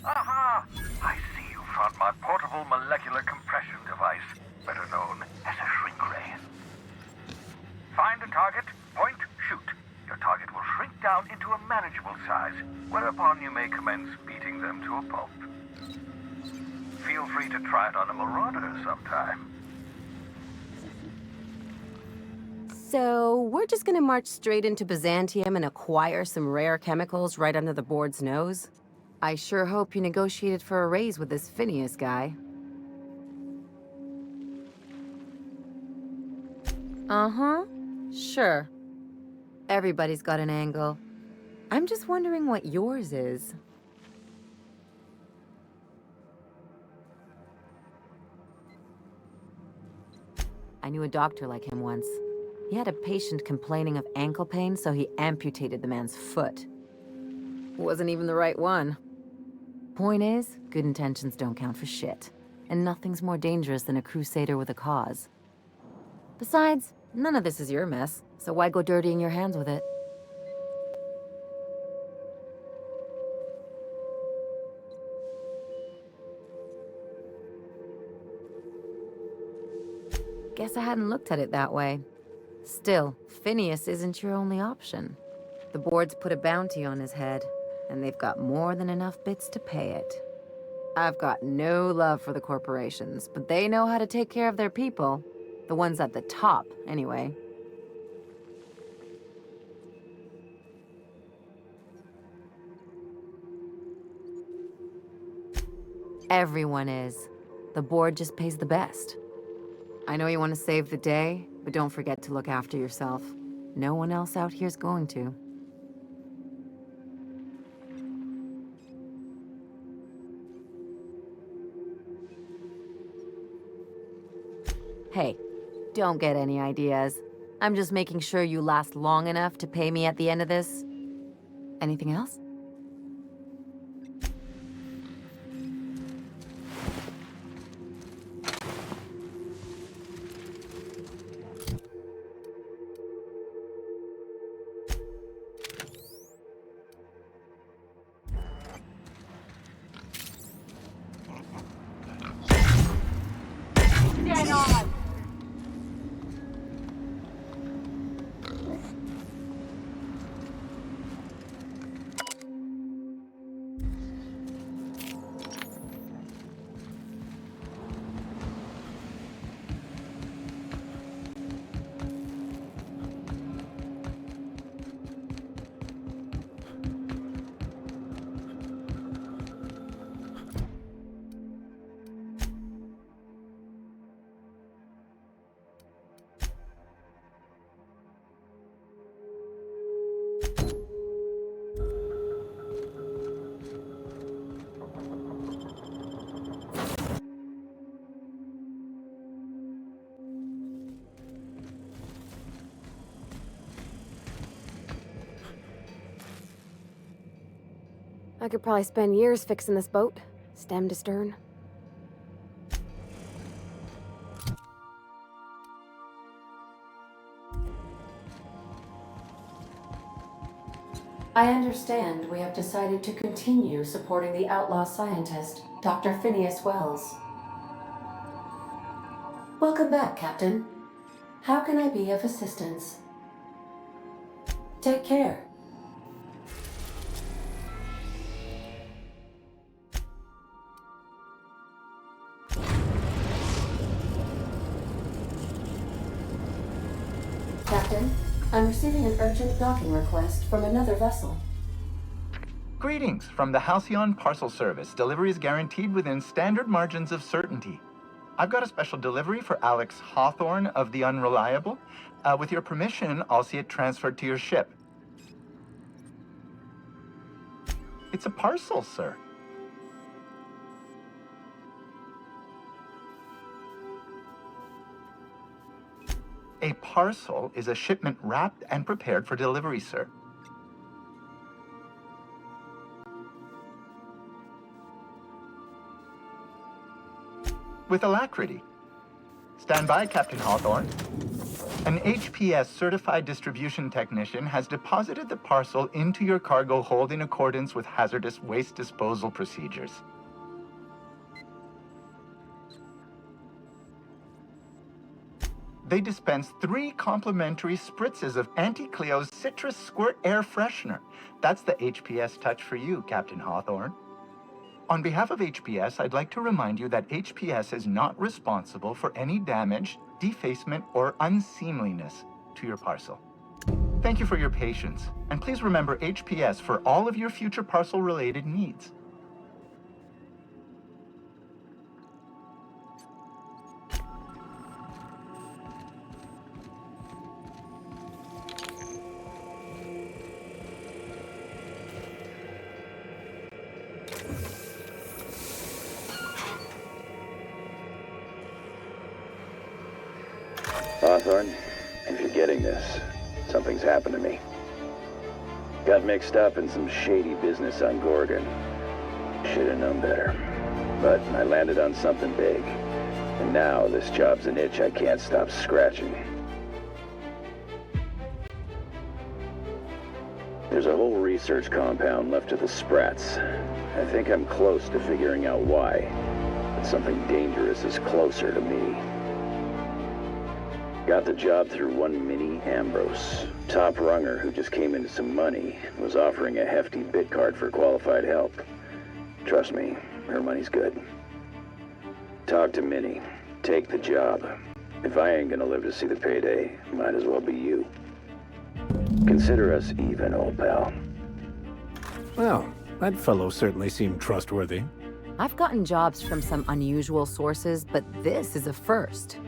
Aha! I see you found my portable molecular compression device, better known as a shrink ray. Find a target, point, shoot. Your target will shrink down into a manageable size, whereupon you may commence beating them to a pulp. Feel free to try it on a marauder sometime. So, we're just gonna march straight into Byzantium and acquire some rare chemicals right under the board's nose? I sure hope you negotiated for a raise with this Phineas guy. Uh-huh. Sure. Everybody's got an angle. I'm just wondering what yours is. I knew a doctor like him once. He had a patient complaining of ankle pain, so he amputated the man's foot. Wasn't even the right one. Point is, good intentions don't count for shit. And nothing's more dangerous than a crusader with a cause. Besides, none of this is your mess, so why go dirtying your hands with it? Guess I hadn't looked at it that way. Still, Phineas isn't your only option. The board's put a bounty on his head, and they've got more than enough bits to pay it. I've got no love for the corporations, but they know how to take care of their people. The ones at the top, anyway. Everyone is. The board just pays the best. I know you want to save the day, but don't forget to look after yourself. No one else out here's going to. Hey, don't get any ideas. I'm just making sure you last long enough to pay me at the end of this. Anything else? I could probably spend years fixing this boat, stem to stern. I understand we have decided to continue supporting the outlaw scientist, Dr. Phineas Wells. Welcome back, Captain. How can I be of assistance? Take care. Captain, I'm receiving an urgent docking request from another vessel. Greetings from the Halcyon Parcel Service. Delivery is guaranteed within standard margins of certainty. I've got a special delivery for Alex Hawthorne of the Unreliable. With your permission, I'll see it transferred to your ship. It's a parcel, sir. A parcel is a shipment wrapped and prepared for delivery, sir. With alacrity. Stand by, Captain Hawthorne. An HPS certified distribution technician has deposited the parcel into your cargo hold in accordance with hazardous waste disposal procedures. They dispense 3 complimentary spritzes of Anti-Cleo's Citrus Squirt Air Freshener. That's the HPS touch for you, Captain Hawthorne. On behalf of HPS, I'd like to remind you that HPS is not responsible for any damage, defacement, or unseemliness to your parcel. Thank you for your patience, and please remember HPS for all of your future parcel-related needs. Hawthorne, if you're getting this, something's happened to me. Got mixed up in some shady business on Gorgon. Should've known better. But I landed on something big. And now this job's an itch I can't stop scratching. There's a whole research compound left to the Sprats. I think I'm close to figuring out why. But something dangerous is closer to me. Got the job through one Minnie Ambrose. Top runger who just came into some money, was offering a hefty bid card for qualified help. Trust me, her money's good. Talk to Minnie. Take the job. If I ain't gonna live to see the payday, might as well be you. Consider us even, old pal. Well, that fellow certainly seemed trustworthy. I've gotten jobs from some unusual sources, but this is a first.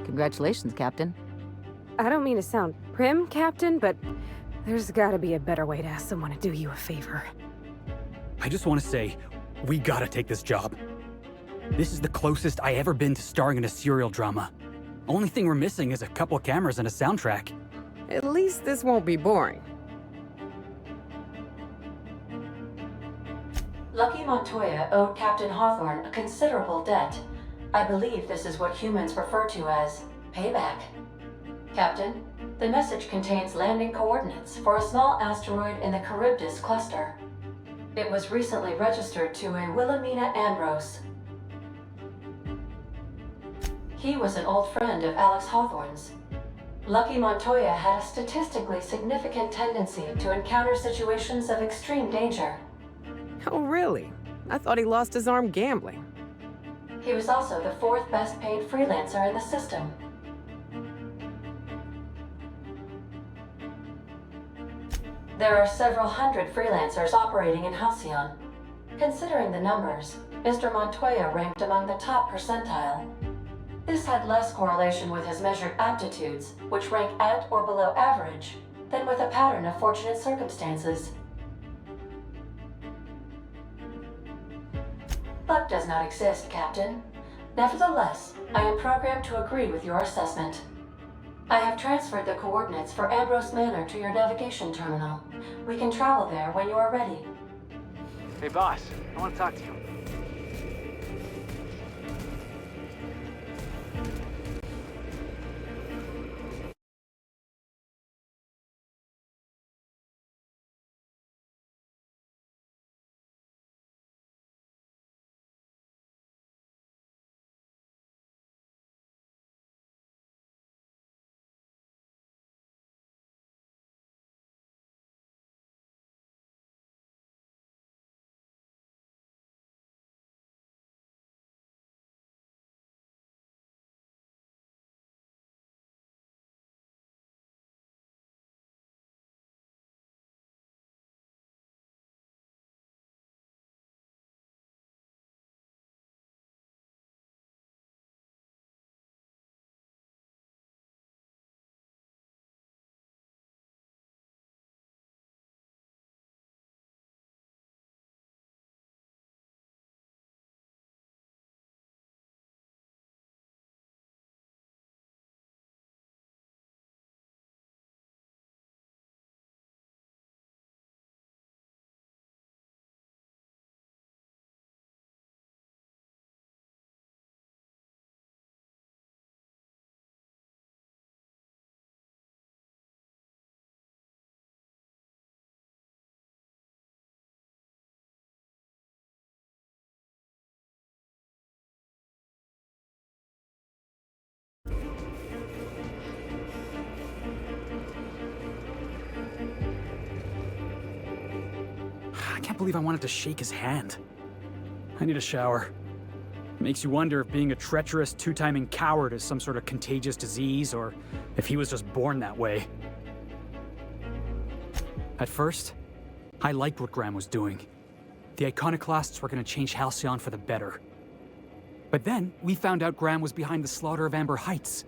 Congratulations, Captain. I don't mean to sound prim, Captain, but there's gotta be a better way to ask someone to do you a favor. I just want to say, we gotta take this job. This is the closest I ever been to starring in a serial drama. Only thing we're missing is a couple cameras and a soundtrack. At least this won't be boring. Lucky Montoya owed Captain Hawthorne a considerable debt. I believe this is what humans refer to as payback. Captain, the message contains landing coordinates for a small asteroid in the Charybdis cluster. It was recently registered to a Wilhelmina Ambrose. He was an old friend of Alex Hawthorne's. Lucky Montoya had a statistically significant tendency to encounter situations of extreme danger. Oh, really? I thought he lost his arm gambling. He was also the 4th best paid freelancer in the system. There are several hundred freelancers operating in Halcyon. Considering the numbers, Mr. Montoya ranked among the top percentile. This had less correlation with his measured aptitudes, which rank at or below average, than with a pattern of fortunate circumstances. Luck does not exist, Captain. Nevertheless, I am programmed to agree with your assessment. I have transferred the coordinates for Ambrose Manor to your navigation terminal. We can travel there when you are ready. Hey boss, I want to talk to you. can't believe I wanted to shake his hand. I need a shower. Makes you wonder if being a treacherous, two-timing coward is some sort of contagious disease, or if he was just born that way. At first, I liked what Graham was doing. The iconoclasts were going to change Halcyon for the better. But then, we found out Graham was behind the slaughter of Amber Heights.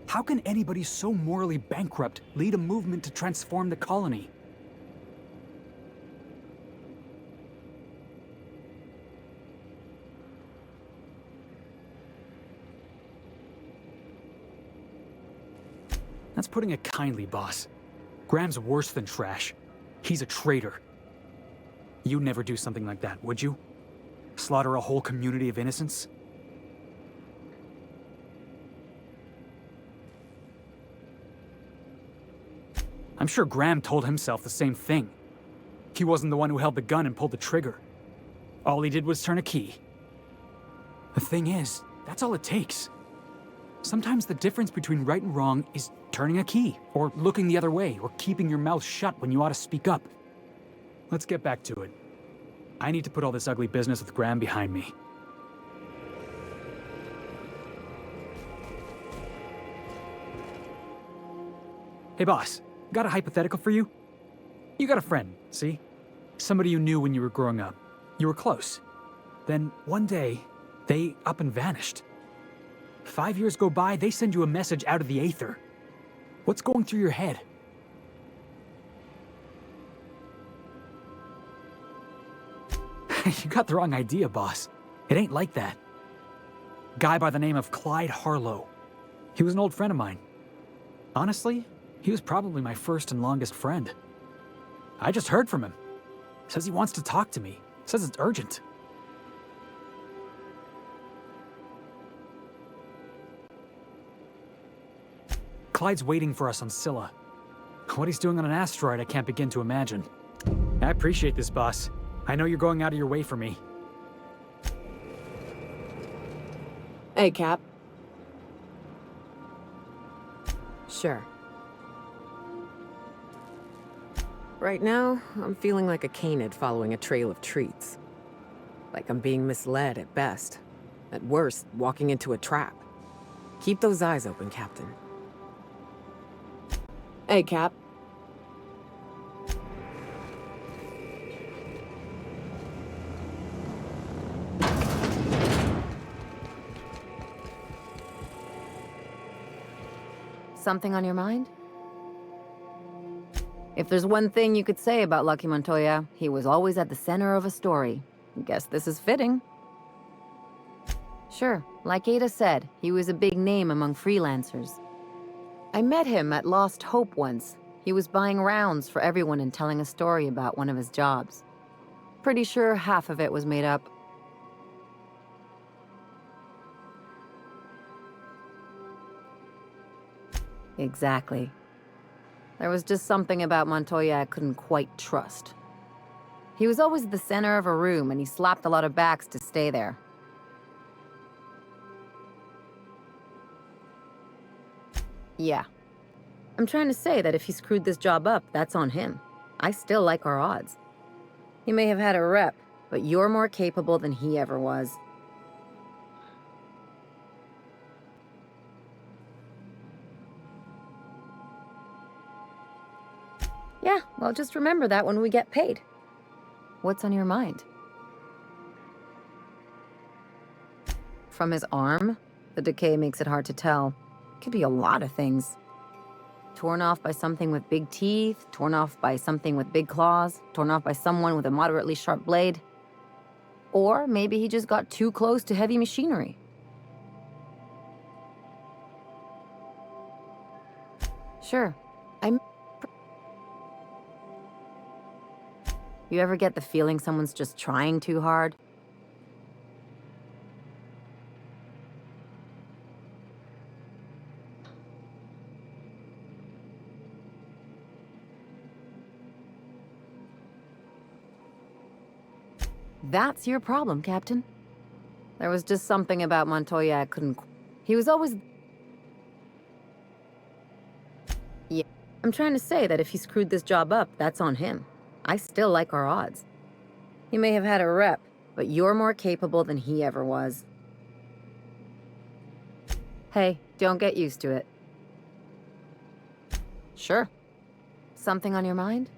How can anybody so morally bankrupt lead a movement to transform the colony? That's putting it kindly, boss. Graham's worse than trash. He's a traitor. You'd never do something like that, would you? Slaughter a whole community of innocents? I'm sure Graham told himself the same thing. He wasn't the one who held the gun and pulled the trigger. All he did was turn a key. The thing is, that's all it takes. Sometimes the difference between right and wrong is turning a key, or looking the other way, or keeping your mouth shut when you ought to speak up. Let's get back to it. I need to put all this ugly business with Graham behind me. Hey boss, got a hypothetical for you? You got a friend, see? Somebody you knew when you were growing up. You were close. Then one day, they up and vanished. 5 years go by, they send you a message out of the aether. What's going through your head? You got the wrong idea, boss. It ain't like that. Guy by the name of Clyde Harlow. He was an old friend of mine. Honestly, he was probably my first and longest friend. I just heard from him. Says he wants to talk to me. Says it's urgent. Clyde's waiting for us on Scylla. What he's doing on an asteroid, I can't begin to imagine. I appreciate this, boss. I know you're going out of your way for me. Hey, Cap. Sure. Right now, I'm feeling like a canid following a trail of treats. Like I'm being misled at best. At worst, walking into a trap. Keep those eyes open, Captain. Hey, Cap. Something on your mind? If there's one thing you could say about Lucky Montoya, he was always at the center of a story. Guess this is fitting. Sure, like Ada said, he was a big name among freelancers. I met him at Lost Hope once. He was buying rounds for everyone and telling a story about one of his jobs. Pretty sure half of it was made up. Exactly. There was just something about Montoya I couldn't quite trust. He was always the center of a room, and he slapped a lot of backs to stay there. Yeah. I'm trying to say that if he screwed this job up, that's on him. I still like our odds. He may have had a rep, but you're more capable than he ever was. Yeah, well, just remember that when we get paid. What's on your mind? From his arm? The decay makes it hard to tell. Could be a lot of things. Torn off by something with big teeth, torn off by something with big claws, torn off by someone with a moderately sharp blade. Or maybe he just got too close to heavy machinery. Sure. You ever get the feeling someone's just trying too hard? That's your problem, Captain. There was just something about Montoya I couldn't... He was always... Yeah. I'm trying to say that if he screwed this job up, that's on him. I still like our odds. He may have had a rep, but you're more capable than he ever was. Hey, don't get used to it. Sure. Something on your mind?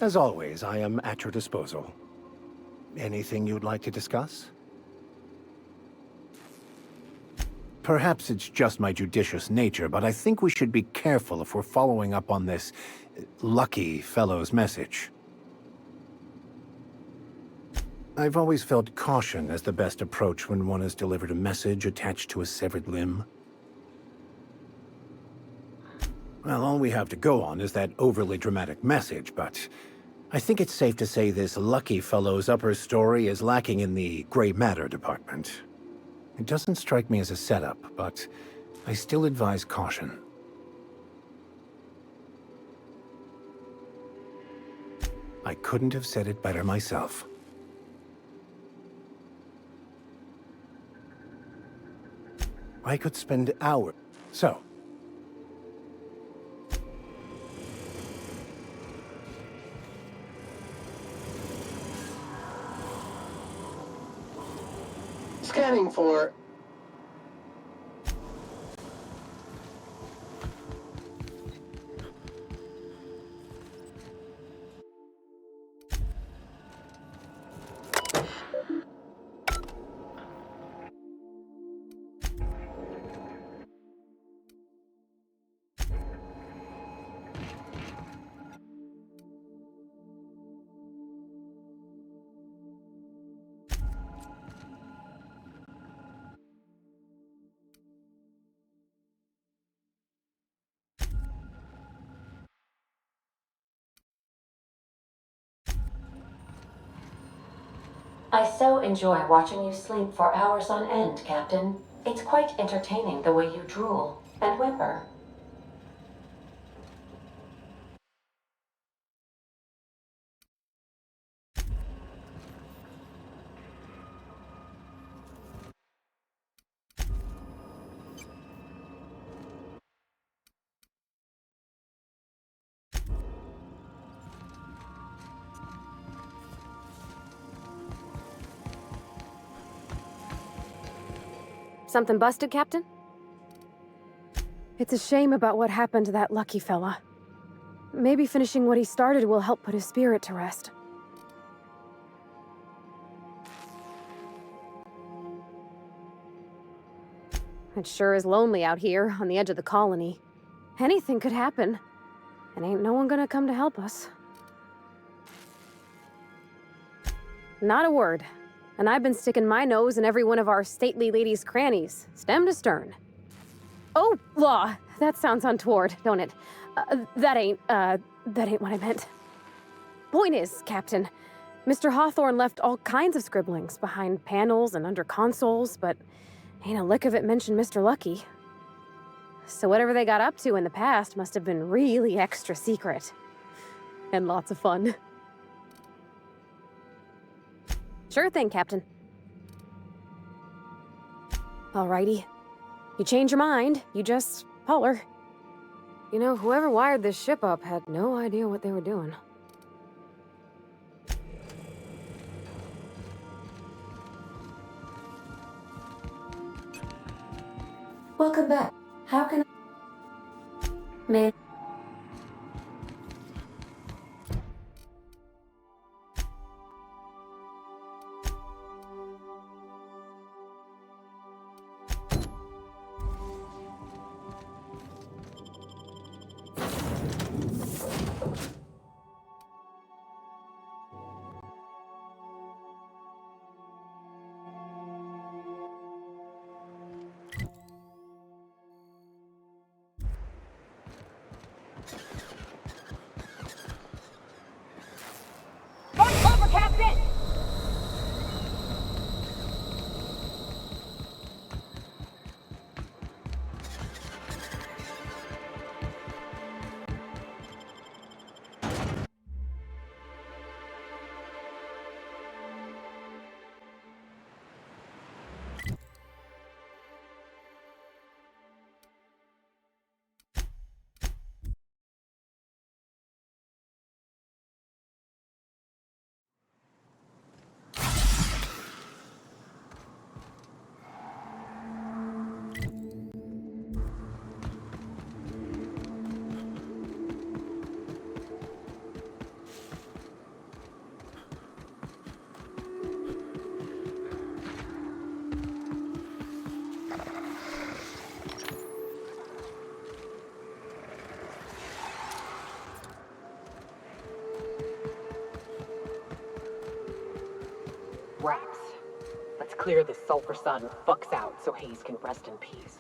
As always, I am at your disposal. Anything you'd like to discuss? Perhaps it's just my judicious nature, but I think we should be careful if we're following up on this lucky fellow's message. I've always felt caution as the best approach when one has delivered a message attached to a severed limb. Well, all we have to go on is that overly dramatic message, but I think it's safe to say this lucky fellow's upper story is lacking in the gray matter department. It doesn't strike me as a setup, but I still advise caution. I couldn't have said it better myself. I could spend hours. So, scanning for... I so enjoy watching you sleep for hours on end, Captain. It's quite entertaining the way you drool and whimper. Something busted, Captain? It's a shame about what happened to that lucky fella. Maybe finishing what he started will help put his spirit to rest. It sure is lonely out here, on the edge of the colony. Anything could happen, and ain't no one gonna come to help us. Not a word. And I've been sticking my nose in every one of our stately ladies' crannies, stem to stern. Oh, law! That sounds untoward, don't it? That ain't what I meant. Point is, Captain, Mr. Hawthorne left all kinds of scribblings behind panels and under consoles, but ain't a lick of it mentioned Mr. Lucky. So whatever they got up to in the past must have been really extra secret. And lots of fun. Sure thing, Captain. Alrighty. You change your mind, you just holler. You know, whoever wired this ship up had no idea what they were doing. Welcome back. How can I... May... Raps. Let's clear this sulfur sun fucks out so Hayes can rest in peace.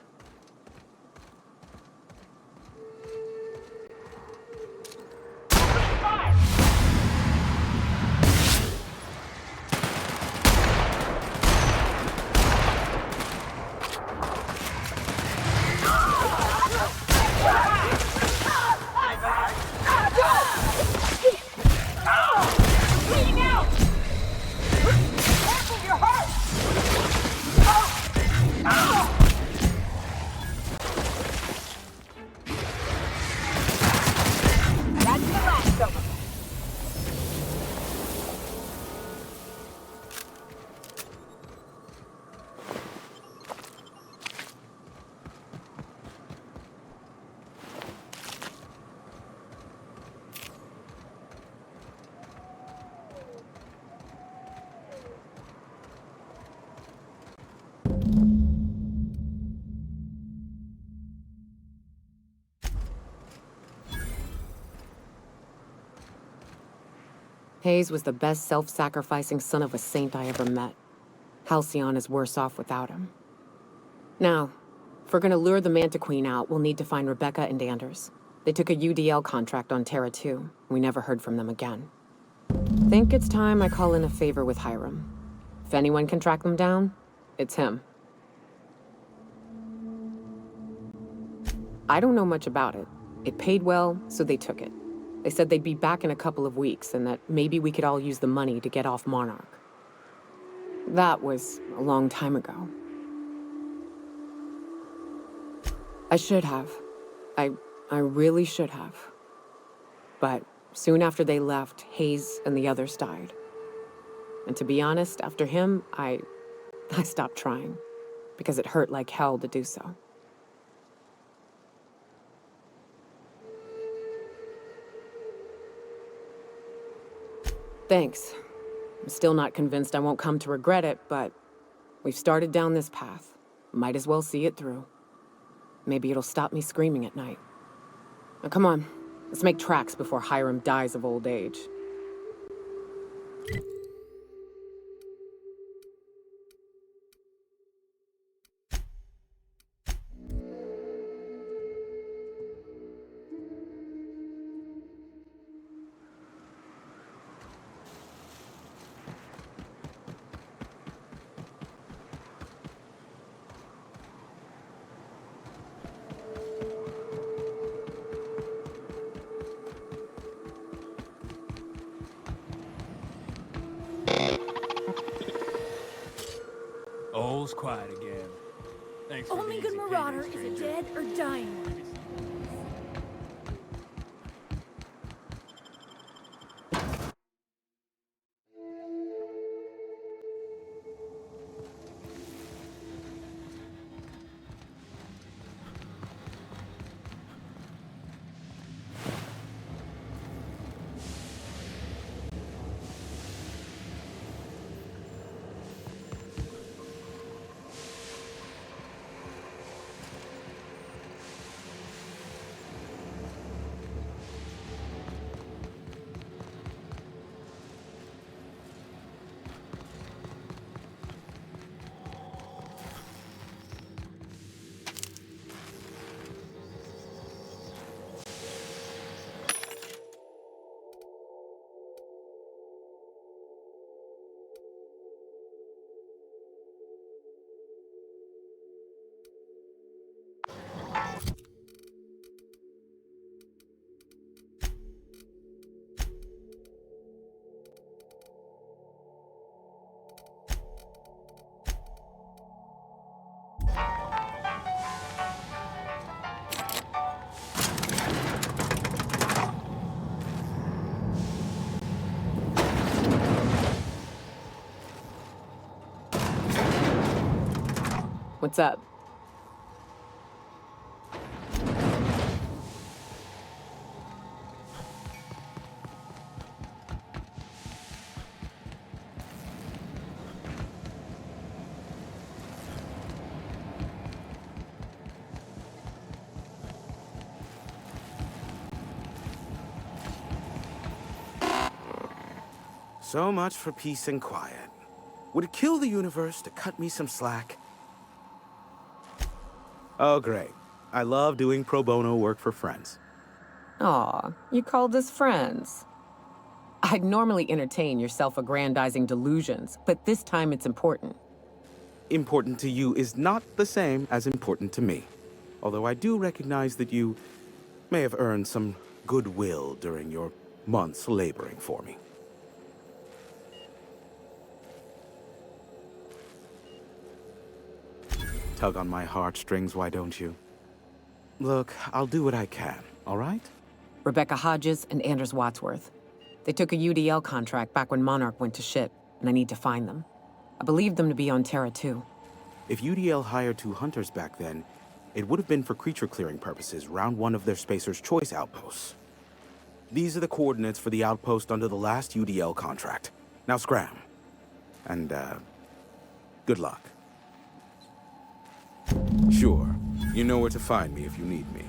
Hayes was the best self-sacrificing son of a saint I ever met. Halcyon is worse off without him. Now, if we're gonna lure the Manta Queen out, we'll need to find Rebecca and Anders. They took a UDL contract on Terra 2. We never heard from them again. Think it's time I call in a favor with Hiram. If anyone can track them down, it's him. I don't know much about it. It paid well, so they took it. They said they'd be back in a couple of weeks and that maybe we could all use the money to get off Monarch. That was a long time ago. I should have. I really should have. But soon after they left, Hayes and the others died. And to be honest, after him, I stopped trying. Because it hurt like hell to do so. Thanks. I'm still not convinced I won't come to regret it, but we've started down this path. Might as well see it through. Maybe it'll stop me screaming at night. Now come on, let's make tracks before Hiram dies of old age. All's quiet again. Thanks for Only the good easy marauder payday, is a stranger. dead or dying one. What's up? So much for peace and quiet. Would it kill the universe to cut me some slack? Oh, great. I love doing pro bono work for friends. Aw, you called us friends. I'd normally entertain your self-aggrandizing delusions, but this time it's important. Important to you is not the same as important to me. Although I do recognize that you may have earned some goodwill during your months laboring for me. Tug on my heartstrings, why don't you? Look, I'll do what I can, all right? Rebecca Hodges and Anders Wadsworth. They took a UDL contract back when Monarch went to shit, and I need to find them. I believe them to be on Terra too. If UDL hired 2 hunters back then, it would have been for creature clearing purposes, round 1 of their Spacer's Choice outposts. These are the coordinates for the outpost under the last UDL contract. Now scram. And, good luck. Sure, you know where to find me if you need me.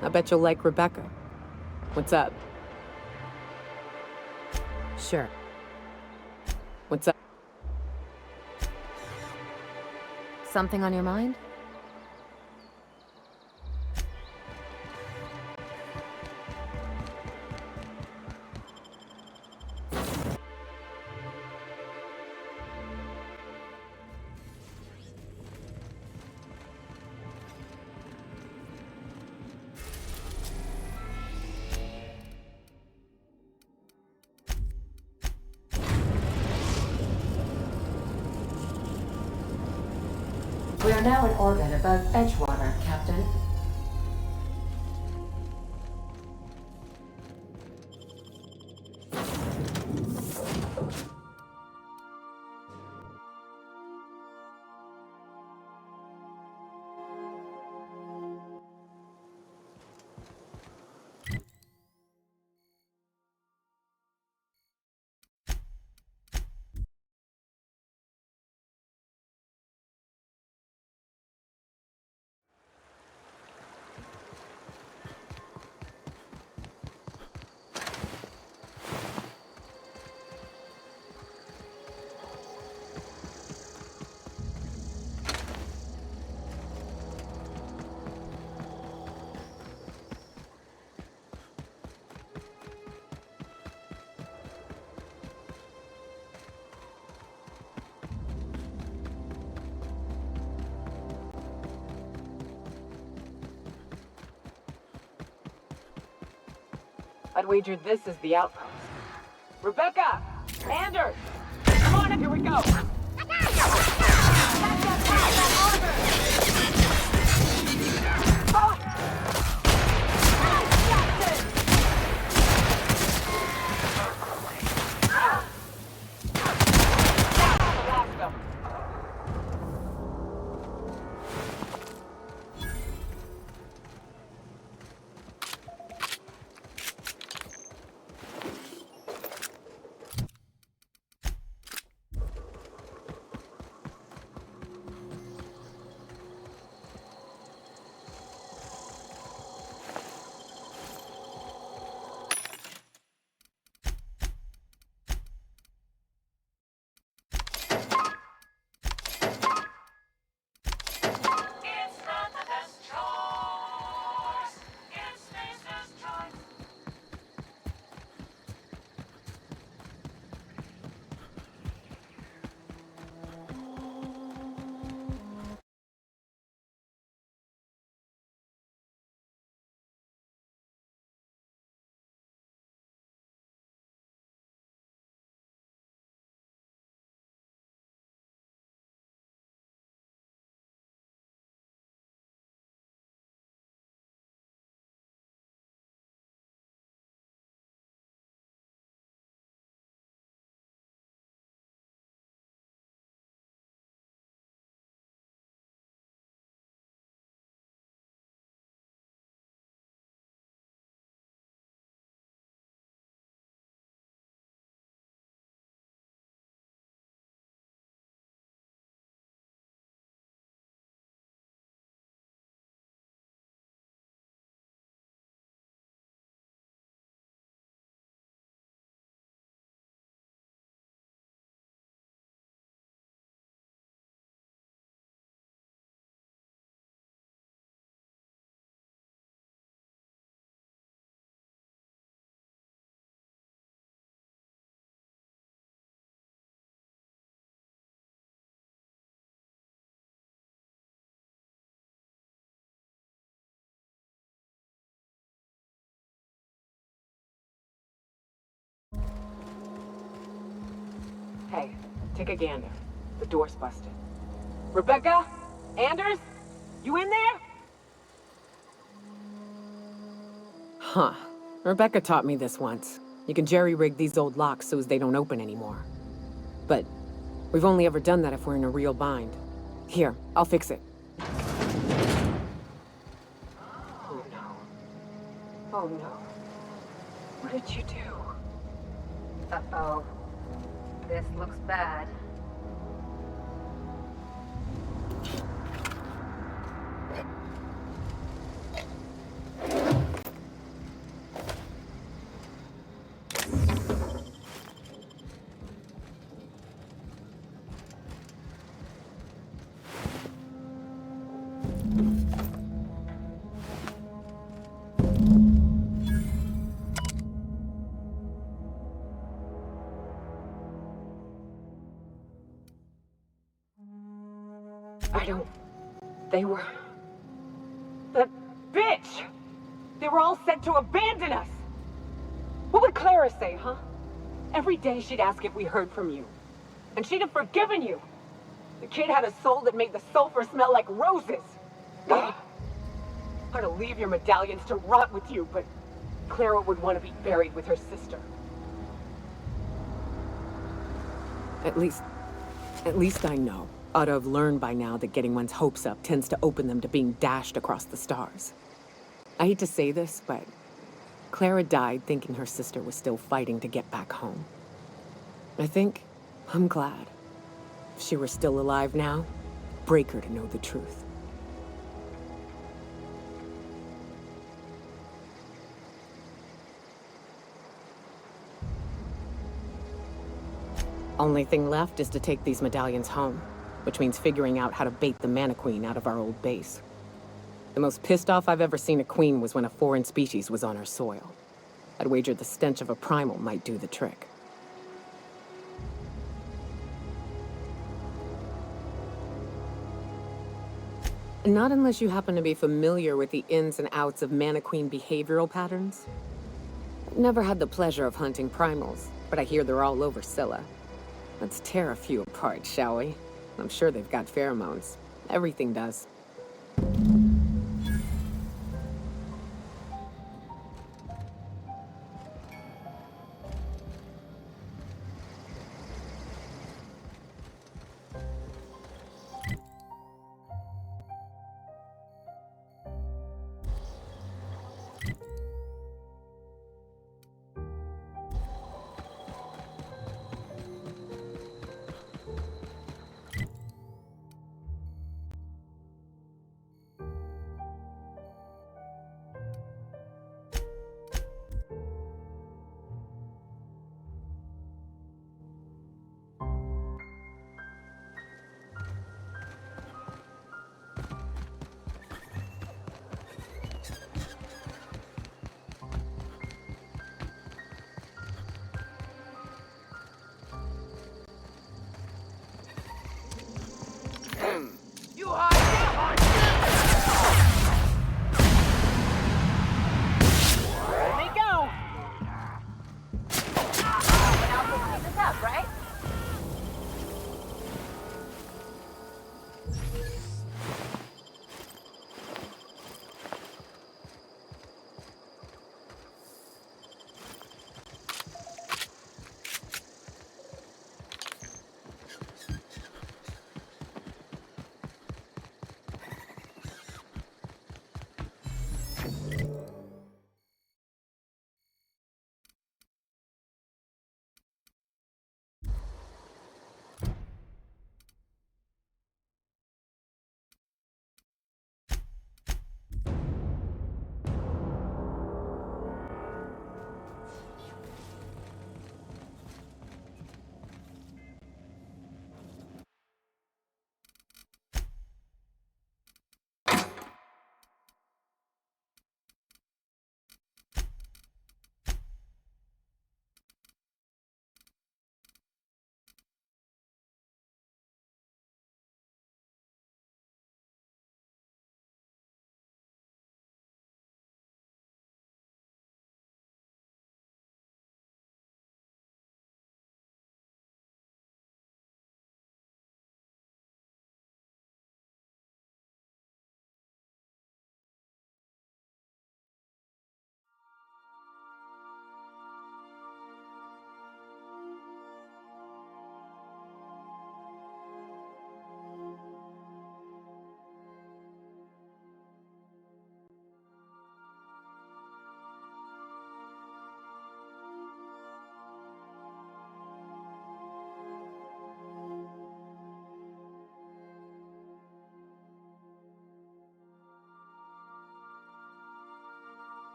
I bet you'll like Rebecca. What's up? Sure. What's up? Something on your mind? We are now in orbit above Edgewater, Captain. I'd wager this is the outpost. Rebecca! Anders! Come on up, here we go! Hey, take a gander. The door's busted. Rebecca? Anders? You in there? Huh. Rebecca taught me this once. You can jerry-rig these old locks so as they don't open anymore. But we've only ever done that if we're in a real bind. Here, I'll fix it. Oh no. Oh no. What did you do? Uh-oh. This looks bad. don't... They were... That bitch! They were all set to abandon us! What would Clara say, huh? Every day she'd ask if we heard from you. And she'd have forgiven you. The kid had a soul that made the sulfur smell like roses. I'd to leave your medallions to rot with you, but Clara would want to be buried with her sister. At least I know. Ought to have learned by now that getting one's hopes up tends to open them to being dashed across the stars. I hate to say this, but Clara died thinking her sister was still fighting to get back home. I'm glad. If she were still alive now, break her to know the truth. Only thing left is to take these medallions home, which means figuring out how to bait the Mana Queen out of our old base. The most pissed off I've ever seen a queen was when a foreign species was on her soil. I'd wager the stench of a primal might do the trick. Not unless you happen to be familiar with the ins and outs of Mana Queen behavioral patterns. Never had the pleasure of hunting primals, but I hear they're all over Scylla. Let's tear a few apart, shall we? I'm sure they've got pheromones. Everything does.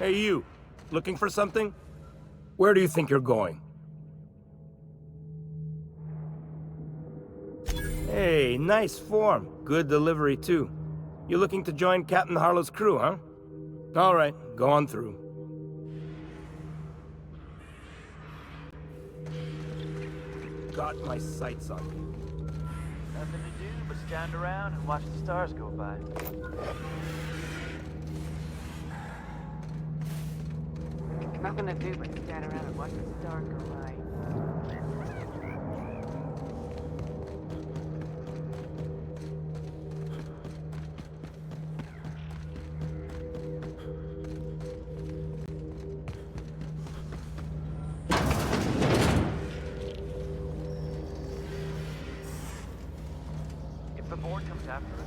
Hey, you. Looking for something? Where do you think you're going? Hey, nice form. Good delivery, too. You looking to join Captain Harlow's crew, huh? All right, go on through. Got my sights on you. Nothing to do but stand around and watch the stars go by. Nothing to do but stand around and watch the stars go by. If the board comes after us,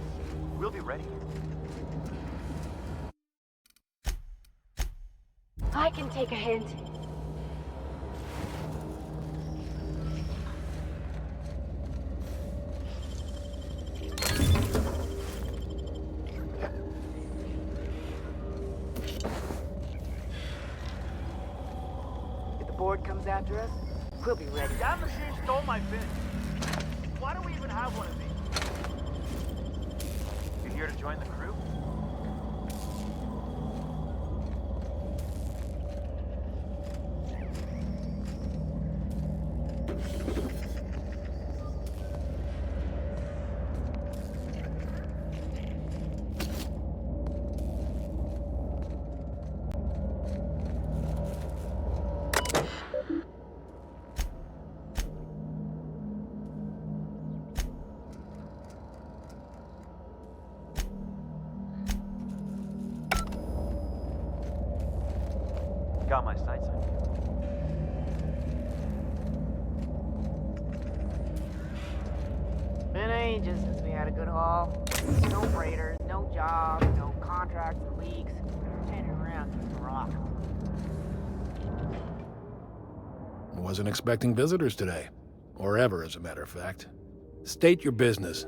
we'll be ready. I can take a hint. If the board comes after us, we'll be ready. That machine stole my bin. Why do we even have one of these? You here to join the crew? Got my sights on you. Been ages since we had a good haul. No freighters, no jobs, no contracts or leaks. Standing around kicking rocks. Wasn't expecting visitors today. Or ever, as a matter of fact. State your business.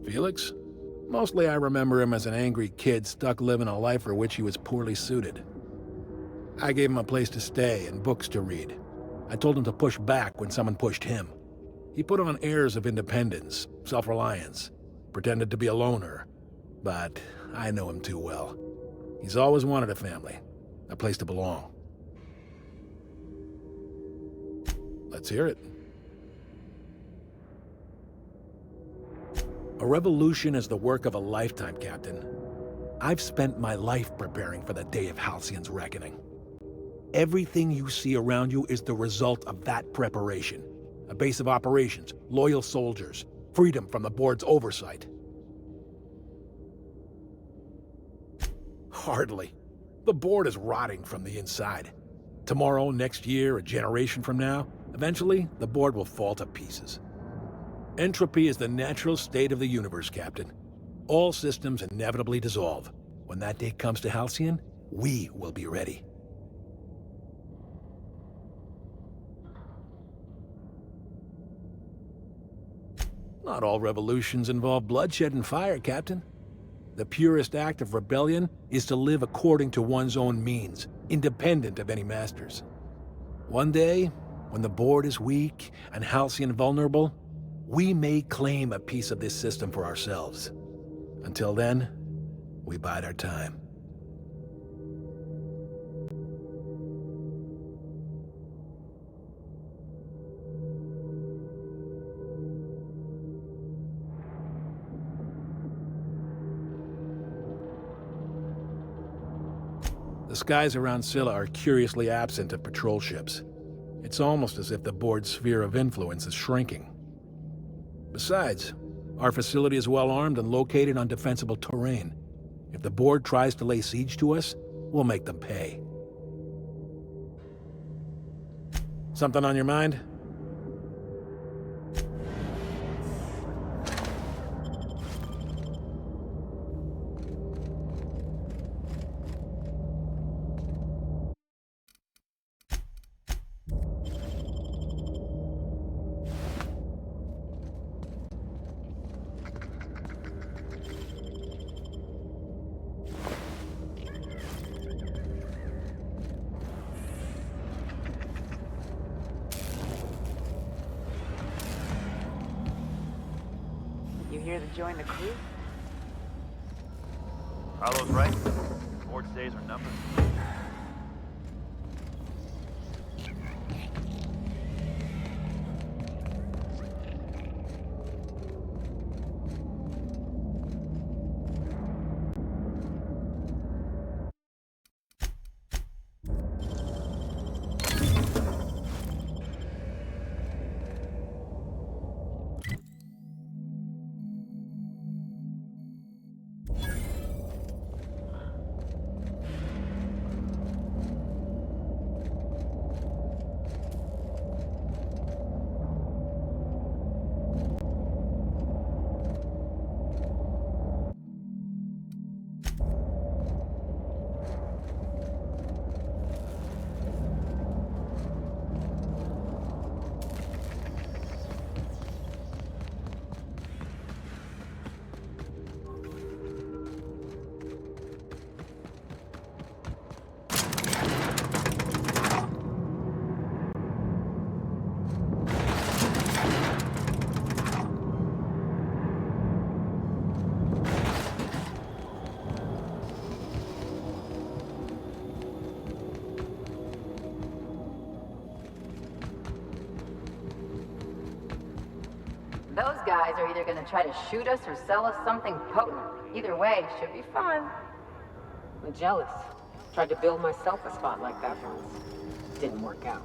Felix? Mostly I remember him as an angry kid stuck living a life for which he was poorly suited. I gave him a place to stay and books to read. I told him to push back when someone pushed him. He put on airs of independence, self-reliance, pretended to be a loner. But I know him too well. He's always wanted a family, a place to belong. Let's hear it. A revolution is the work of a lifetime, Captain. I've spent my life preparing for the day of Halcyon's reckoning. Everything you see around you is the result of that preparation. A base of operations, loyal soldiers, freedom from the board's oversight. Hardly. The board is rotting from the inside. Tomorrow, next year, a generation from now, eventually, the board will fall to pieces. Entropy is the natural state of the universe, Captain. All systems inevitably dissolve. When that day comes to Halcyon, we will be ready. Not all revolutions involve bloodshed and fire, Captain. The purest act of rebellion is to live according to one's own means, independent of any masters. One day, when the board is weak and Halcyon vulnerable, we may claim a piece of this system for ourselves. Until then, we bide our time. The skies around Scylla are curiously absent of patrol ships. It's almost as if the board's sphere of influence is shrinking. Besides, our facility is well armed and located on defensible terrain. If the board tries to lay siege to us, we'll make them pay. Something on your mind? here to join the crew? Carlo's right. Ford's days are numbered. Those guys are either gonna try to shoot us or sell us something potent. Either way, should be fun. I'm jealous. Tried to build myself a spot like that once. Didn't work out.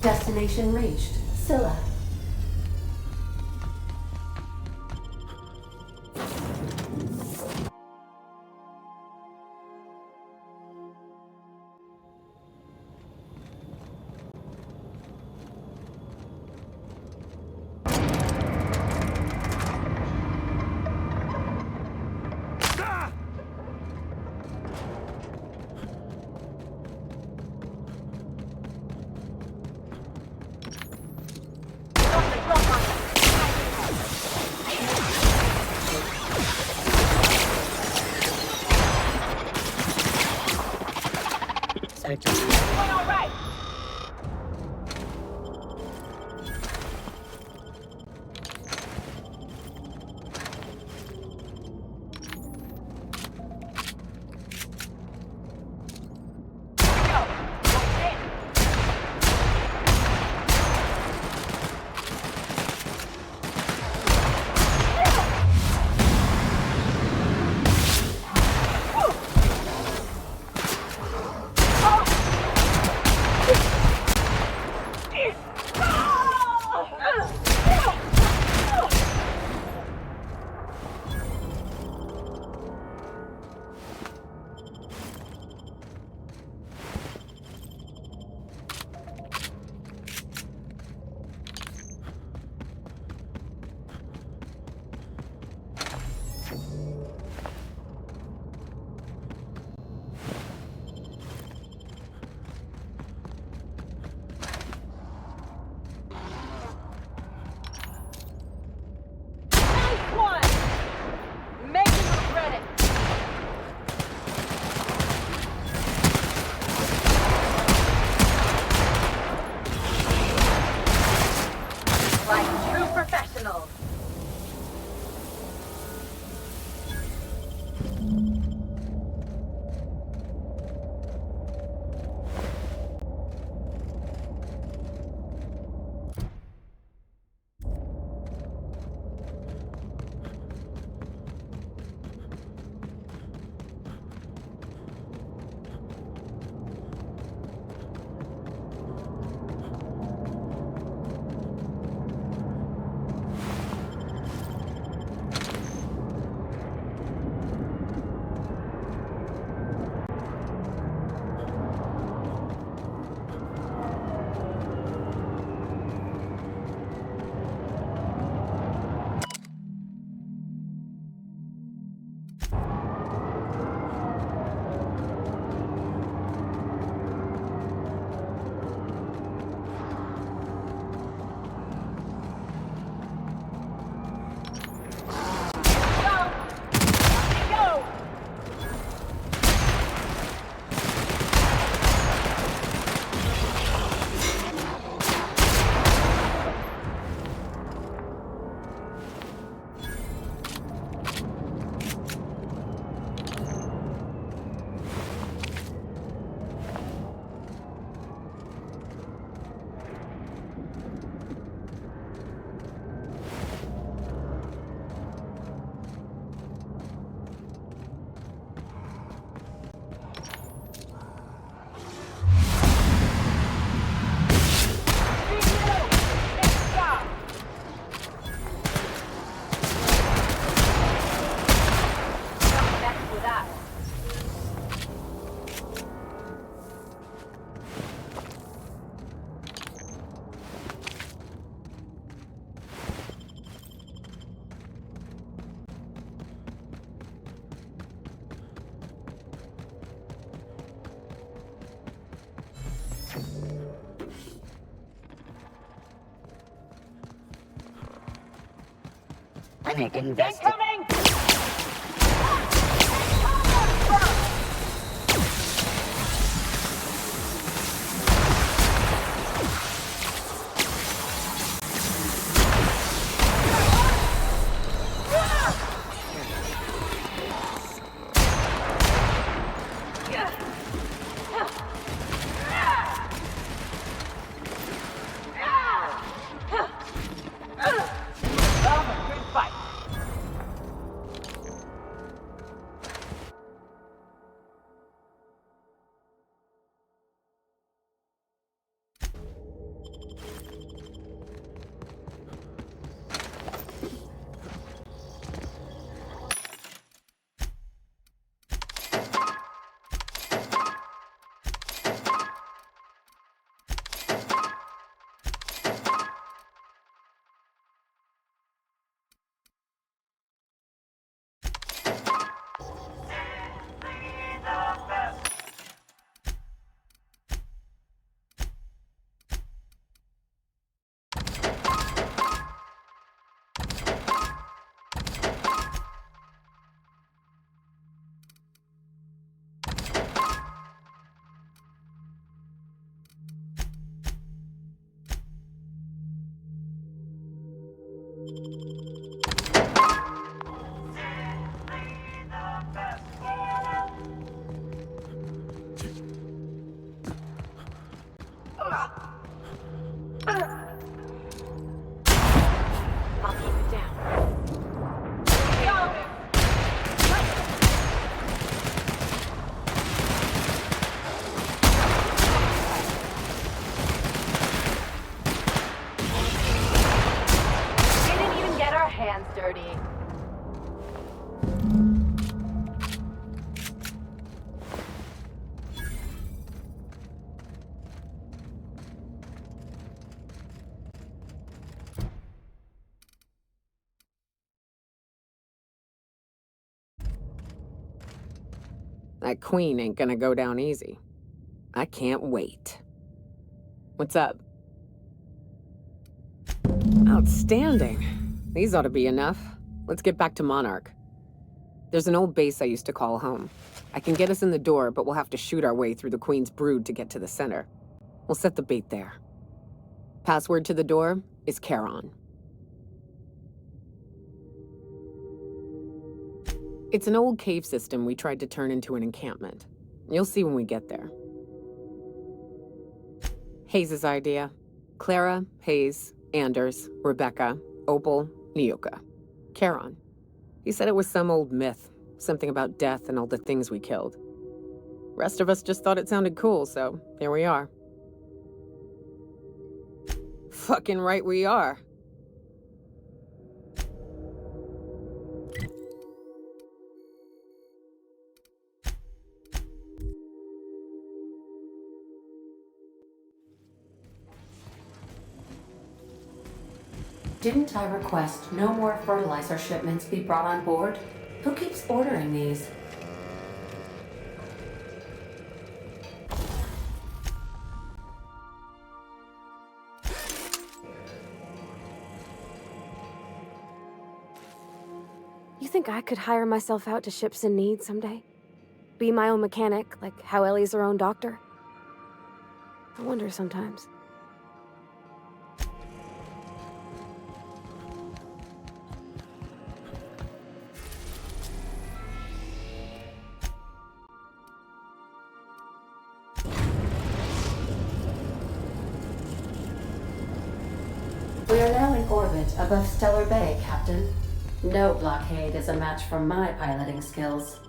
Destination reached. Scylla. Incoming! That queen ain't gonna go down easy. I can't wait. What's up? Outstanding. These ought to be enough. Let's get back to Monarch. There's an old base I used to call home. I can get us in the door, but we'll have to shoot our way through the Queen's brood to get to the center. We'll set the bait there. Password to the door is Charon. It's an old cave system we tried to turn into an encampment. You'll see when we get there. Hayes' idea. Clara, Hayes, Anders, Rebecca, Opal, Niuka. Charon. He said it was some old myth, something about death and all the things we killed. Rest of us just thought it sounded cool, so here we are. Fucking right we are. Didn't I request no more fertilizer shipments be brought on board? Who keeps ordering these? You think I could hire myself out to ships in need someday? Be my own mechanic, like how Ellie's her own doctor? I wonder sometimes. We are now in orbit above Stellar Bay, Captain. No blockade is a match for my piloting skills.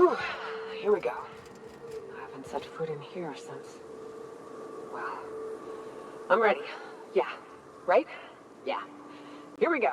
Whew, here we go. I haven't set foot in here since... Well, I'm ready. Yeah, right? Yeah. Here we go.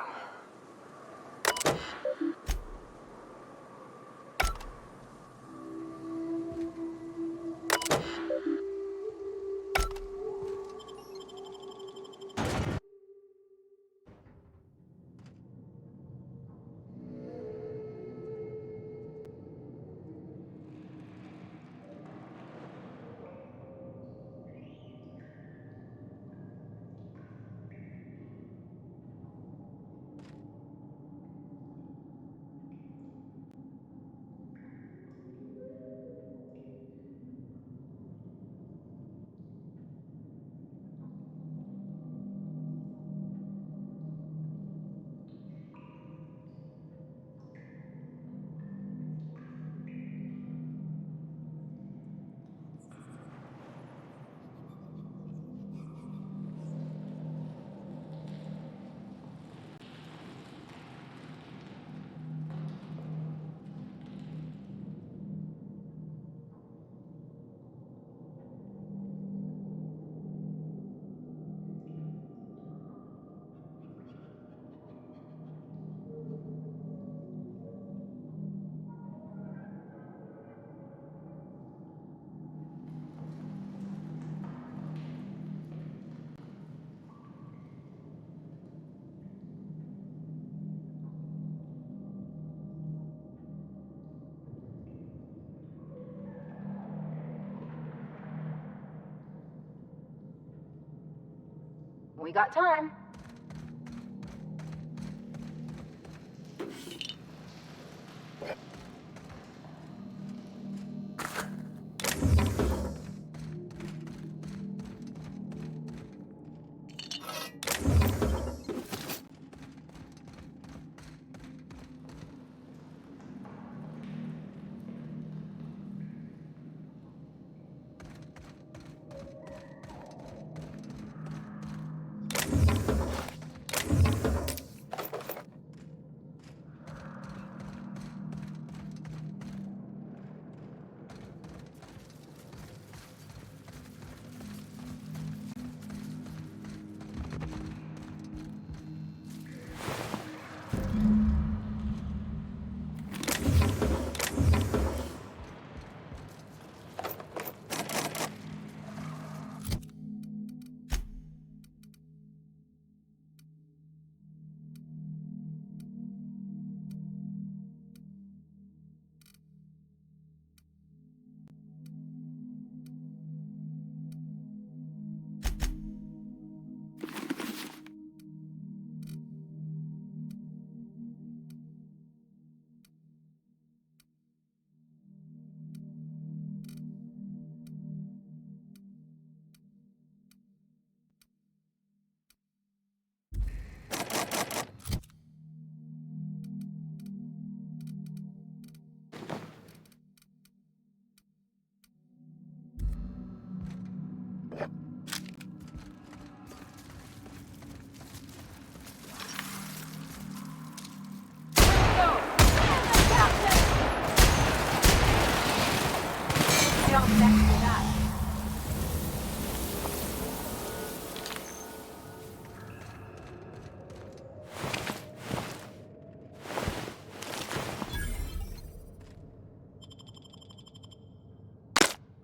We got time.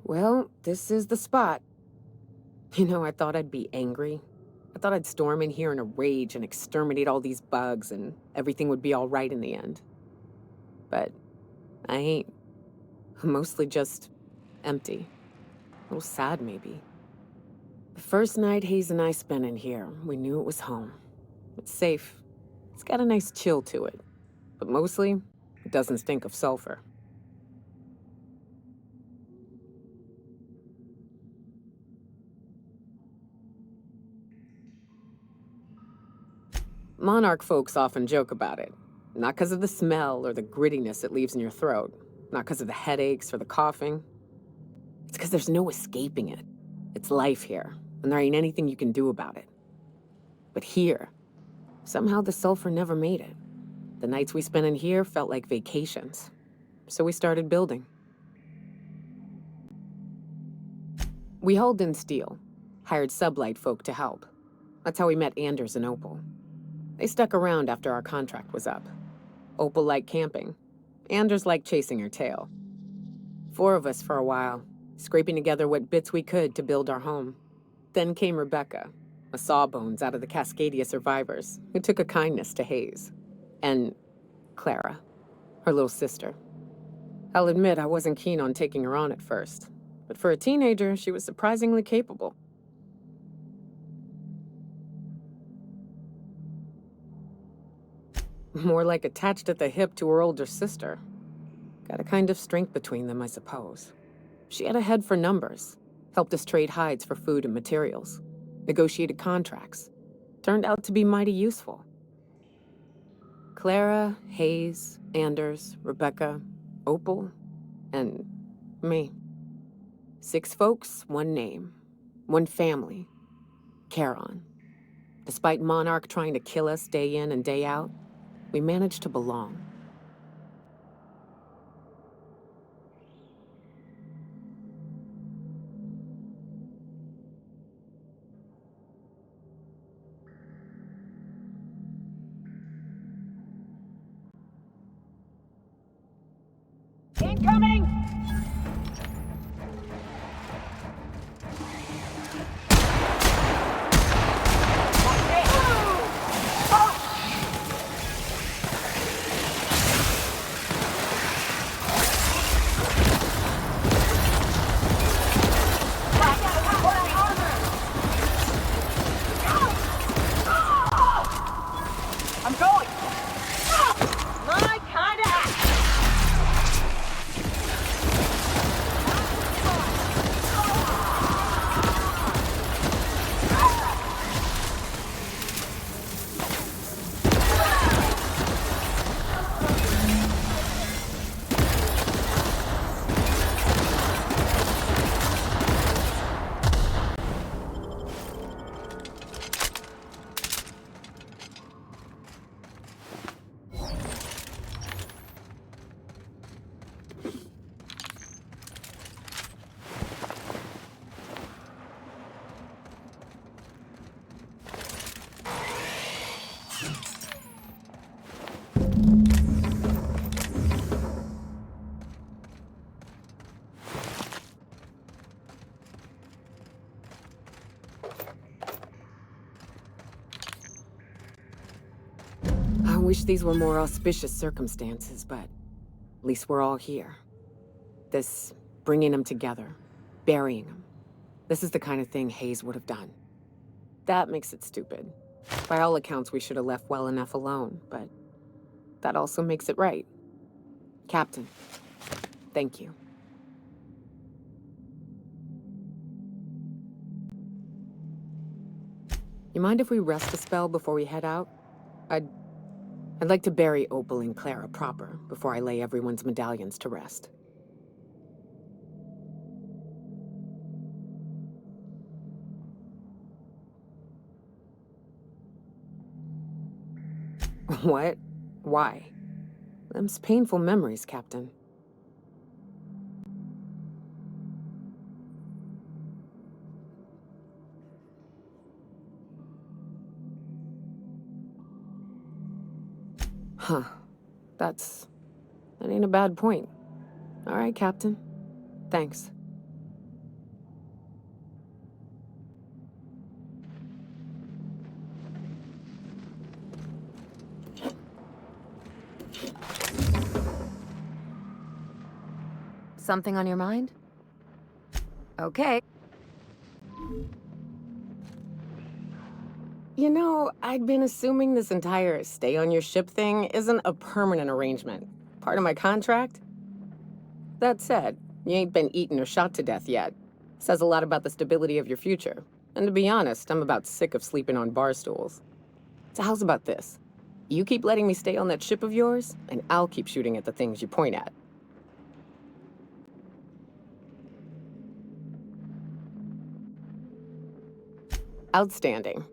Well, this is the spot. You know, I thought I'd be angry. I thought I'd storm in here in a rage and exterminate all these bugs and everything would be all right in the end. But I ain't. I'm mostly just empty. A little sad, maybe. The first night Hayes and I spent in here, we knew it was home. It's safe. It's got a nice chill to it. But mostly, it doesn't stink of sulfur. Monarch folks often joke about it. Not because of the smell or the grittiness it leaves in your throat. Not because of the headaches or the coughing. It's because there's no escaping it. It's life here, and there ain't anything you can do about it. But here, somehow the sulfur never made it. The nights we spent in here felt like vacations. so we started building. We hauled in steel, hired sublight folk to help. That's how we met Anders and Opal. They stuck around after our contract was up. Opal liked camping. Anders liked chasing her tail. 4 of us for a while, scraping together what bits we could to build our home. Then came Rebecca, a sawbones out of the Cascadia survivors, who took a kindness to Hayes. And Clara, her little sister. I'll admit I wasn't keen on taking her on at first, but for a teenager, she was surprisingly capable. More like attached at the hip to her older sister. Got a kind of strength between them, I suppose. She had a head for numbers, helped us trade hides for food and materials, negotiated contracts. Turned out to be mighty useful. Clara, Hayes, Anders, Rebecca, Opal, and me. 6 folks, 1 name, 1 family. Charon. Despite Monarch trying to kill us day in and day out, we managed to belong. Incoming! I'm going! My kind of action! I wish these were more auspicious circumstances, but at least we're all here. This bringing them together, burying them. This is the kind of thing Hayes would have done. That makes it stupid. By all accounts, we should have left well enough alone, but that also makes it right. Captain, thank you. You mind if we rest a spell before we head out? I'd like to bury Opal and Clara proper before I lay everyone's medallions to rest. What? Why? Them's painful memories, Captain. Huh. That ain't a bad point. All right, Captain. Thanks. Something on your mind? Okay. You know, I'd been assuming this entire stay on your ship thing isn't a permanent arrangement. Part of my contract? That said, you ain't been eaten or shot to death yet. Says a lot about the stability of your future. And to be honest, I'm about sick of sleeping on bar stools. So how's about this? You keep letting me stay on that ship of yours, and I'll keep shooting at the things you point at. Outstanding.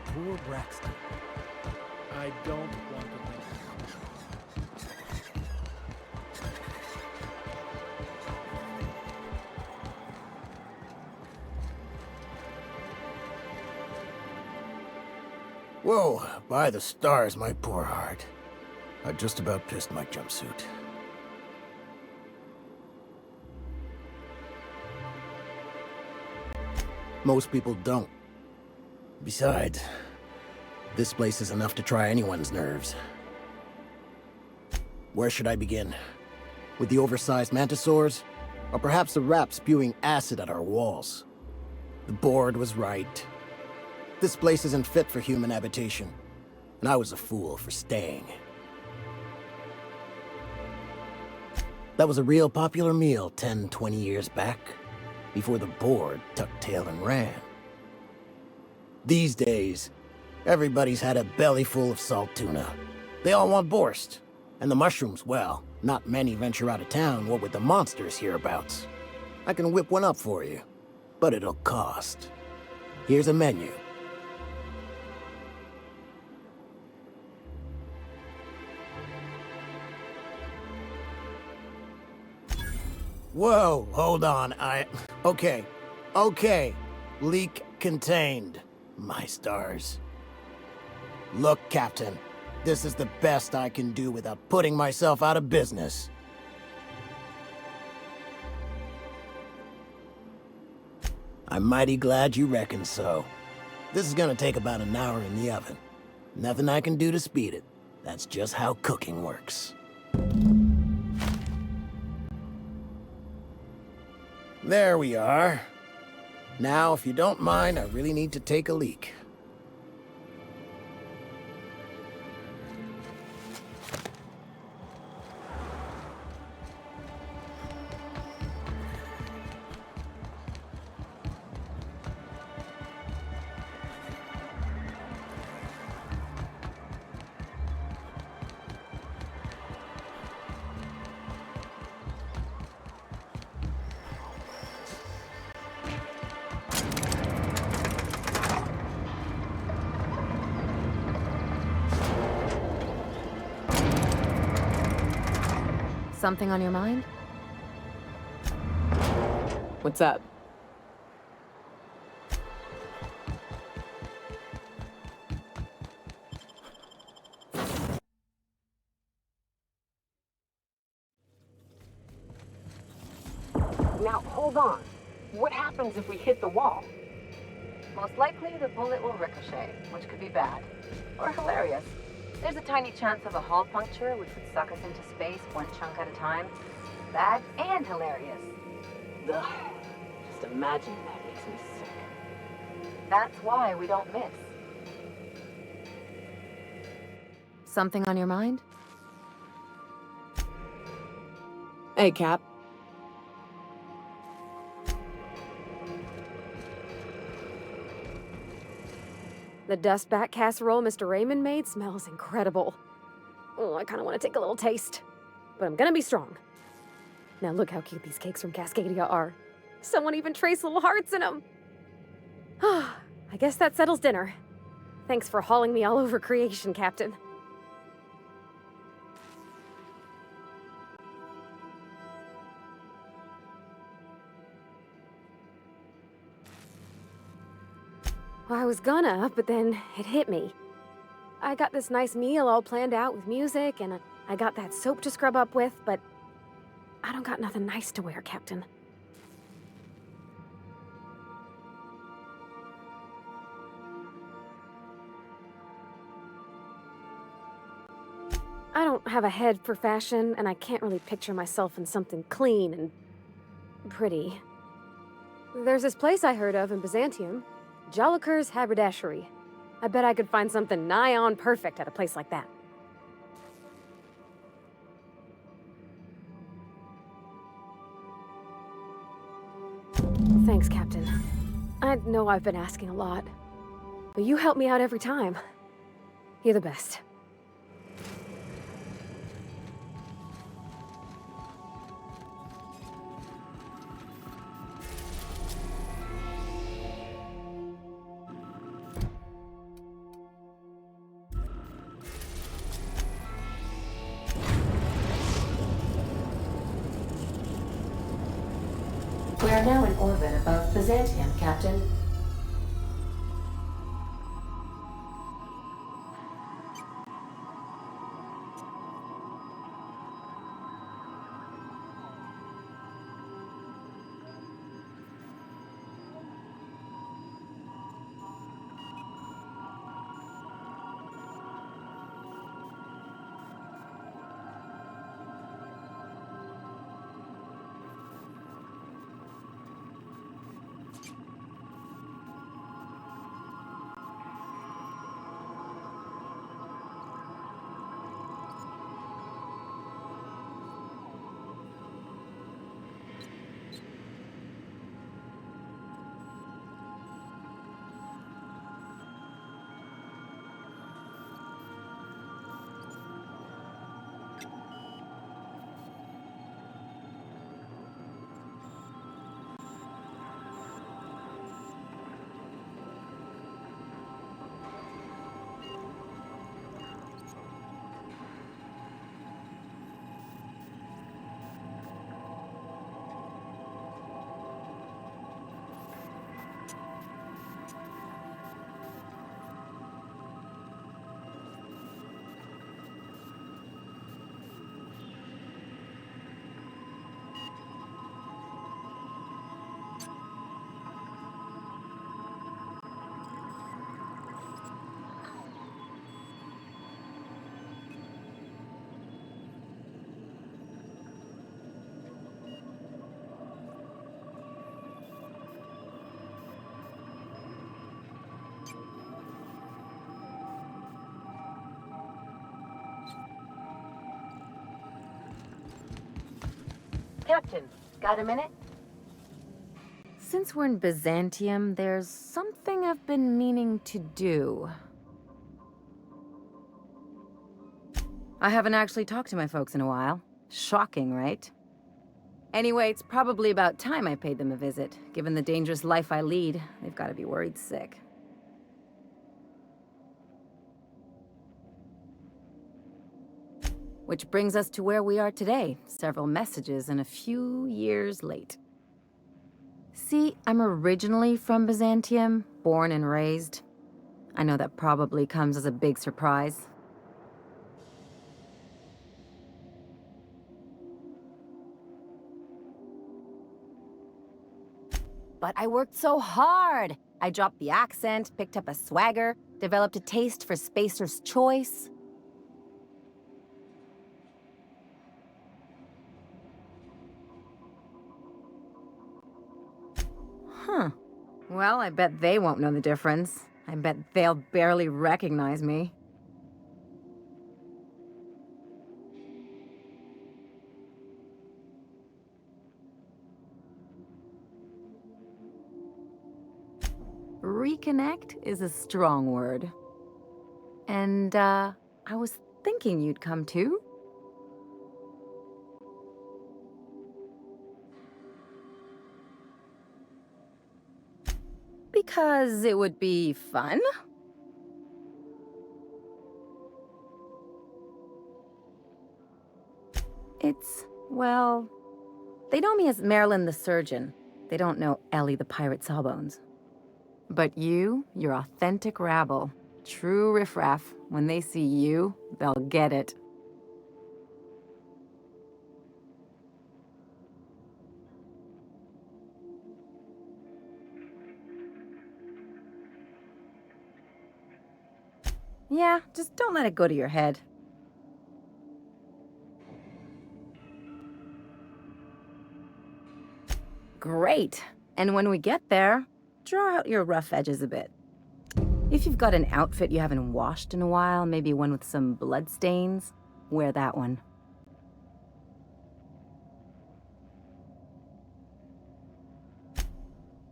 Poor Braxton. I don't want to think. Whoa, by the stars, my poor heart. I just about pissed my jumpsuit. Most people don't. Besides, this place is enough to try anyone's nerves. Where should I begin? With the oversized mantisaurs? Or perhaps the rap spewing acid at our walls? The board was right. This place isn't fit for human habitation, and I was a fool for staying. That was a real popular meal 10, 20 years back, before the board tucked tail and ran. These days, everybody's had a belly full of salt tuna. They all want borscht. And the mushrooms, well, not many venture out of town, what with the monsters hereabouts. I can whip one up for you, but it'll cost. Here's a menu. Whoa, hold on, Okay. Leak contained. My stars. Look, Captain. This is the best I can do without putting myself out of business. I'm mighty glad you reckon so. This is gonna take about an hour in the oven. Nothing I can do to speed it. That's just how cooking works. There we are. Now, if you don't mind, I really need to take a leak. Something on your mind? What's up? Now, hold on. What happens if we hit the wall? Most likely, the bullet will ricochet, which could be bad. Or hilarious. There's a tiny chance of a hull puncture, which would suck us into space one chunk at a time. Bad and hilarious. Ugh. Just imagining that makes me sick. That's why we don't miss. Something on your mind? Hey, Cap. The dust bat casserole Mr. Raymond made smells incredible. Oh, I kind of want to take a little taste. But I'm gonna be strong. Now look how cute these cakes from Cascadia are. Someone even traced little hearts in them. I guess that settles dinner. Thanks for hauling me all over creation, Captain. Well, I was gonna, but then it hit me. I got this nice meal all planned out with music, and I got that soap to scrub up with, but I don't got nothing nice to wear, Captain. I don't have a head for fashion, and I can't really picture myself in something clean and pretty. There's this place I heard of in Byzantium, Joliker's Haberdashery. I bet I could find something nigh on perfect at a place like that. Thanks, Captain. I know I've been asking a lot, but you help me out every time. You're the best. We are now in orbit above Byzantium, Captain. Captain, got a minute? Since we're in Byzantium, there's something I've been meaning to do. I haven't actually talked to my folks in a while. Shocking, right? Anyway, it's probably about time I paid them a visit. Given the dangerous life I lead, they've got to be worried sick. Which brings us to where we are today. Several messages and a few years late. See, I'm originally from Byzantium, born and raised. I know that probably comes as a big surprise. But I worked so hard! I dropped the accent, picked up a swagger, developed a taste for spacer's choice. Huh. Well, I bet they won't know the difference. I bet they'll barely recognize me. Reconnect is a strong word. And, I was thinking you'd come too. Because it would be fun? Well, they know me as Marilyn the Surgeon. They don't know Ellie the Pirate Sawbones. But you're authentic rabble. True riffraff. When they see you, they'll get it. Yeah, just don't let it go to your head. Great. And when we get there, draw out your rough edges a bit. If you've got an outfit you haven't washed in a while, maybe one with some blood stains, wear that one.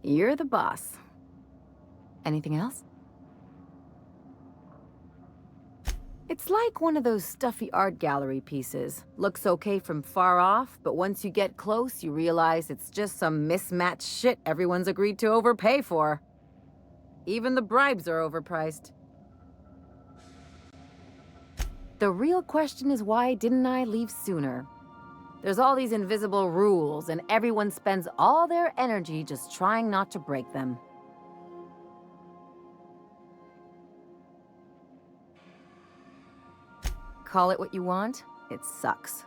You're the boss. Anything else? It's like one of those stuffy art gallery pieces. Looks okay from far off, but once you get close, you realize it's just some mismatched shit everyone's agreed to overpay for. Even the bribes are overpriced. The real question is, why didn't I leave sooner? There's all these invisible rules, and everyone spends all their energy just trying not to break them. Call it what you want, it sucks.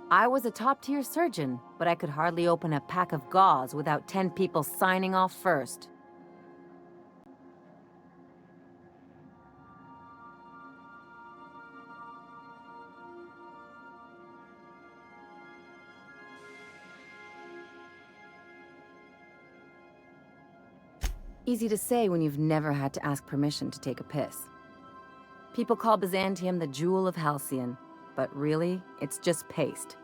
I was a top-tier surgeon, but I could hardly open a pack of gauze without 10 people signing off first. Easy to say when you've never had to ask permission to take a piss. People call Byzantium the jewel of Halcyon, but really, it's just paste.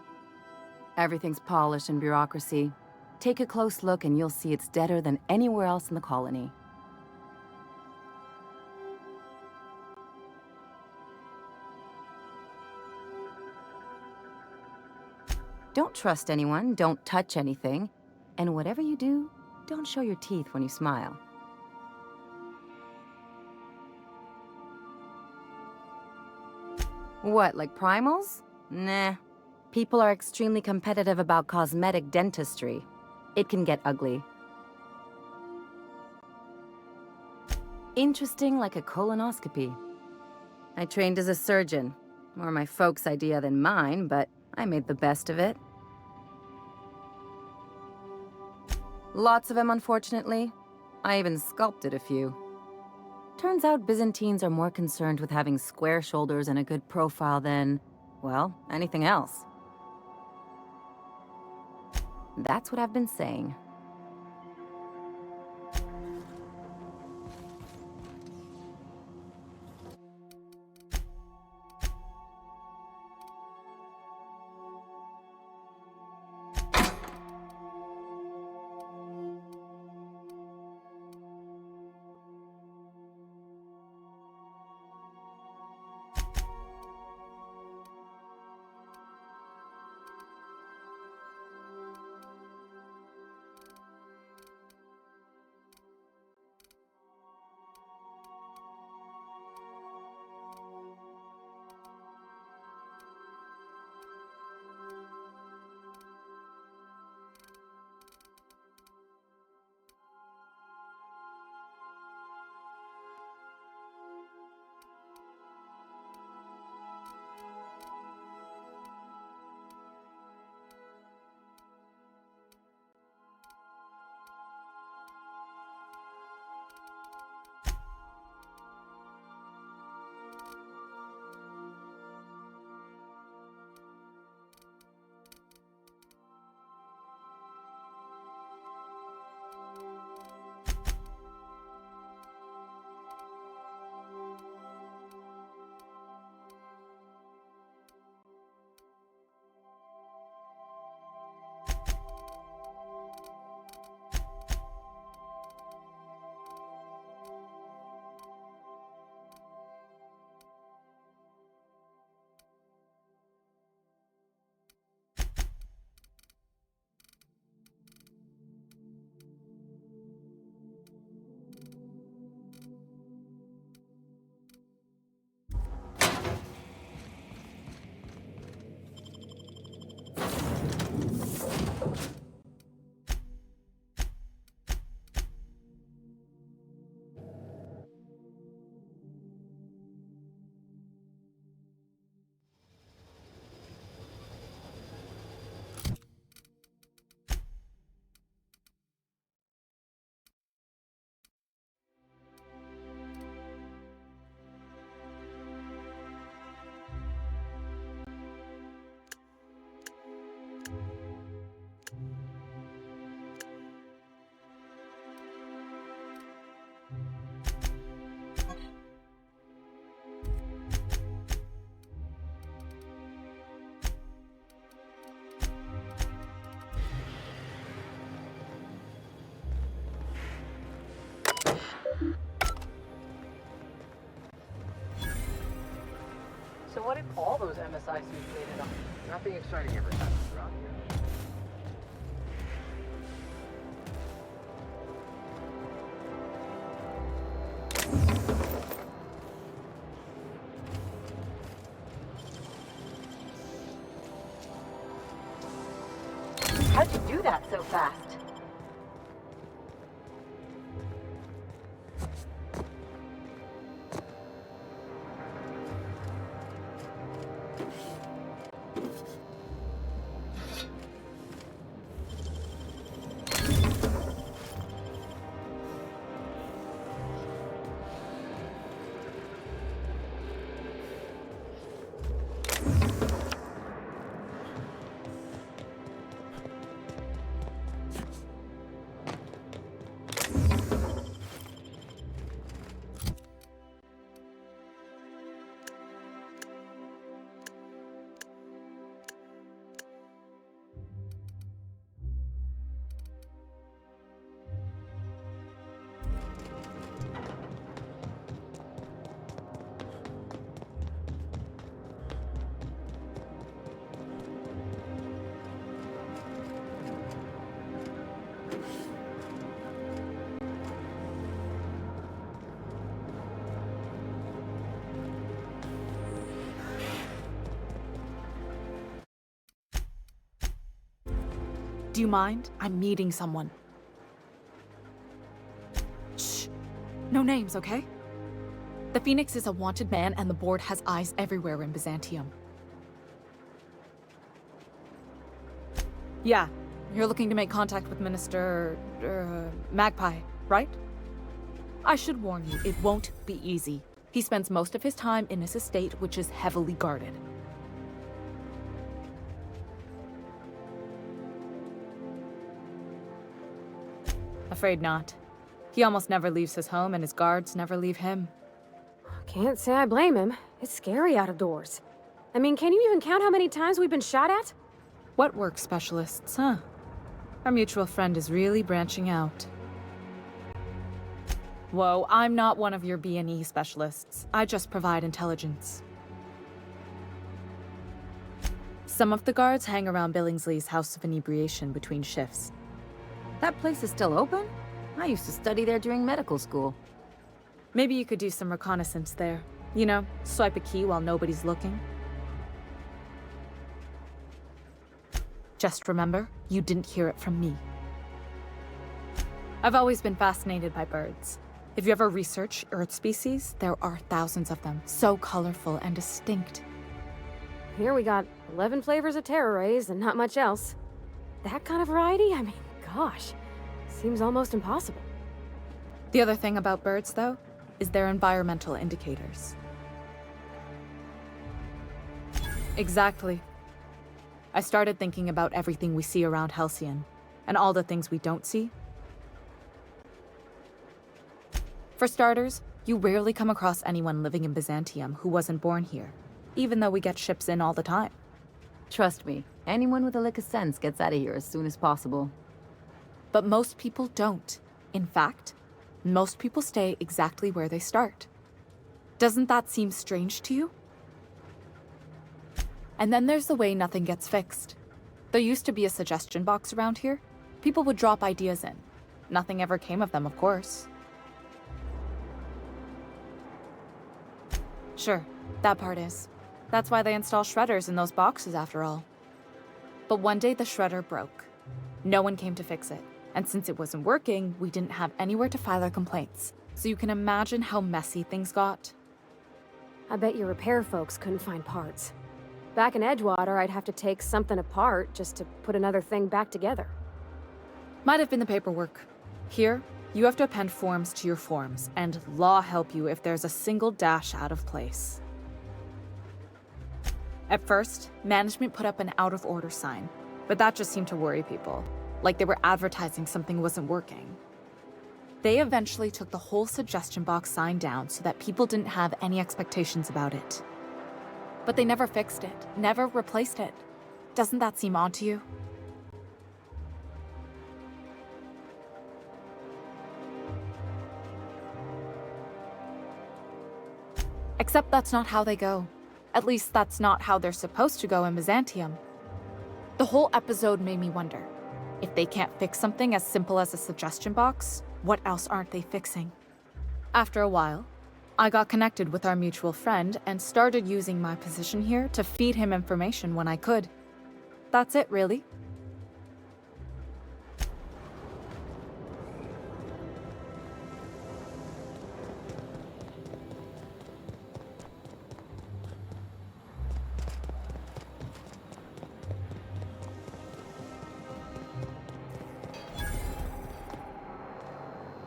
Everything's polish and bureaucracy. Take a close look and you'll see it's deader than anywhere else in the colony. Don't trust anyone, don't touch anything, and whatever you do, don't show your teeth when you smile. What, like primals? Nah. People are extremely competitive about cosmetic dentistry. It can get ugly. Interesting like a colonoscopy. I trained as a surgeon. More my folks' idea than mine, but I made the best of it. Lots of them, unfortunately. I even sculpted a few. Turns out Byzantines are more concerned with having square shoulders and a good profile than, well, anything else. That's what I've been saying. So what if all those MSI suits made it up? Nothing exciting ever happens around here. How'd you do that so fast? Do you mind? I'm meeting someone. Shh. No names, okay? The Phoenix is a wanted man, and the board has eyes everywhere in Byzantium. Yeah, you're looking to make contact with Minister... Magpie, right? I should warn you, it won't be easy. He spends most of his time in his estate, which is heavily guarded. Afraid not. He almost never leaves his home, and his guards never leave him. Can't say I blame him. It's scary out of doors. I mean, can you even count how many times we've been shot at? What work specialists, huh? Our mutual friend is really branching out. Whoa, I'm not one of your B&E specialists. I just provide intelligence. Some of the guards hang around Billingsley's House of Inebriation between shifts. That place is still open? I used to study there during medical school. Maybe you could do some reconnaissance there. You know, swipe a key while nobody's looking. Just remember, you didn't hear it from me. I've always been fascinated by birds. If you ever research Earth species, there are thousands of them, so colorful and distinct. Here we got 11 flavors of terror rays and not much else. That kind of variety? I mean, gosh, seems almost impossible. The other thing about birds, though, is their environmental indicators. Exactly. I started thinking about everything we see around Halcyon, and all the things we don't see. For starters, you rarely come across anyone living in Byzantium who wasn't born here, even though we get ships in all the time. Trust me, anyone with a lick of sense gets out of here as soon as possible. But most people don't. In fact, most people stay exactly where they start. Doesn't that seem strange to you? And then there's the way nothing gets fixed. There used to be a suggestion box around here. People would drop ideas in. Nothing ever came of them, of course. Sure, that part is. That's why they install shredders in those boxes, after all. But one day the shredder broke. No one came to fix it. And since it wasn't working, we didn't have anywhere to file our complaints. So you can imagine how messy things got. I bet your repair folks couldn't find parts. Back in Edgewater, I'd have to take something apart just to put another thing back together. Might have been the paperwork. Here, you have to append forms to your forms, and law help you if there's a single dash out of place. At first, management put up an out-of-order sign, but that just seemed to worry people. Like they were advertising something wasn't working. They eventually took the whole suggestion box sign down so that people didn't have any expectations about it. But they never fixed it, never replaced it. Doesn't that seem odd to you? Except that's not how they go. At least that's not how they're supposed to go in Byzantium. The whole episode made me wonder, if they can't fix something as simple as a suggestion box, what else aren't they fixing? After a while, I got connected with our mutual friend and started using my position here to feed him information when I could. That's it, really.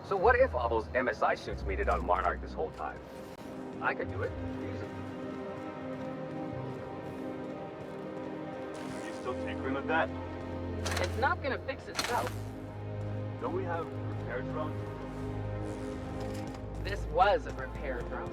So what if all those MSI suits made it on Monarch this whole time? I could do it. Easy. You still tinkering with that? It's not gonna fix itself. Don't we have repair drones? This was a repair drone.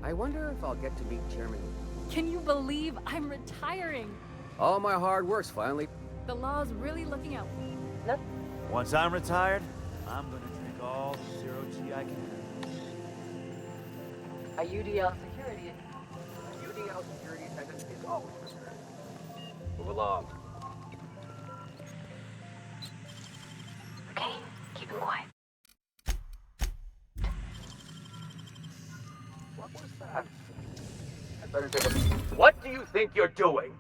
I wonder if I'll get to meet Chairman. Can you believe I'm retiring? All my hard work's finally... The law's really looking out for me. Once I'm retired, I'm gonna drink all the zero G I can have. A UDL security. UDL security attendant is always prepared. Move along. Okay, keep it quiet. What was that? I better take a... What do you think you're doing?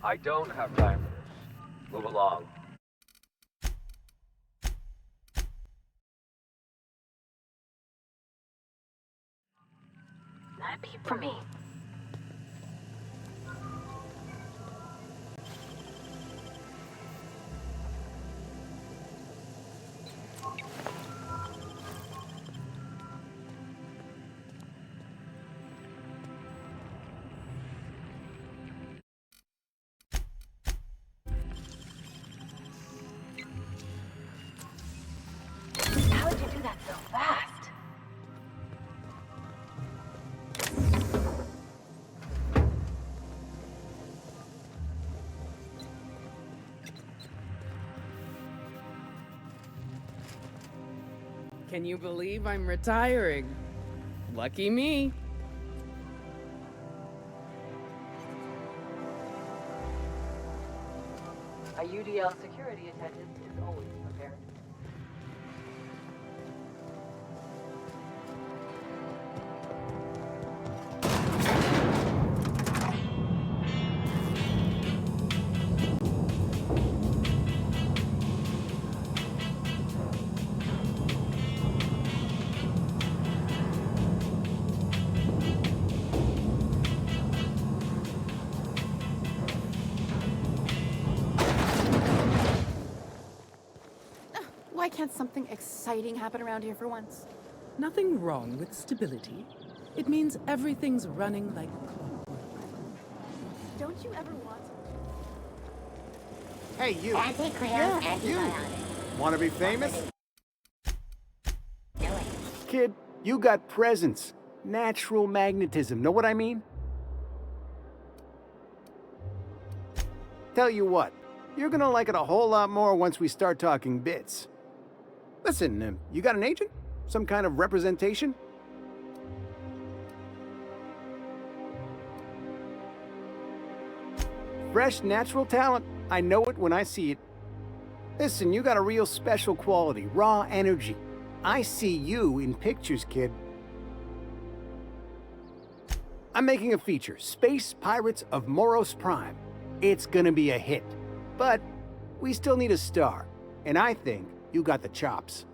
I don't have time for this. Move along. Not a peep for me. How did you do that so fast? Can you believe I'm retiring? Lucky me. A UDL security attendant is always prepared. Why can't something exciting happen around here for once? Nothing wrong with stability. It means everything's running like clockwork. Don't you ever want... Hey, you. Yeah, you. Want to be famous? Kid, you got presence. Natural magnetism. Know what I mean? Tell you what, you're gonna like it a whole lot more once we start talking bits. Listen, you got an agent? Some kind of representation? Fresh, natural talent. I know it when I see it. Listen, you got a real special quality, raw energy. I see you in pictures, kid. I'm making a feature, Space Pirates of Moros Prime. It's gonna be a hit. But we still need a star, and I think you got the chops.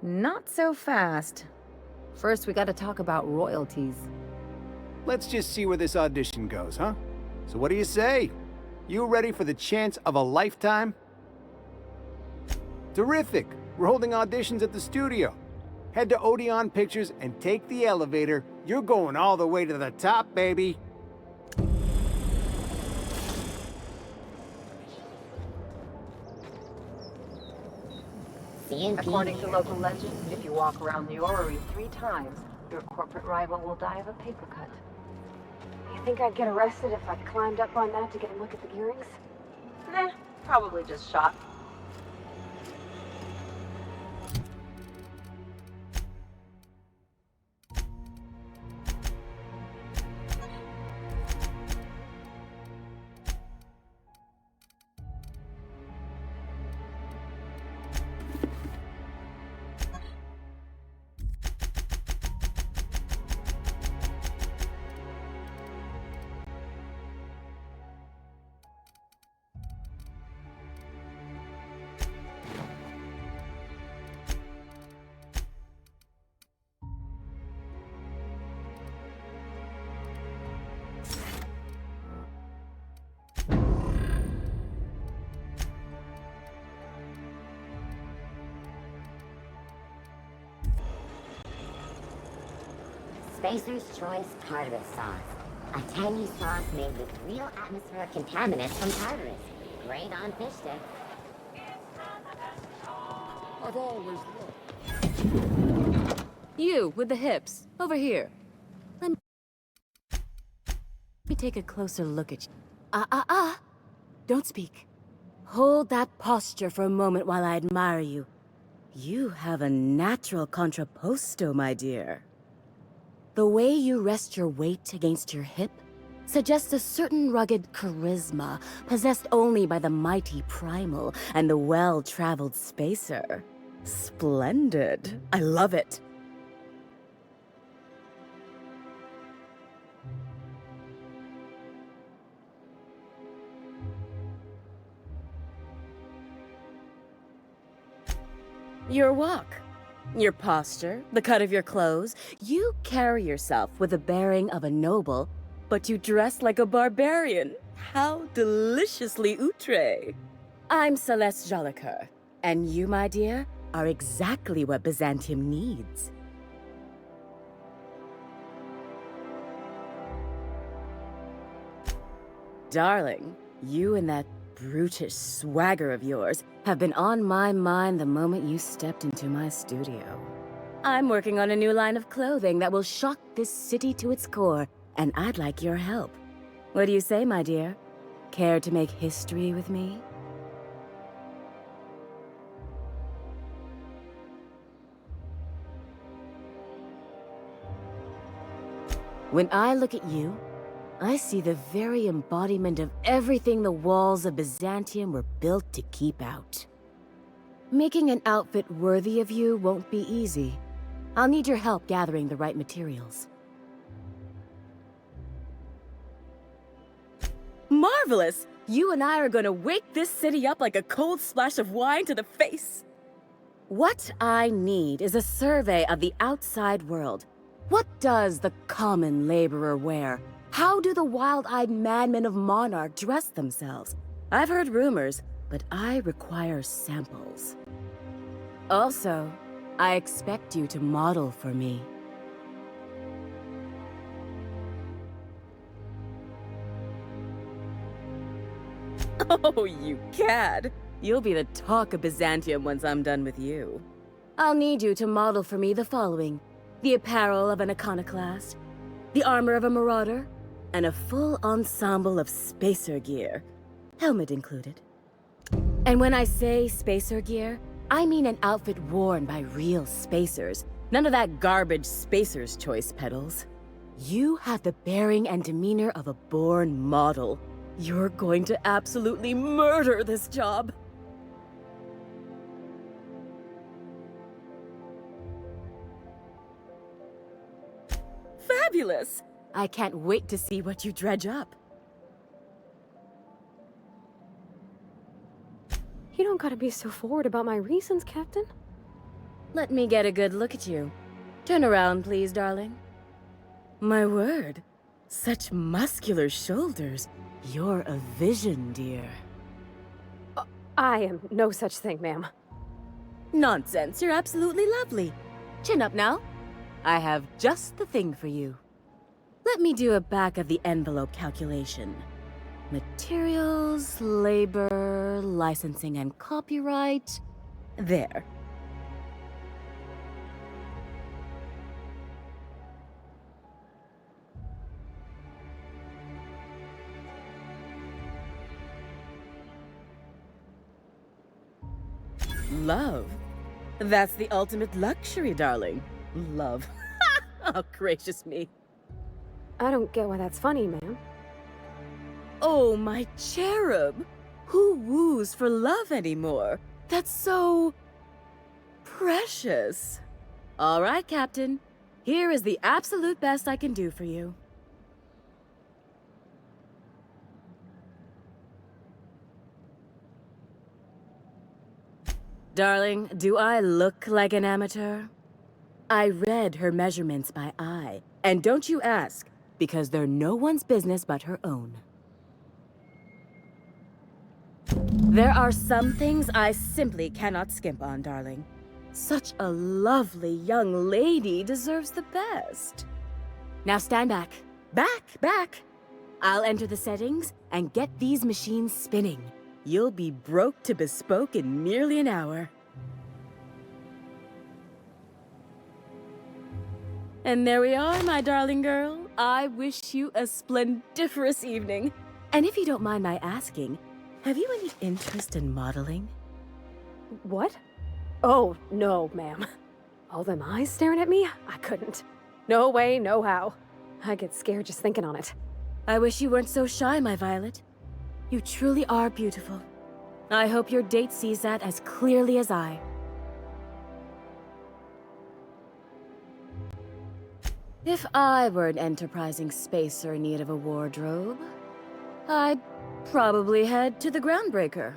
Not so fast. First, we gotta talk about royalties. Let's just see where this audition goes, huh? So what do you say? You ready for the chance of a lifetime? Terrific! We're holding auditions at the studio. Head to Odeon Pictures and take the elevator. You're going all the way to the top, baby. According to local legend, if you walk around the orrery 3 times, your corporate rival will die of a paper cut. You think I'd get arrested if I climbed up on that to get a look at the gearings? Nah, probably just shot. Spacer's Choice tartarus sauce. A tangy sauce made with real atmospheric contaminants from tartarus. Great on fish sticks. I've always loved. You, with the hips. Over here. Let me take a closer look at you. Don't speak. Hold that posture for a moment while I admire you. You have a natural contrapposto, my dear. The way you rest your weight against your hip suggests a certain rugged charisma possessed only by the mighty primal and the well-traveled spacer. Splendid. I love it. Your walk, your posture, the cut of your clothes, you carry yourself with the bearing of a noble, but you dress like a barbarian. How deliciously outre. I'm Celeste Jolicoeur, and you, my dear, are exactly what Byzantium needs. Darling, you and that brutish swagger of yours have been on my mind the moment you stepped into my studio. I'm working on a new line of clothing that will shock this city to its core, and I'd like your help. What do you say, my dear? Care to make history with me? When I look at you, I see the very embodiment of everything the walls of Byzantium were built to keep out. Making an outfit worthy of you won't be easy. I'll need your help gathering the right materials. Marvelous! You and I are gonna wake this city up like a cold splash of wine to the face. What I need is a survey of the outside world. What does the common laborer wear? How do the wild-eyed madmen of Monarch dress themselves? I've heard rumors, but I require samples. Also, I expect you to model for me. Oh, you cad! You'll be the talk of Byzantium once I'm done with you. I'll need you to model for me the following: the apparel of an iconoclast, the armor of a marauder, and a full ensemble of spacer gear, helmet included. And when I say spacer gear, I mean an outfit worn by real spacers, none of that garbage Spacer's Choice pedals. You have the bearing and demeanor of a born model. You're going to absolutely murder this job. Fabulous! I can't wait to see what you dredge up. You don't gotta be so forward about my reasons, Captain. Let me get a good look at you. Turn around, please, darling. My word, such muscular shoulders. You're a vision, dear. I am no such thing, ma'am. Nonsense, you're absolutely lovely. Chin up now. I have just the thing for you. Let me do a back-of-the-envelope calculation. Materials, labor, licensing, and copyright. There. Love? That's the ultimate luxury, darling. Love. Oh, gracious me. I don't get why that's funny, ma'am. Oh, my cherub. Who woos for love anymore? That's so... precious. All right, Captain. Here is the absolute best I can do for you. Darling, do I look like an amateur? I read her measurements by eye. And don't you ask, because they're no one's business but her own. There are some things I simply cannot skimp on, darling. Such a lovely young lady deserves the best. Now stand back. Back! I'll enter the settings and get these machines spinning. You'll be broke to bespoke in nearly an hour. And there we are, my darling girl. I wish you a splendiferous evening. And if you don't mind my asking, have you any interest in modeling? What? Oh, no, ma'am. All them eyes staring at me? I couldn't. No way, no how. I get scared just thinking on it. I wish you weren't so shy, my Violet. You truly are beautiful. I hope your date sees that as clearly as I. If I were an enterprising spacer in need of a wardrobe, I'd probably head to the Groundbreaker.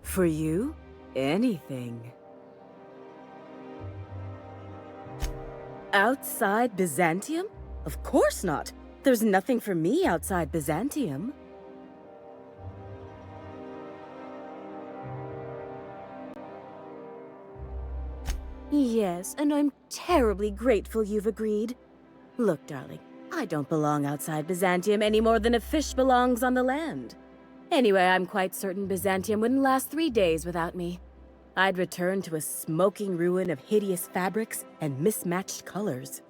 For you, anything. Outside Byzantium? Of course not. There's nothing for me outside Byzantium. Yes, and I'm terribly grateful you've agreed. Look, darling, I don't belong outside Byzantium any more than a fish belongs on the land. Anyway, I'm quite certain Byzantium wouldn't last 3 days without me. I'd return to a smoking ruin of hideous fabrics and mismatched colors.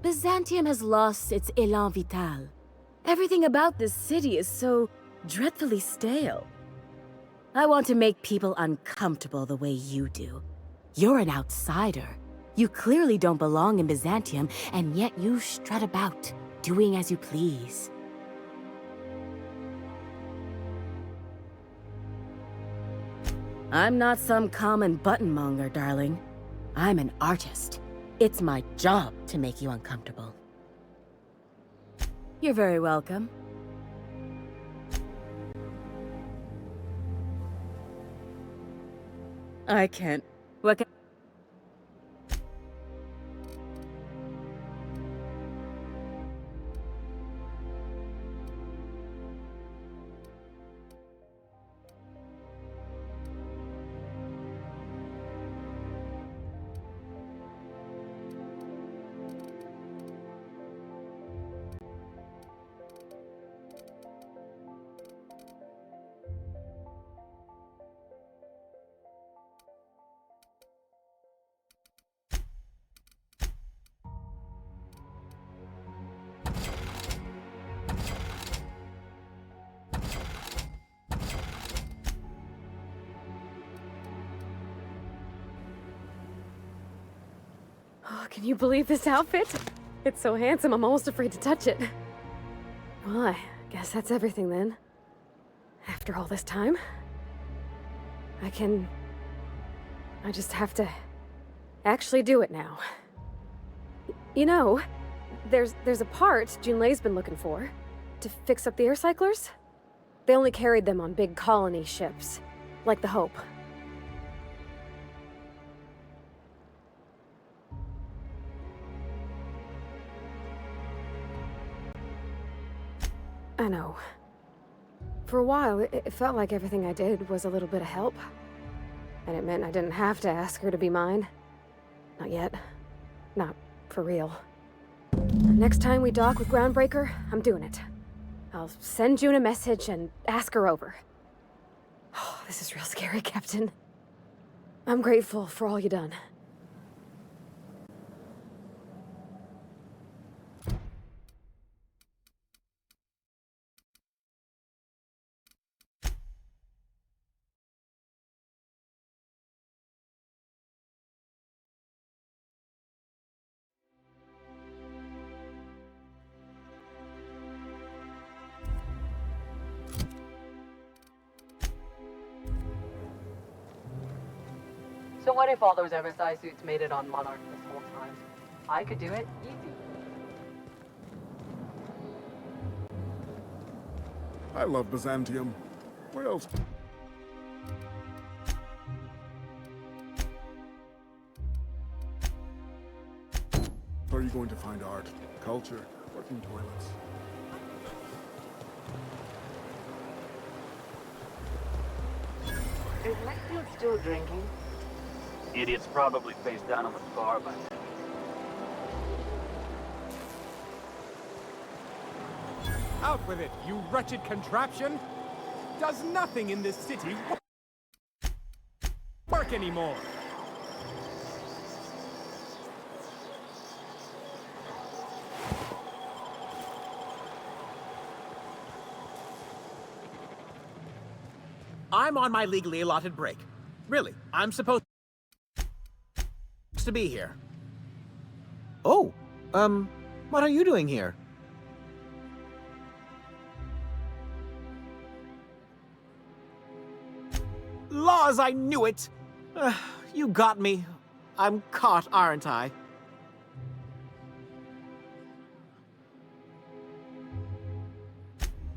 Byzantium has lost its élan vital. Everything about this city is so dreadfully stale. I want to make people uncomfortable the way you do. You're an outsider. You clearly don't belong in Byzantium, and yet you strut about, doing as you please. I'm not some common buttonmonger, darling. I'm an artist. It's my job to make you uncomfortable. You're very welcome. I can't. What can... Oh, can you believe this outfit? It's so handsome, I'm almost afraid to touch it. Well, I guess that's everything then. After all this time, I just have to actually do it now. You know, there's a part Junlei's been looking for to fix up the air cyclers. They only carried them on big colony ships, like the Hope. I know. For a while, it felt like everything I did was a little bit of help. And it meant I didn't have to ask her to be mine. Not yet. Not for real. Next time we dock with Groundbreaker, I'm doing it. I'll send June a message and ask her over. Oh, this is real scary, Captain. I'm grateful for all you done. what if all those MSI suits made it on Monarch this whole time? I could do it easy. I love Byzantium. Where else? Where are you going to find art, culture, working toilets? Is Whitfield still drinking? Idiot's probably face down on the bar by now. Out with it, you wretched contraption! Does nothing in this city work anymore? I'm on my legally allotted break. Really, I'm supposed to be here. Oh, what are you doing here? Laws, I knew it! You got me. I'm caught, aren't I?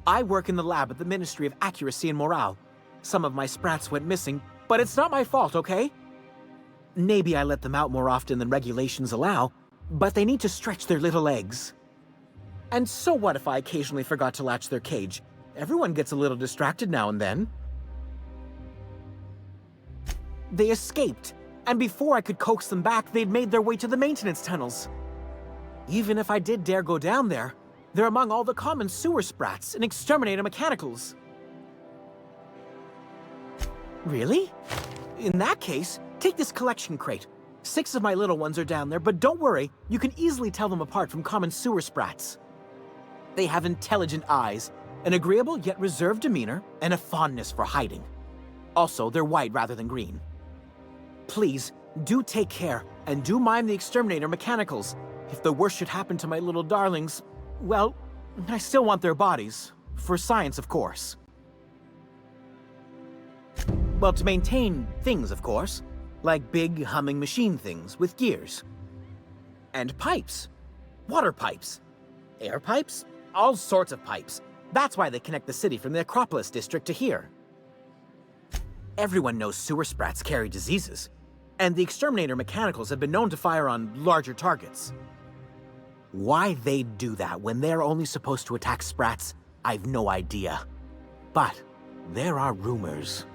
I work in the lab at the Ministry of Accuracy and Morale. Some of my sprats went missing, but it's not my fault, okay? Maybe I let them out more often than regulations allow, but they need to stretch their little legs. And so what if I occasionally forgot to latch their cage? Everyone gets a little distracted now and then. They escaped, and before I could coax them back, they'd made their way to the maintenance tunnels. Even if I did dare go down there, they're among all the common sewer sprats and exterminator mechanicals. Really? In that case, take this collection crate. 6 of my little ones are down there, but don't worry, you can easily tell them apart from common sewer sprats. They have intelligent eyes, an agreeable yet reserved demeanor, and a fondness for hiding. Also, they're white rather than green. Please, do take care, and do mind the exterminator mechanicals. If the worst should happen to my little darlings, well, I still want their bodies. For science, of course. Well, to maintain things, of course. Like big, humming machine things with gears. And pipes. Water pipes. Air pipes. All sorts of pipes. That's why they connect the city from the Acropolis district to here. Everyone knows sewer sprats carry diseases. And the exterminator mechanicals have been known to fire on larger targets. Why they'd do that when they're only supposed to attack sprats, I've no idea. But there are rumors.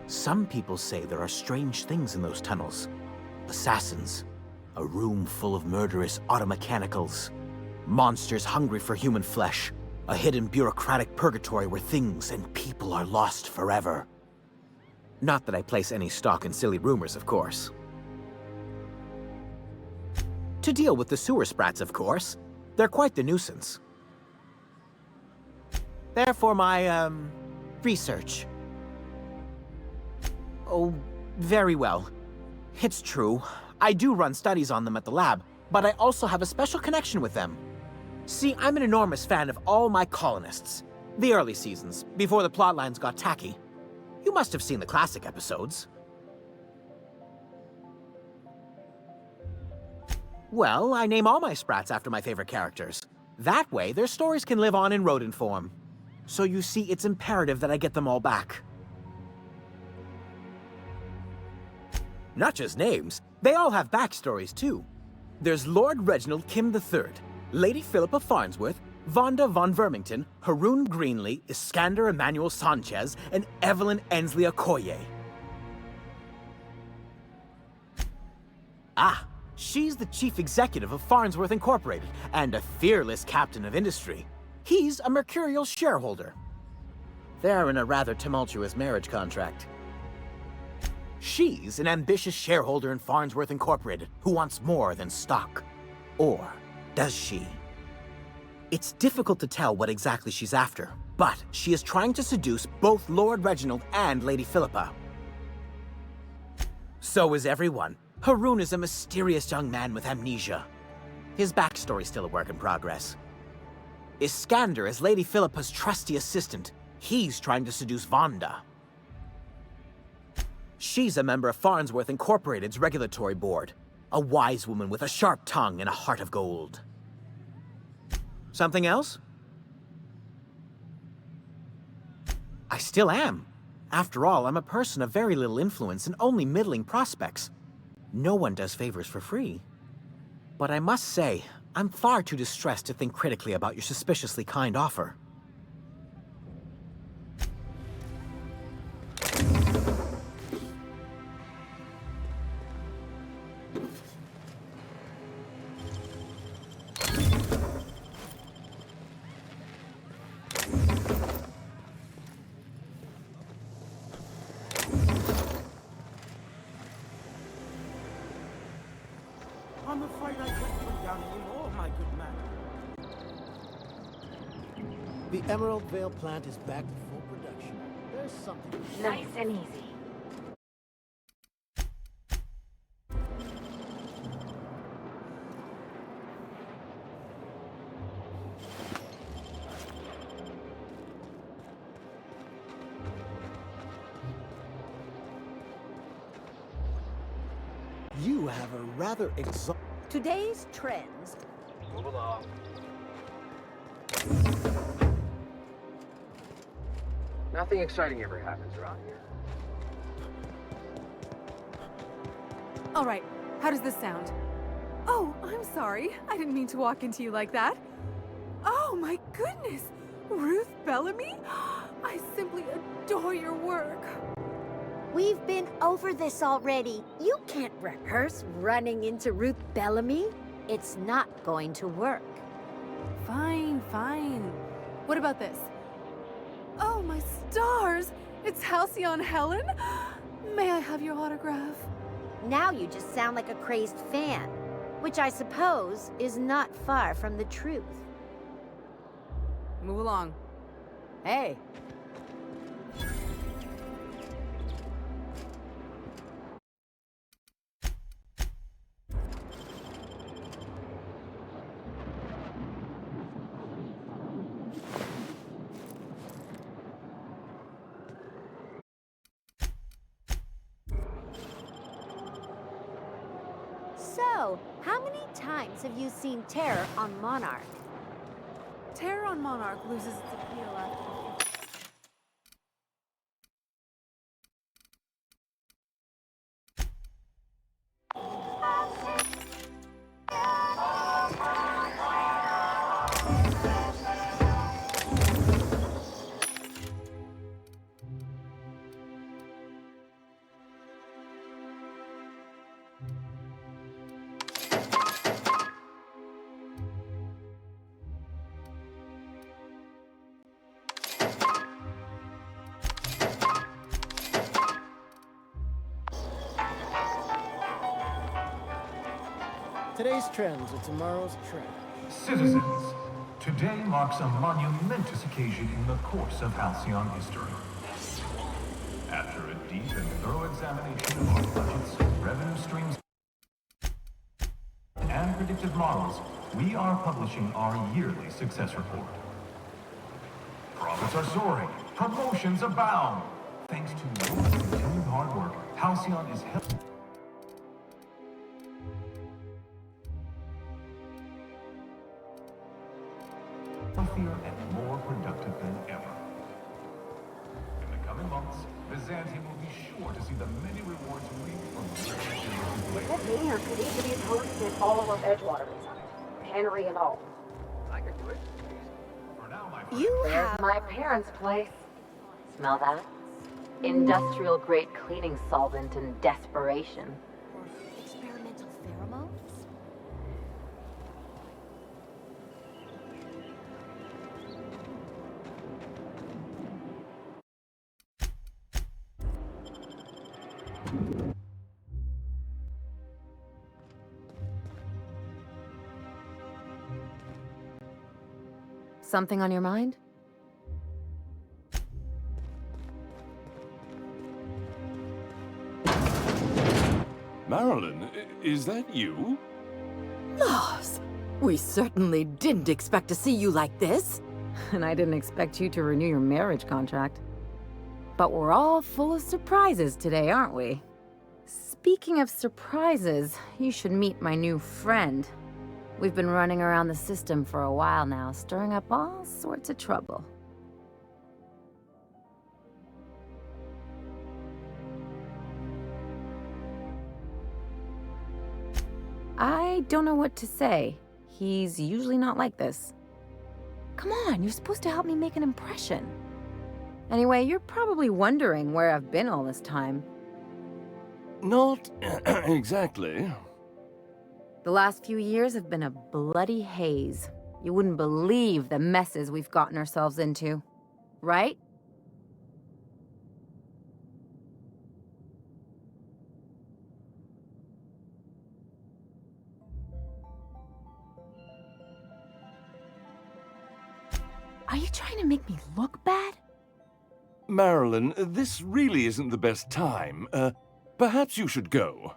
Some people say there are strange things in those tunnels. Assassins, a room full of murderous automechanicals, monsters hungry for human flesh, a hidden bureaucratic purgatory where things and people are lost forever. Not that I place any stock in silly rumors, of course. To deal with the sewer sprats, of course. They're quite the nuisance. Therefore my, research. Oh, very well. It's true. I do run studies on them at the lab, but I also have a special connection with them. See, I'm an enormous fan of all my colonists. The early seasons, before the plotlines got tacky. You must have seen the classic episodes. Well, I name all my sprats after my favorite characters. That way, their stories can live on in rodent form. So you see, it's imperative that I get them all back. Not just names, they all have backstories too. There's Lord Reginald Kim III, Lady Philippa Farnsworth, Vonda von Vermington, Haroon Greenlee, Iskander Emmanuel Sanchez, and Evelyn Ensley Okoye. Ah, she's the chief executive of Farnsworth Incorporated, and a fearless captain of industry. He's a mercurial shareholder. They're in a rather tumultuous marriage contract. She's an ambitious shareholder in Farnsworth Incorporated who wants more than stock. Or does she? It's difficult to tell what exactly she's after, but she is trying to seduce both Lord Reginald and Lady Philippa. So is everyone. Haroon is a mysterious young man with amnesia. His backstory's still a work in progress. Iskander is Lady Philippa's trusty assistant. He's trying to seduce Vonda. She's a member of Farnsworth Incorporated's regulatory board. A wise woman with a sharp tongue and a heart of gold. Something else? I still am. After all, I'm a person of very little influence and only middling prospects. No one does favors for free. But I must say, I'm far too distressed to think critically about your suspiciously kind offer. I'm afraid I can't put down anymore, my good man. The Emerald Vale plant is back to full production. There's something... Nice and easy. You have a rather Today's trends. Move along. Nothing exciting ever happens around here. All right, how does this sound? Oh, I'm sorry. I didn't mean to walk into you like that. Oh my goodness! Ruth Bellamy? I simply adore your work. We've been over this already. You can't rehearse running into Ruth Bellamy. It's not going to work. Fine, fine. What about this? Oh, my stars! It's Halcyon Helen? May I have your autograph? Now you just sound like a crazed fan, which I suppose is not far from the truth. Move along. Hey. So, how many times have you seen Terror on Monarch? Terror on Monarch loses its appeal after... Today's trends are tomorrow's trend. Citizens, today marks a monumentous occasion in the course of Halcyon history. After a deep and thorough examination of our budgets, revenue streams, and predictive models, we are publishing our yearly success report. Profits are soaring, promotions abound. Thanks to your continued hard work, Halcyon is healthier and more productive than ever. In the coming months, Byzantium will be sure to see the many rewards reaped from Does that mean or could each of these hosted all of Edgewater inside? Henry and all. I could do it. For now, my There's my parents' place. Smell that? Industrial grade cleaning solvent and desperation. Experimental pheromones? Something on your mind? Marilyn, is that you? Laws! We certainly didn't expect to see you like this. And I didn't expect you to renew your marriage contract. But we're all full of surprises today, aren't we? Speaking of surprises, you should meet my new friend. We've been running around the system for a while now, stirring up all sorts of trouble. I don't know what to say. He's usually not like this. Come on, you're supposed to help me make an impression. Anyway, you're probably wondering where I've been all this time. Not exactly. The last few years have been a bloody haze. You wouldn't believe the messes we've gotten ourselves into. Right? Are you trying to make me look bad? Marilyn, this really isn't the best time. Perhaps you should go.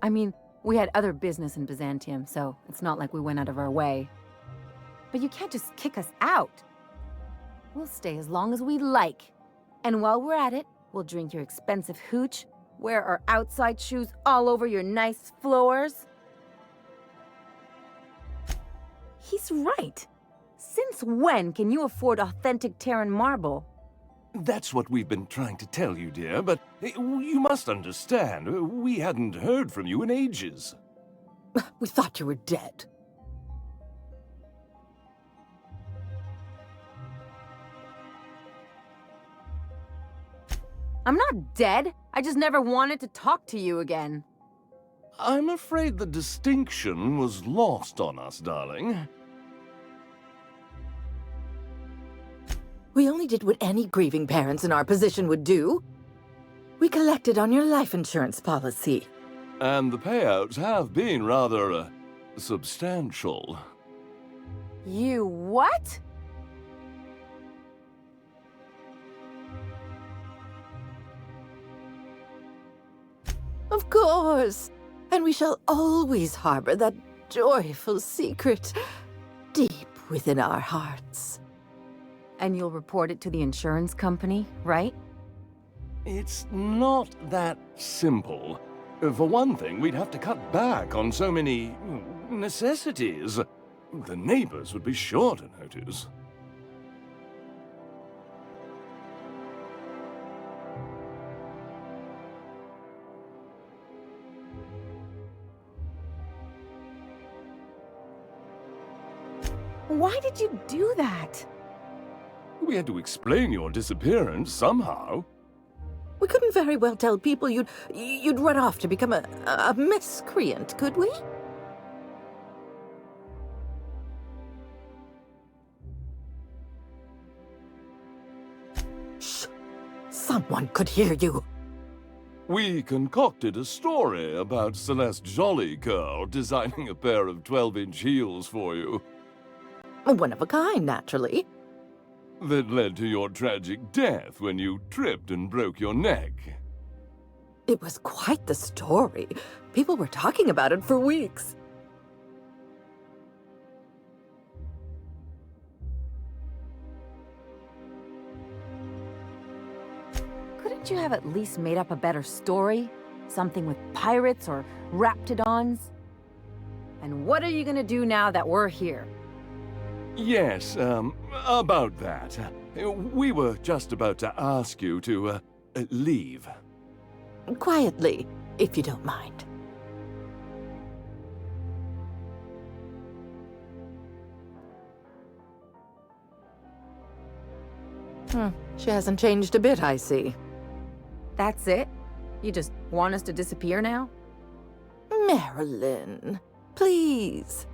I mean, we had other business in Byzantium, so it's not like we went out of our way. But you can't just kick us out. We'll stay as long as we like. And while we're at it, we'll drink your expensive hooch, wear our outside shoes all over your nice floors. He's right. Since when can you afford authentic Terran marble? That's what we've been trying to tell you, dear, but you must understand, we hadn't heard from you in ages. We thought you were dead. I'm not dead. I just never wanted to talk to you again. I'm afraid the distinction was lost on us, darling. We only did what any grieving parents in our position would do. We collected on your life insurance policy. And the payouts have been rather, substantial. You what? Of course. And we shall always harbor that joyful secret deep within our hearts. And you'll report it to the insurance company, right? It's not that simple. For one thing, we'd have to cut back on so many necessities. The neighbors would be sure to notice. Why did you do that? We had to explain your disappearance somehow. We couldn't very well tell people you'd run off to become a miscreant, could we? Shh! Someone could hear you. We concocted a story about Celeste Jollycurl designing a pair of 12-inch heels for you. One of a kind, naturally. That led to your tragic death when you tripped and broke your neck. It was quite the story. People were talking about it for weeks. Couldn't you have at least made up a better story? Something with pirates or raptidons? And what are you gonna do now that we're here? Yes, about that. We were just about to ask you to, leave. Quietly, if you don't mind. She hasn't changed a bit, I see. That's it? You just want us to disappear now? Marilyn, please.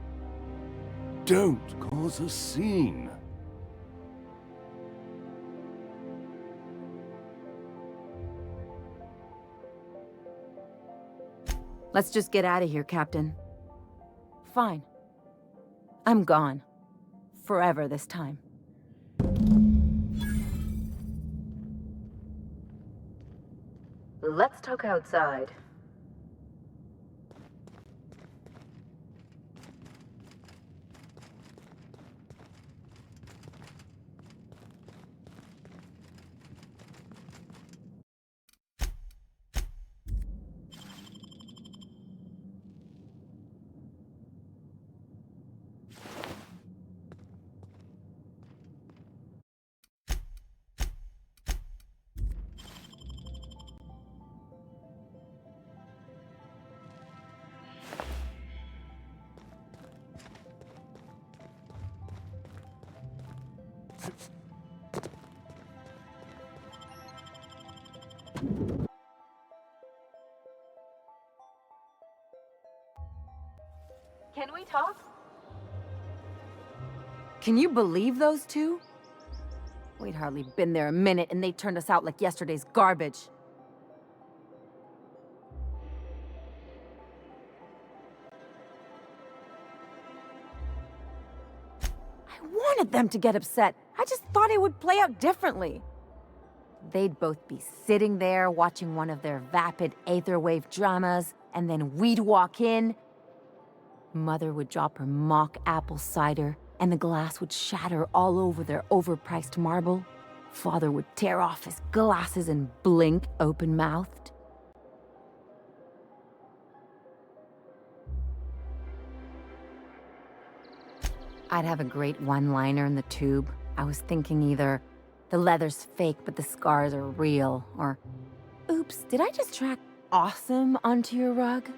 Don't cause a scene. Let's just get out of here, Captain. Fine. I'm gone. Forever this time. Let's talk outside. Can we talk? Can you believe those two? We'd hardly been there a minute and they turned us out like yesterday's garbage. I wanted them to get upset. I just thought it would play out differently. They'd both be sitting there watching one of their vapid aetherwave dramas, and then we'd walk in. Mother would drop her mock apple cider, and the glass would shatter all over their overpriced marble. Father would tear off his glasses and blink open-mouthed. I'd have a great one-liner in the tube. I was thinking either, the leather's fake but the scars are real, or, oops, did I just track awesome onto your rug?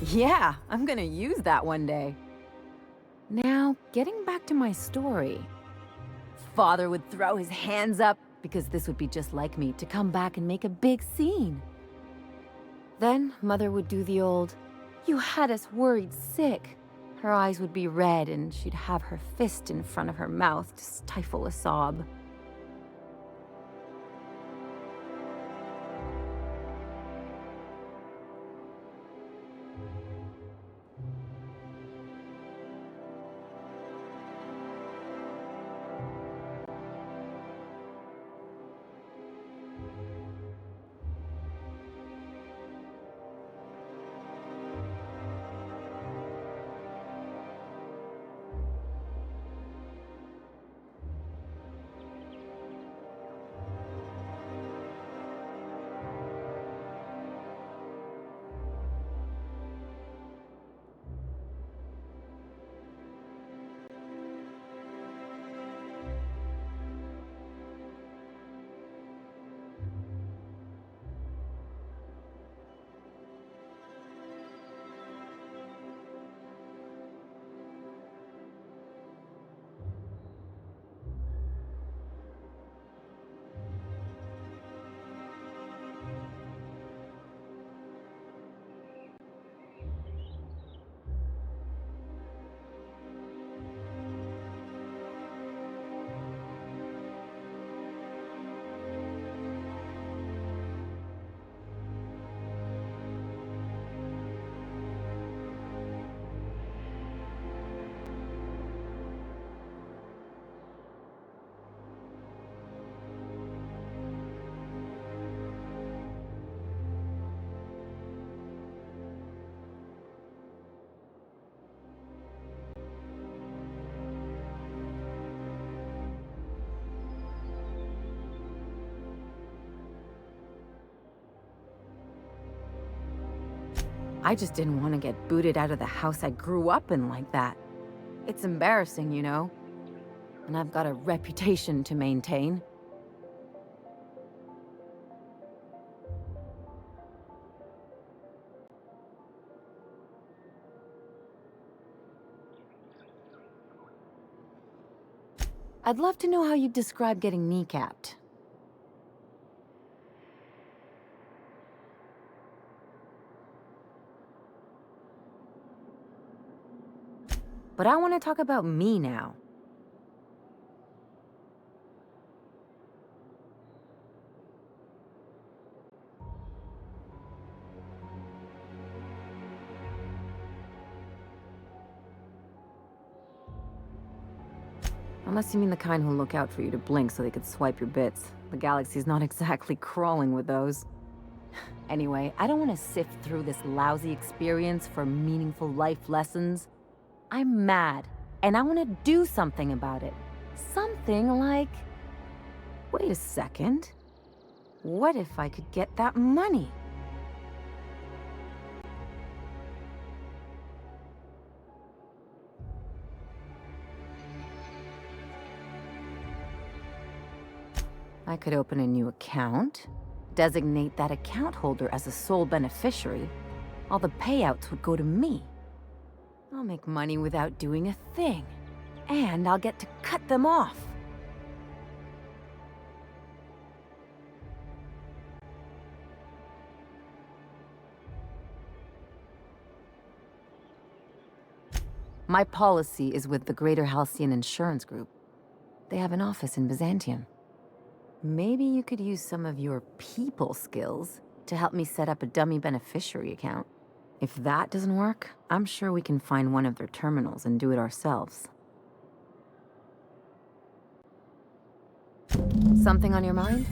Yeah, I'm gonna use that one day. Now, getting back to my story. Father would throw his hands up, because this would be just like me, to come back and make a big scene. Then, Mother would do the old, "You had us worried sick." Her eyes would be red, and she'd have her fist in front of her mouth to stifle a sob. I just didn't want to get booted out of the house I grew up in like that. It's embarrassing, you know? And I've got a reputation to maintain. I'd love to know how you'd describe getting kneecapped. But I want to talk about me now. Unless you mean the kind who'll look out for you to blink so they could swipe your bits. The galaxy's not exactly crawling with those. Anyway, I don't want to sift through this lousy experience for meaningful life lessons. I'm mad, and I want to do something about it. Something like... Wait a second. What if I could get that money? I could open a new account, designate that account holder as a sole beneficiary. All the payouts would go to me. I'll I'll make money without doing a thing. And I'll get to cut them off. My policy is with the Greater Halcyon Insurance Group. They have an office in Byzantium. Maybe you could use some of your people skills to help me set up a dummy beneficiary account. If that doesn't work, I'm sure we can find one of their terminals and do it ourselves. Something on your mind?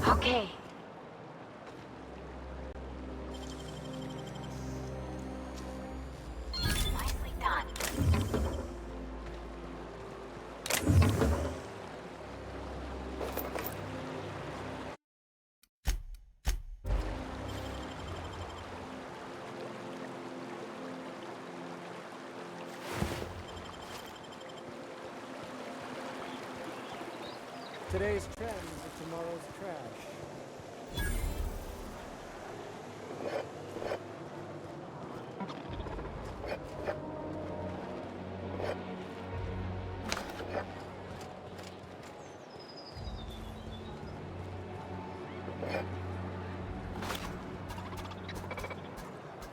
Okay. Nicely done. Today's trends are tomorrow's trash.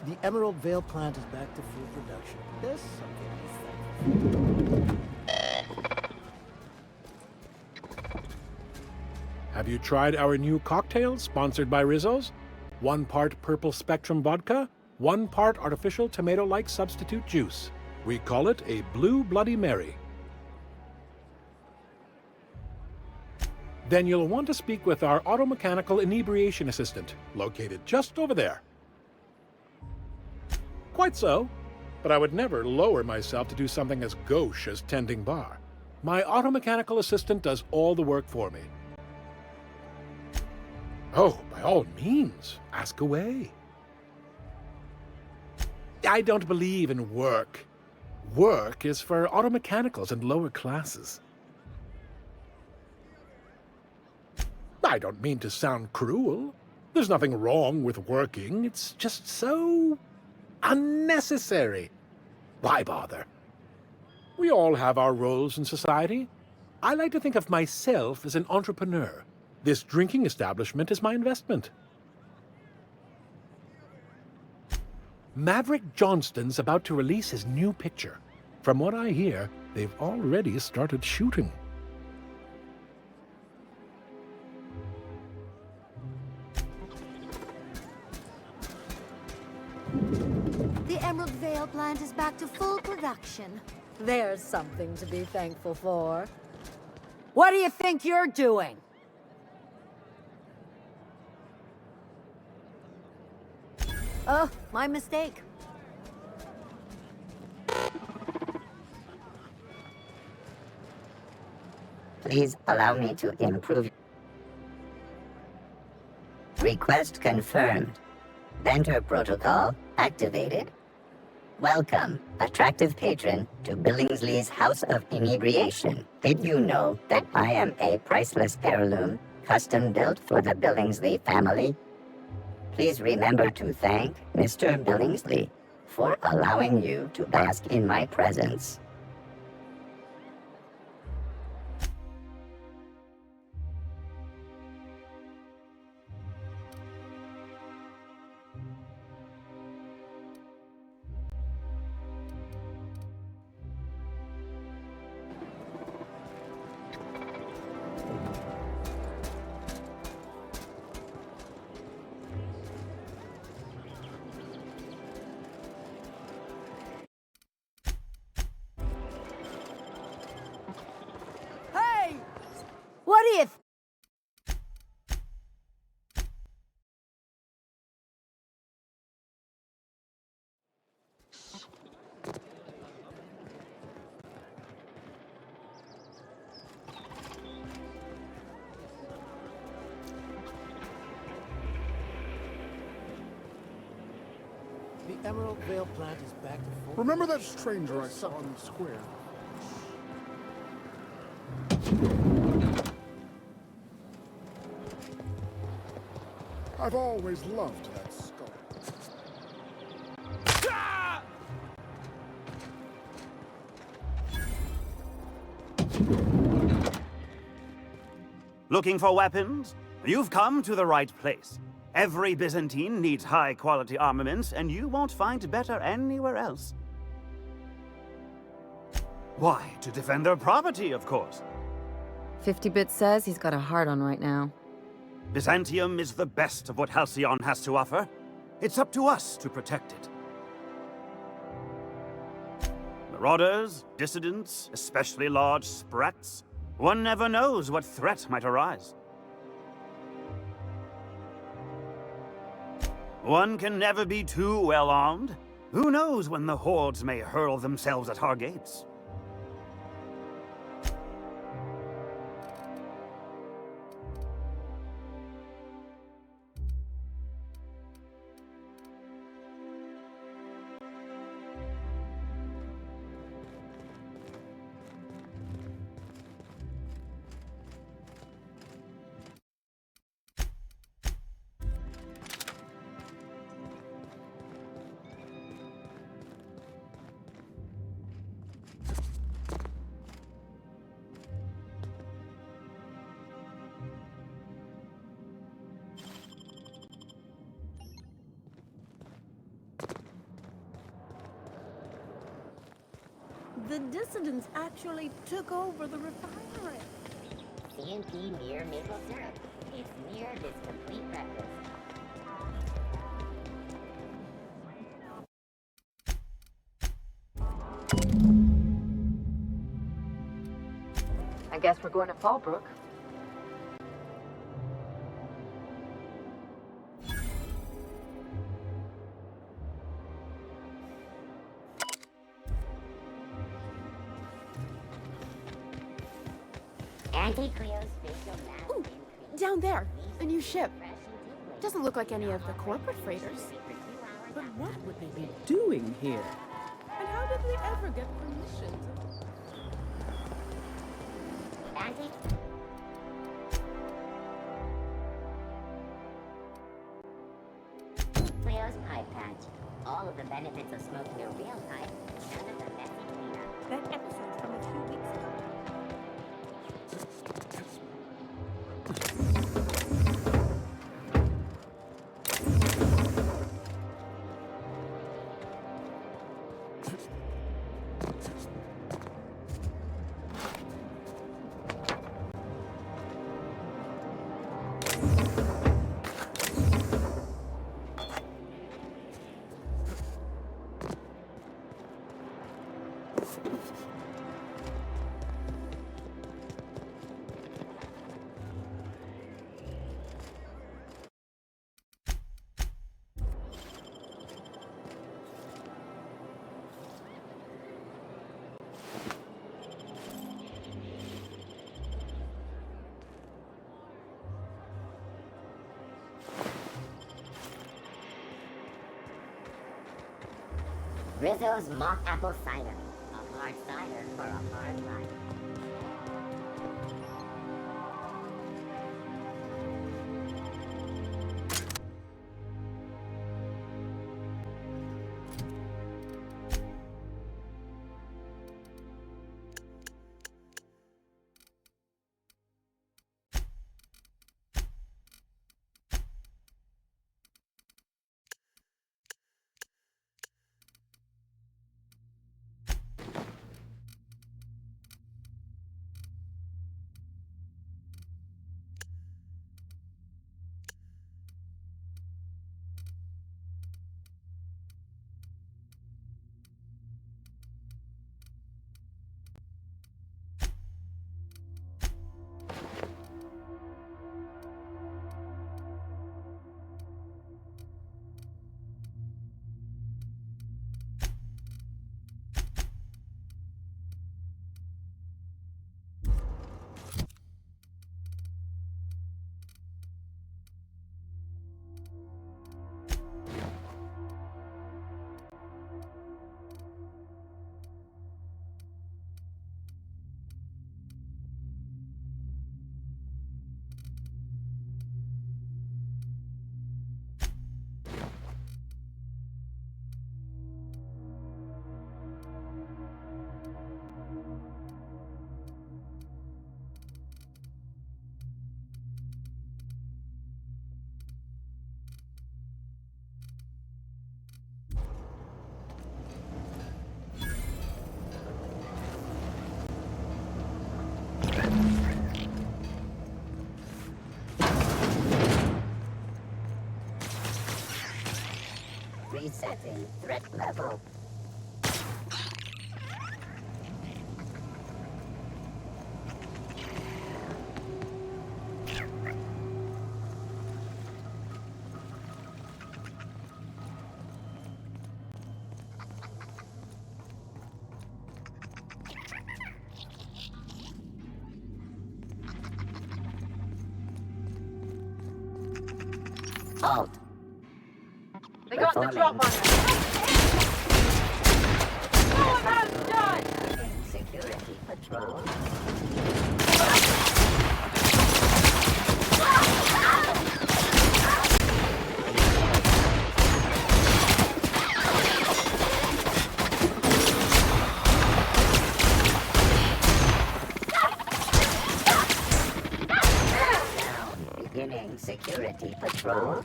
The Emerald Vale plant is back to full production. There's something. Have you tried our new cocktail sponsored by Rizzo's? 1 part purple spectrum vodka, 1 part artificial tomato-like substitute juice. We call it a Blue Bloody Mary. Then you'll want to speak with our automechanical inebriation assistant, located just over there. Quite so, but I would never lower myself to do something as gauche as tending bar. My automechanical assistant does all the work for me. Oh, by all means, ask away. I don't believe in work. Work is for automechanicals and lower classes. I don't mean to sound cruel. There's nothing wrong with working. It's just so unnecessary. Why bother? We all have our roles in society. I like to think of myself as an entrepreneur. This drinking establishment is my investment. Maverick Johnston's about to release his new picture. From what I hear, they've already started shooting. The Emerald Vale plant is back to full production. There's something to be thankful for. What do you think you're doing? Oh, my mistake. Please allow me to improve. Request confirmed. Banter protocol activated. Welcome, attractive patron, to Billingsley's House of Inebriation. Did you know that I am a priceless heirloom, custom built for the Billingsley family? Please remember to thank Mr. Billingsley for allowing you to bask in my presence. What if... The Emerald Vale plant is back to full. Remember that stranger I saw in the square? I've always loved that skull. Looking for weapons? You've come to the right place. Every Byzantine needs high-quality armaments, and you won't find better anywhere else. Why? To defend their property, of course. 50-bit says he's got a hard on right now. Byzantium is the best of what Halcyon has to offer. It's up to us to protect it. Marauders, dissidents, especially large sprats. One never knows what threat might arise. One can never be too well armed. Who knows when the hordes may hurl themselves at our gates? The dissidents actually took over the refinery. CNP near maple syrup. It's near this complete breakfast. I guess we're going to Fallbrook. Ooh, down there, a new ship. Doesn't look like any of the corporate freighters. But what would they be doing here? And how did they ever get permission to... Cleo's pipe patch. All of the benefits of smoking a real pipe. None of the messy cleanup. That episode's from a few weeks ago. Rizzo's mock apple cider. A hard cider for a hard life. Resetting threat level. Halt. They got the drop on us. No one has done! Security patrol. Now, beginning security patrol.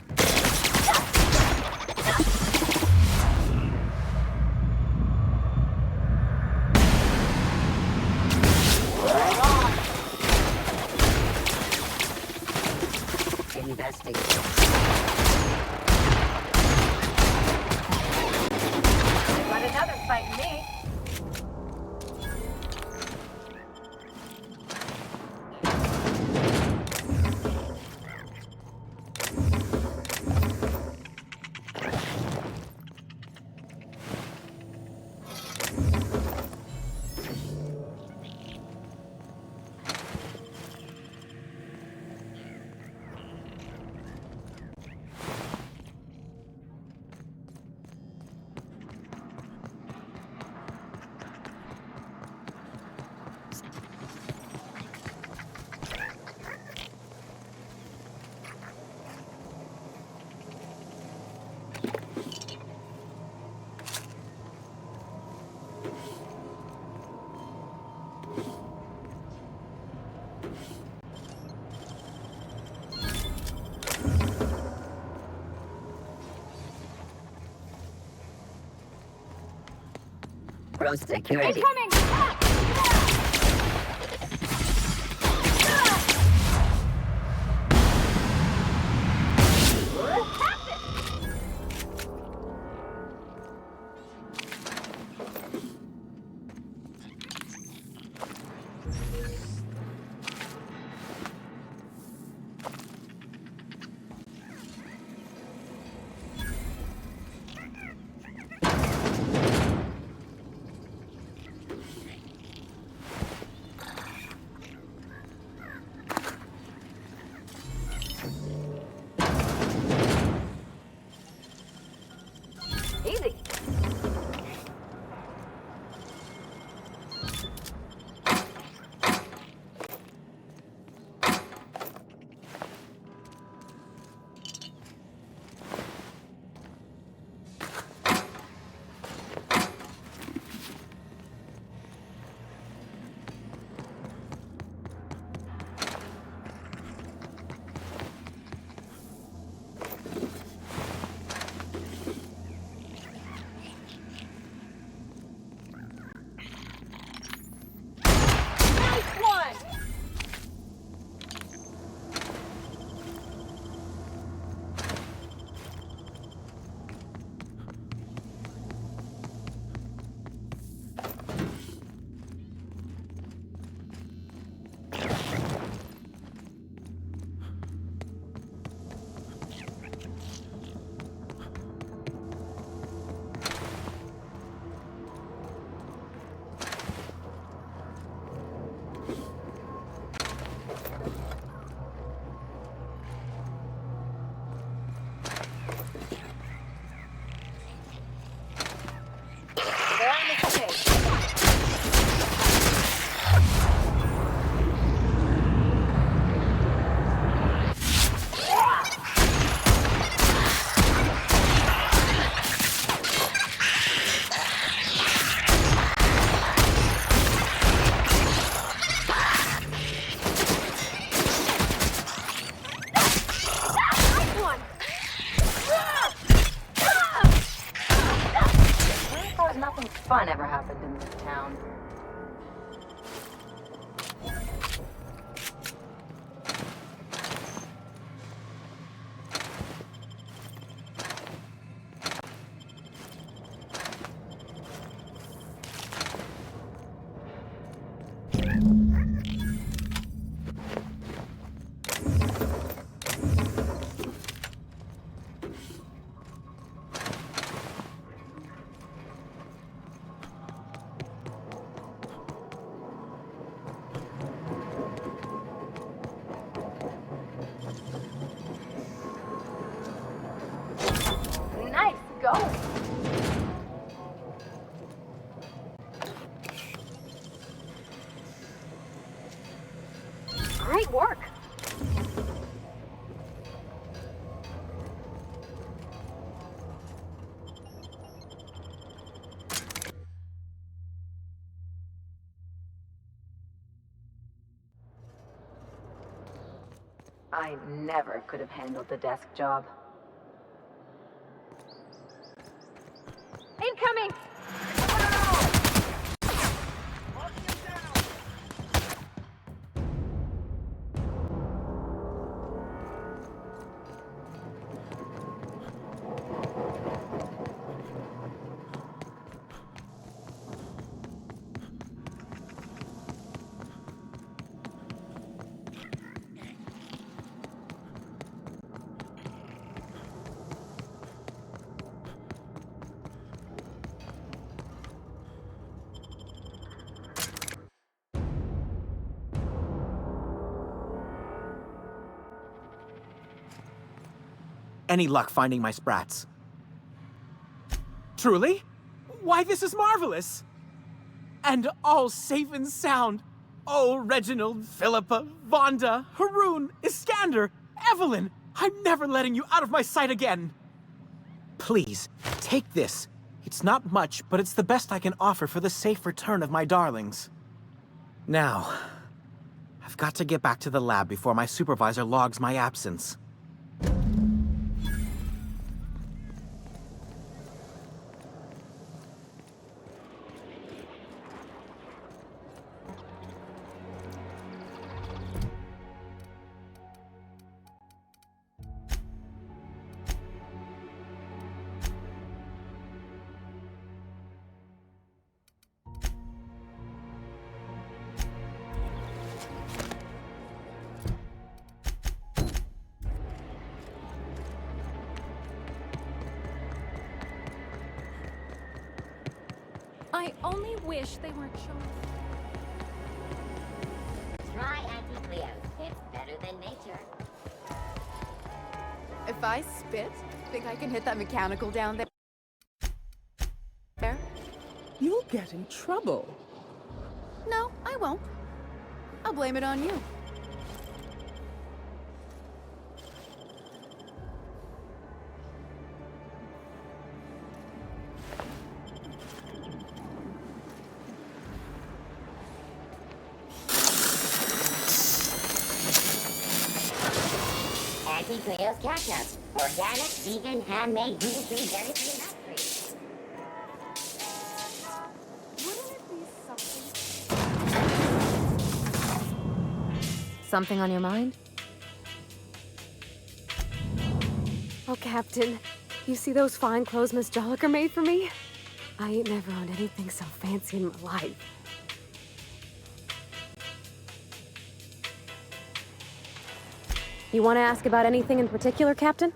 Got another fighting me. Pro security. Incoming! go. Great work. I never could have handled the desk job. Incoming! Any luck finding my sprats? Truly? Why, this is marvelous! And all safe and sound. Oh, Reginald, Philippa, Vonda, Haroon, Iskander, Evelyn! I'm never letting you out of my sight again! Please, take this. It's not much, but it's the best I can offer for the safe return of my darlings. Now, I've got to get back to the lab before my supervisor logs my absence. I only wish they weren't showing. Try anti-Cleo. It's better than nature. If I spit, think I can hit that mechanical down there? You'll get in trouble. No, I won't. I'll blame it on you. Anti-Cleo's catch-up. Organic, vegan, handmade, gluten-free, dairy-free, nut-free. Wouldn't it be something? Something on your mind? Oh, Captain, you see those fine clothes Miss Jolliker made for me? I ain't never owned anything so fancy in my life. You want to ask about anything in particular, Captain?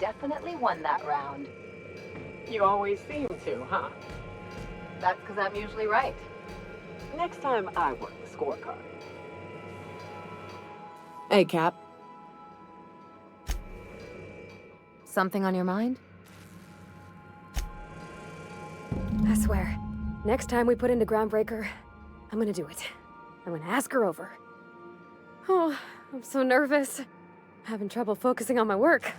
definitely won that round. You always seem to, huh? That's because I'm usually right. Next time I work the scorecard. Hey, Cap. Something on your mind? I swear, next time we put into Groundbreaker, I'm gonna do it. I'm gonna ask her over. Oh, I'm so nervous. Having trouble focusing on my work.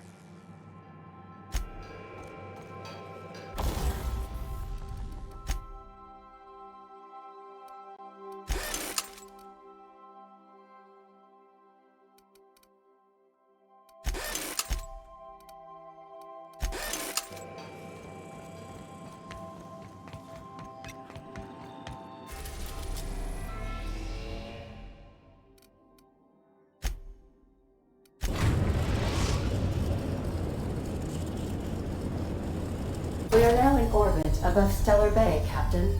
We are now in orbit above Stellar Bay, Captain.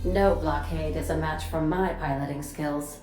No blockade is a match for my piloting skills.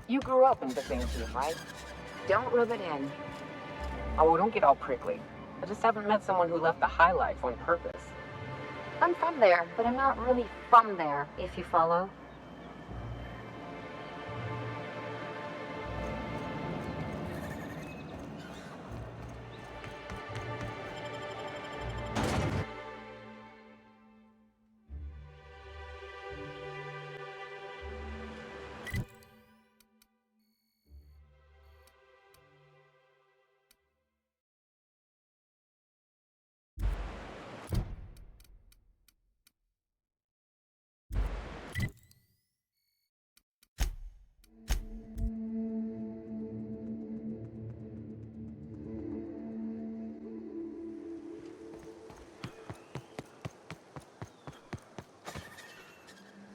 You grew up in the same team, right? Don't rub it in. Oh, don't get all prickly. I just haven't met someone who left the high life on purpose. I'm from there, but I'm not really from there, if you follow.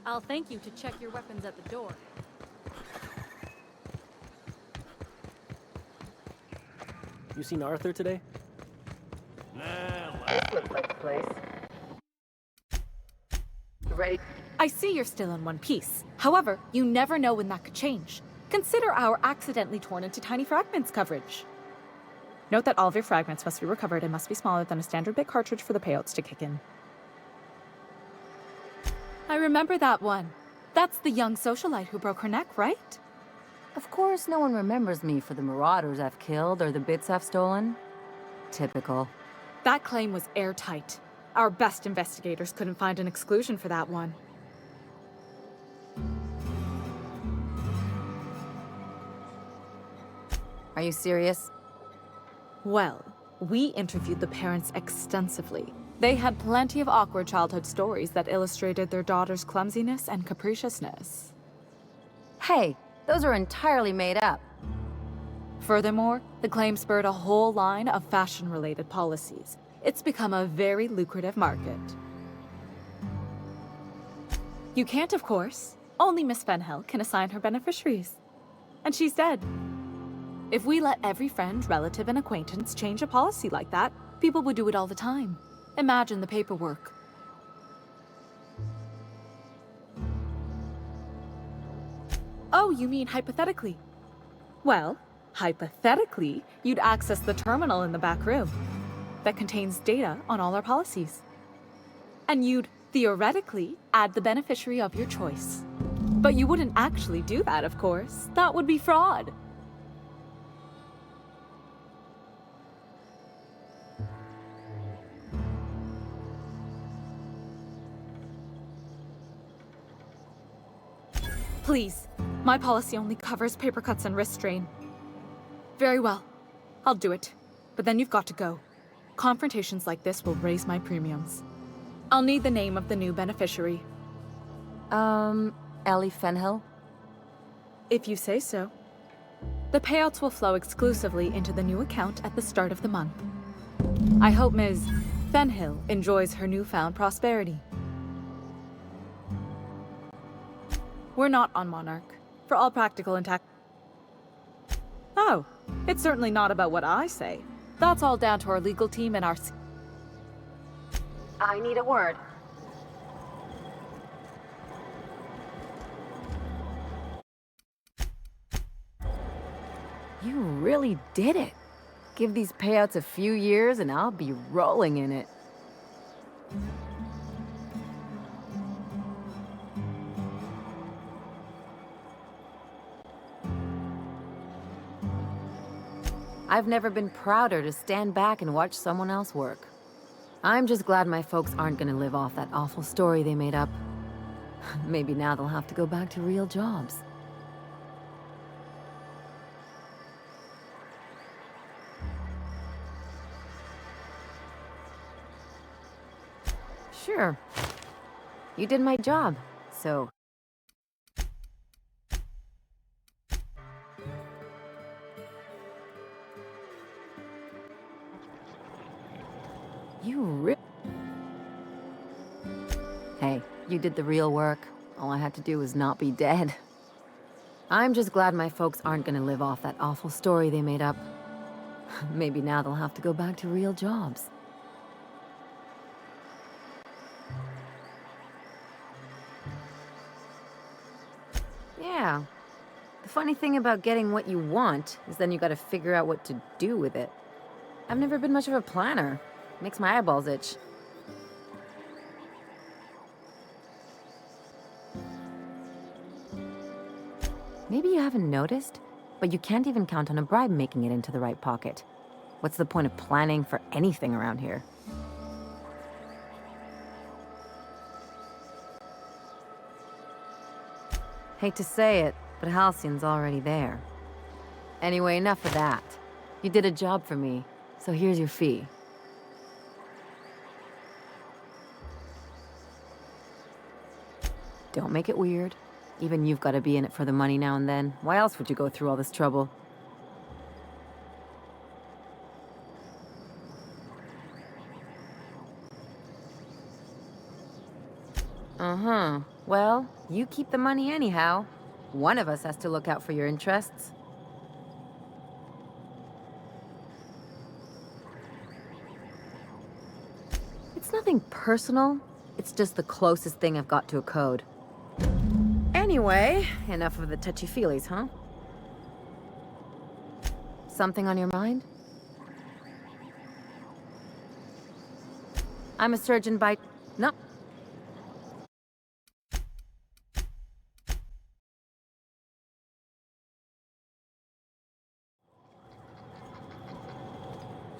I'll thank you to check your weapons at the door. You seen Arthur today? This looks like the place. Ready? I see you're still in one piece. However, you never know when that could change. Consider our accidentally torn into tiny fragments coverage. Note that all of your fragments must be recovered and must be smaller than a standard bit cartridge for the payouts to kick in. I remember that one. That's the young socialite who broke her neck, right? Of course, no one remembers me for the marauders I've killed or the bits I've stolen. Typical. That claim was airtight. Our best investigators couldn't find an exclusion for that one. Are you serious? Well, we interviewed the parents extensively. They had plenty of awkward childhood stories that illustrated their daughter's clumsiness and capriciousness. Hey, those are entirely made up. Furthermore, the claim spurred a whole line of fashion-related policies. It's become a very lucrative market. You can't, of course. Only Miss Fenhel can assign her beneficiaries. And she's dead. If we let every friend, relative, and acquaintance change a policy like that, people would do it all the time. Imagine the paperwork. Oh, you mean hypothetically? Well, hypothetically, you'd access the terminal in the back room that contains data on all our policies. And you'd, theoretically, add the beneficiary of your choice. But you wouldn't actually do that, of course. That would be fraud. Please, my policy only covers paper cuts and wrist strain. Very well, I'll do it. But then you've got to go. Confrontations like this will raise my premiums. I'll need the name of the new beneficiary. Ellie Fenhill? If you say so. The payouts will flow exclusively into the new account at the start of the month. I hope Ms. Fenhill enjoys her newfound prosperity. We're not on Monarch, for all practical and Oh, it's certainly not about what I say. That's all down to our legal team and our... I need a word. You really did it. Give these payouts a few years and I'll be rolling in it. I've never been prouder to stand back and watch someone else work. I'm just glad my folks aren't gonna live off that awful story they made up. Maybe now they'll have to go back to real jobs. Sure. You did my job, so... Hey, you did the real work. All I had to do was not be dead. I'm just glad my folks aren't gonna live off that awful story they made up. Maybe now they'll have to go back to real jobs. Yeah. The funny thing about getting what you want is then you gotta figure out what to do with it. I've never been much of a planner. Makes my eyeballs itch. Maybe you haven't noticed, but you can't even count on a bribe making it into the right pocket. What's the point of planning for anything around here? Hate to say it, but Halcyon's already there. Anyway, enough of that. You did a job for me, so here's your fee. Don't make it weird. Even you've got to be in it for the money now and then. Why else would you go through all this trouble? Uh-huh. Well, you keep the money anyhow. One of us has to look out for your interests. It's nothing personal. It's just the closest thing I've got to a code. Anyway, enough of the touchy-feelies, huh? Something on your mind? I'm a surgeon by... No.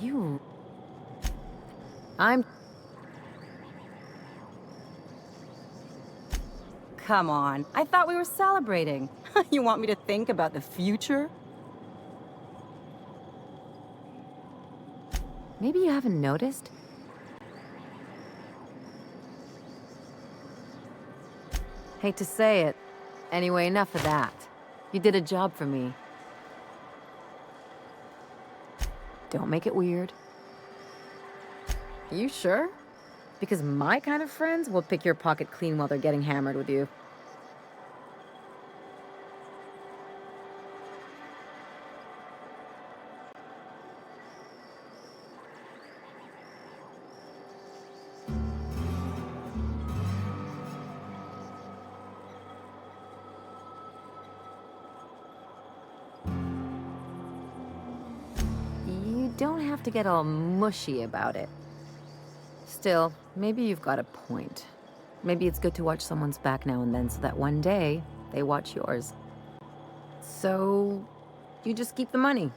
You... I'm... Come on, I thought we were celebrating. You want me to think about the future? Maybe you haven't noticed? Hate to say it. Anyway, enough of that. You did a job for me. Don't make it weird. You sure? Because my kind of friends will pick your pocket clean while they're getting hammered with you. You don't have to get all mushy about it. Still, maybe you've got a point. Maybe it's good to watch someone's back now and then so that one day they watch yours. So, you just keep the money.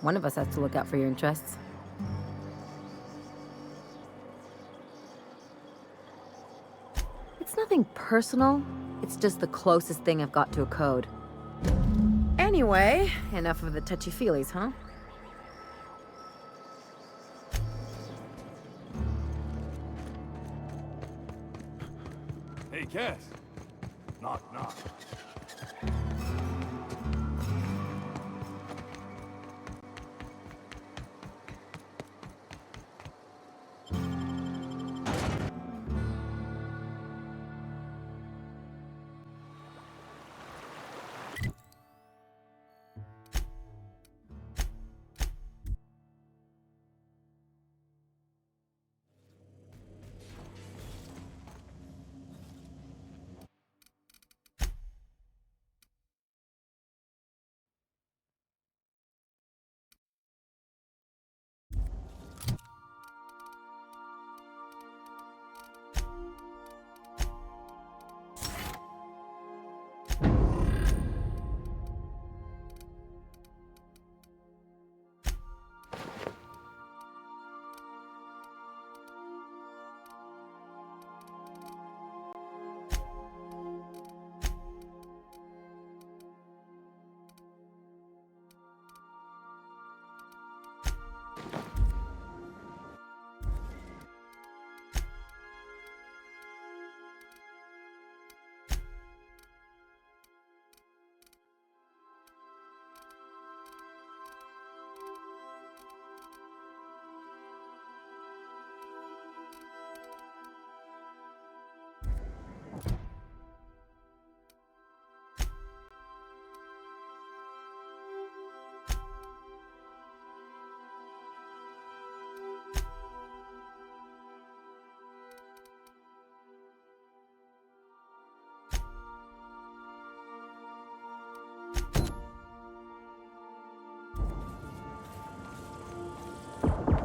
One of us has to look out for your interests. It's nothing personal. It's just the closest thing I've got to a code. Anyway, enough of the touchy-feelies, huh? Hey, Cass. Knock, knock.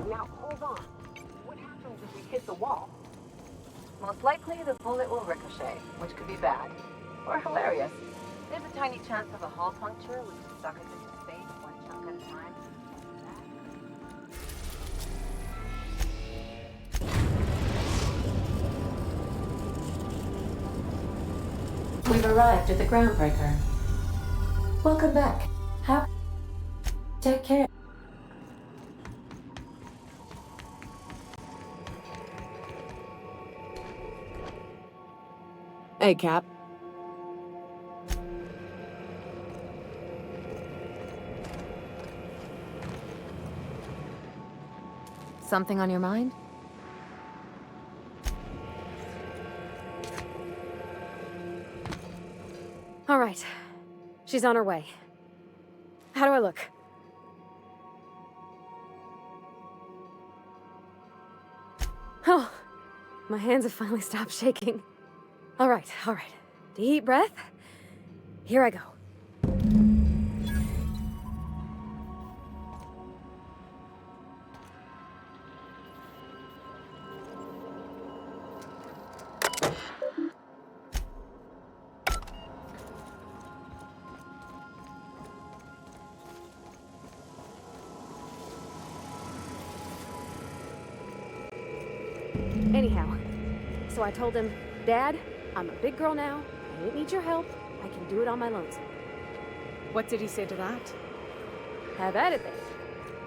Now, hold on. What happens if we hit the wall? Most likely, the bullet will ricochet, which could be bad. Or hilarious. There's a tiny chance of a hull puncture, which would suck us into space one chunk at a time. We've arrived at the groundbreaker. Welcome back. Take care. Hey, Cap. Something on your mind? All right. She's on her way. How do I look? Oh, my hands have finally stopped shaking. All right. Deep breath. Here I go. Anyhow, so I told him, Dad, I'm a big girl now. I don't need your help. I can do it on my lonesome. What did he say to that? Have at it then.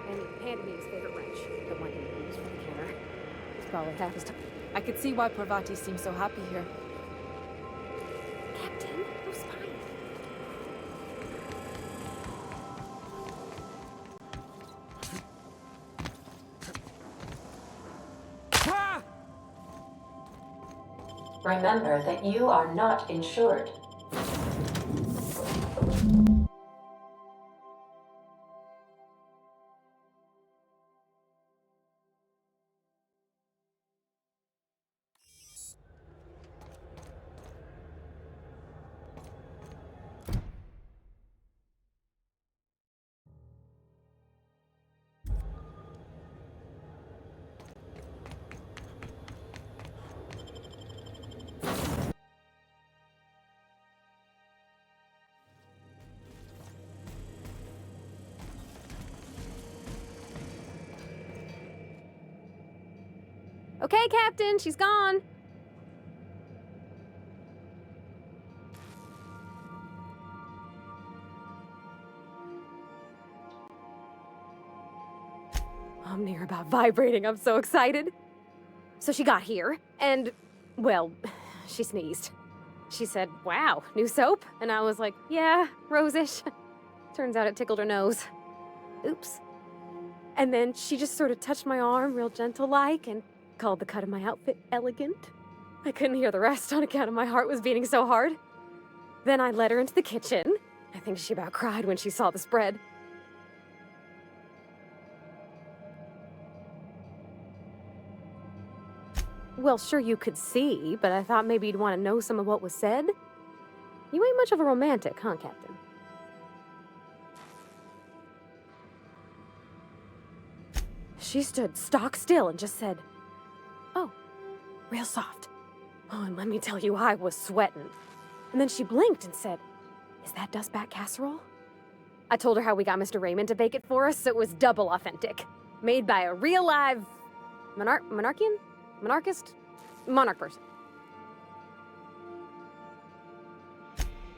And he handed me his favorite wrench, the one he used for the camera. It's probably half his time. I could see why Parvati seems so happy here. Captain, who's fine? Remember that you are not insured. Okay, Captain, she's gone. I'm near about vibrating. I'm so excited. So she got here, and, well, she sneezed. She said, wow, new soap? And I was like, yeah, rose-ish. Turns out it tickled her nose. Oops. And then she just sort of touched my arm real gentle-like and called the cut of my outfit elegant. I couldn't hear the rest on account of my heart was beating so hard. Then I led her into the kitchen. I think she about cried when she saw the spread. Well, sure you could see, but I thought maybe you'd want to know some of what was said. You ain't much of a romantic, huh, Captain? She stood stock still and just said, oh, real soft. Oh, and let me tell you, I was sweating. And then she blinked and said, is that dustbat casserole? I told her how we got Mr. Raymond to bake it for us, so it was double authentic. Made by a real live monarch person.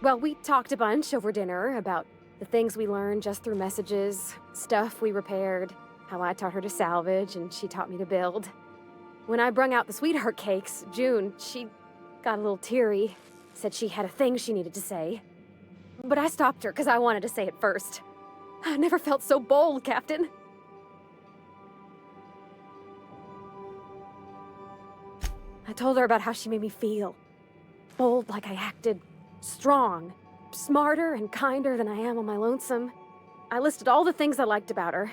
Well, we talked a bunch over dinner about the things we learned just through messages, stuff we repaired, how I taught her to salvage and she taught me to build. When I brung out the sweetheart cakes, June, she got a little teary, said she had a thing she needed to say. But I stopped her because I wanted to say it first. I never felt so bold, Captain. I told her about how she made me feel. Bold like I acted, strong, smarter and kinder than I am on my lonesome. I listed all the things I liked about her.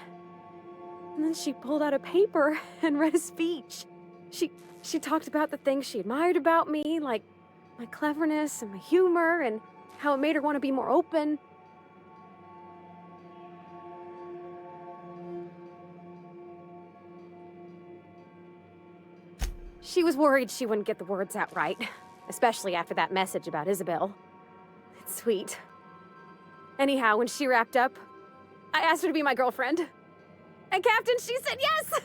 And then she pulled out a paper and read a speech. She talked about the things she admired about me, like my cleverness and my humor, and how it made her want to be more open. She was worried she wouldn't get the words out right, especially after that message about Isabel. It's sweet. Anyhow, when she wrapped up, I asked her to be my girlfriend. And Captain, she said yes!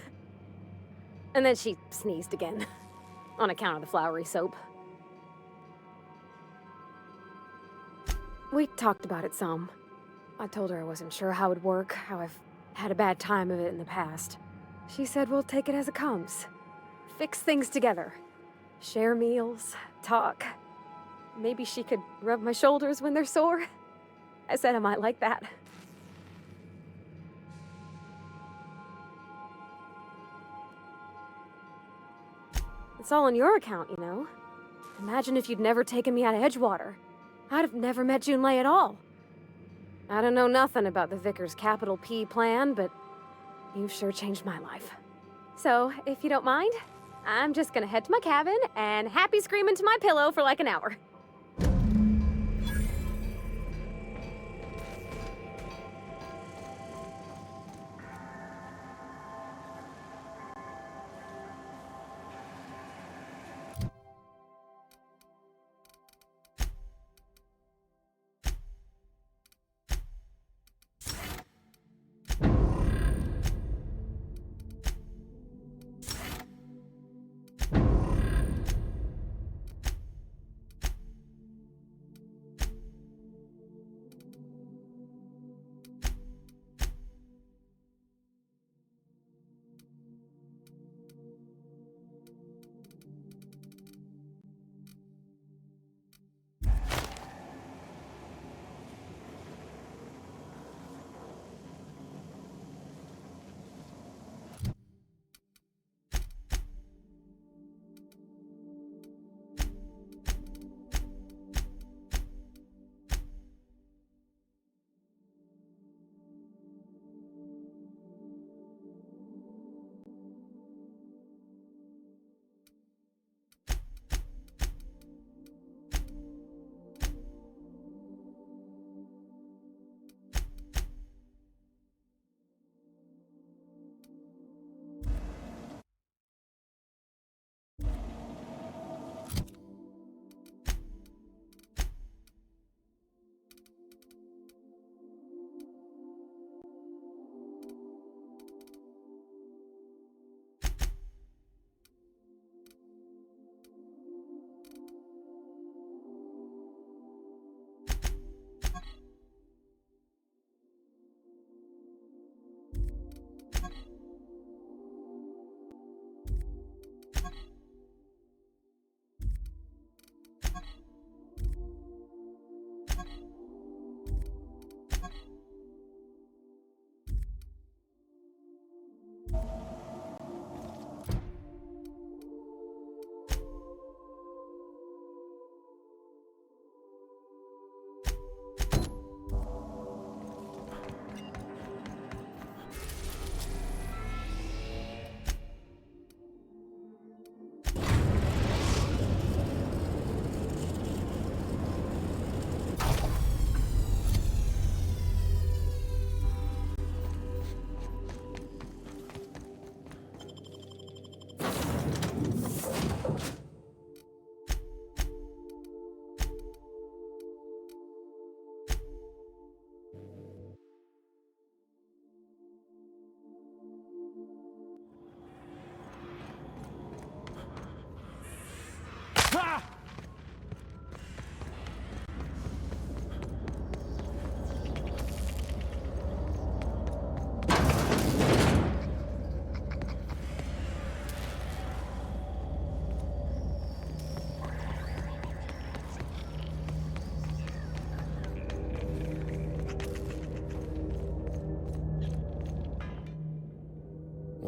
And then she sneezed again, on account of the flowery soap. We talked about it some. I told her I wasn't sure how it would work, how I've had a bad time of it in the past. She said we'll take it as it comes. Fix things together. Share meals, talk. Maybe she could rub my shoulders when they're sore. I said I might like that. It's all on your account, you know. Imagine if you'd never taken me out of Edgewater. I'd have never met Junlei at all. I don't know nothing about the Vicar's capital P plan, but you've sure changed my life. So, if you don't mind, I'm just gonna head to my cabin and happy scream into my pillow for like an hour.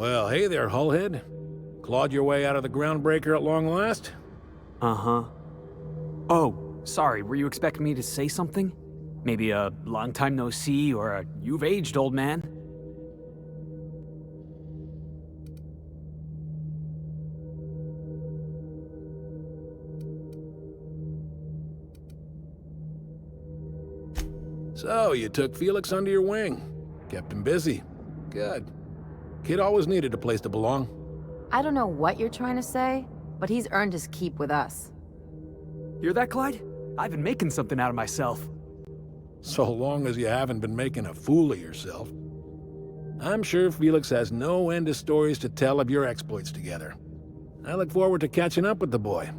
Well, hey there, Hullhead. Clawed your way out of the groundbreaker at long last? Uh-huh. Oh, sorry, were you expecting me to say something? Maybe a long time no see, or a you've aged, old man? So, you took Felix under your wing. Kept him busy. Good. Kid always needed a place to belong. I don't know what you're trying to say, but he's earned his keep with us. Hear that, Clyde? I've been making something out of myself. So long as you haven't been making a fool of yourself. I'm sure Felix has no end of stories to tell of your exploits together. I look forward to catching up with the boy.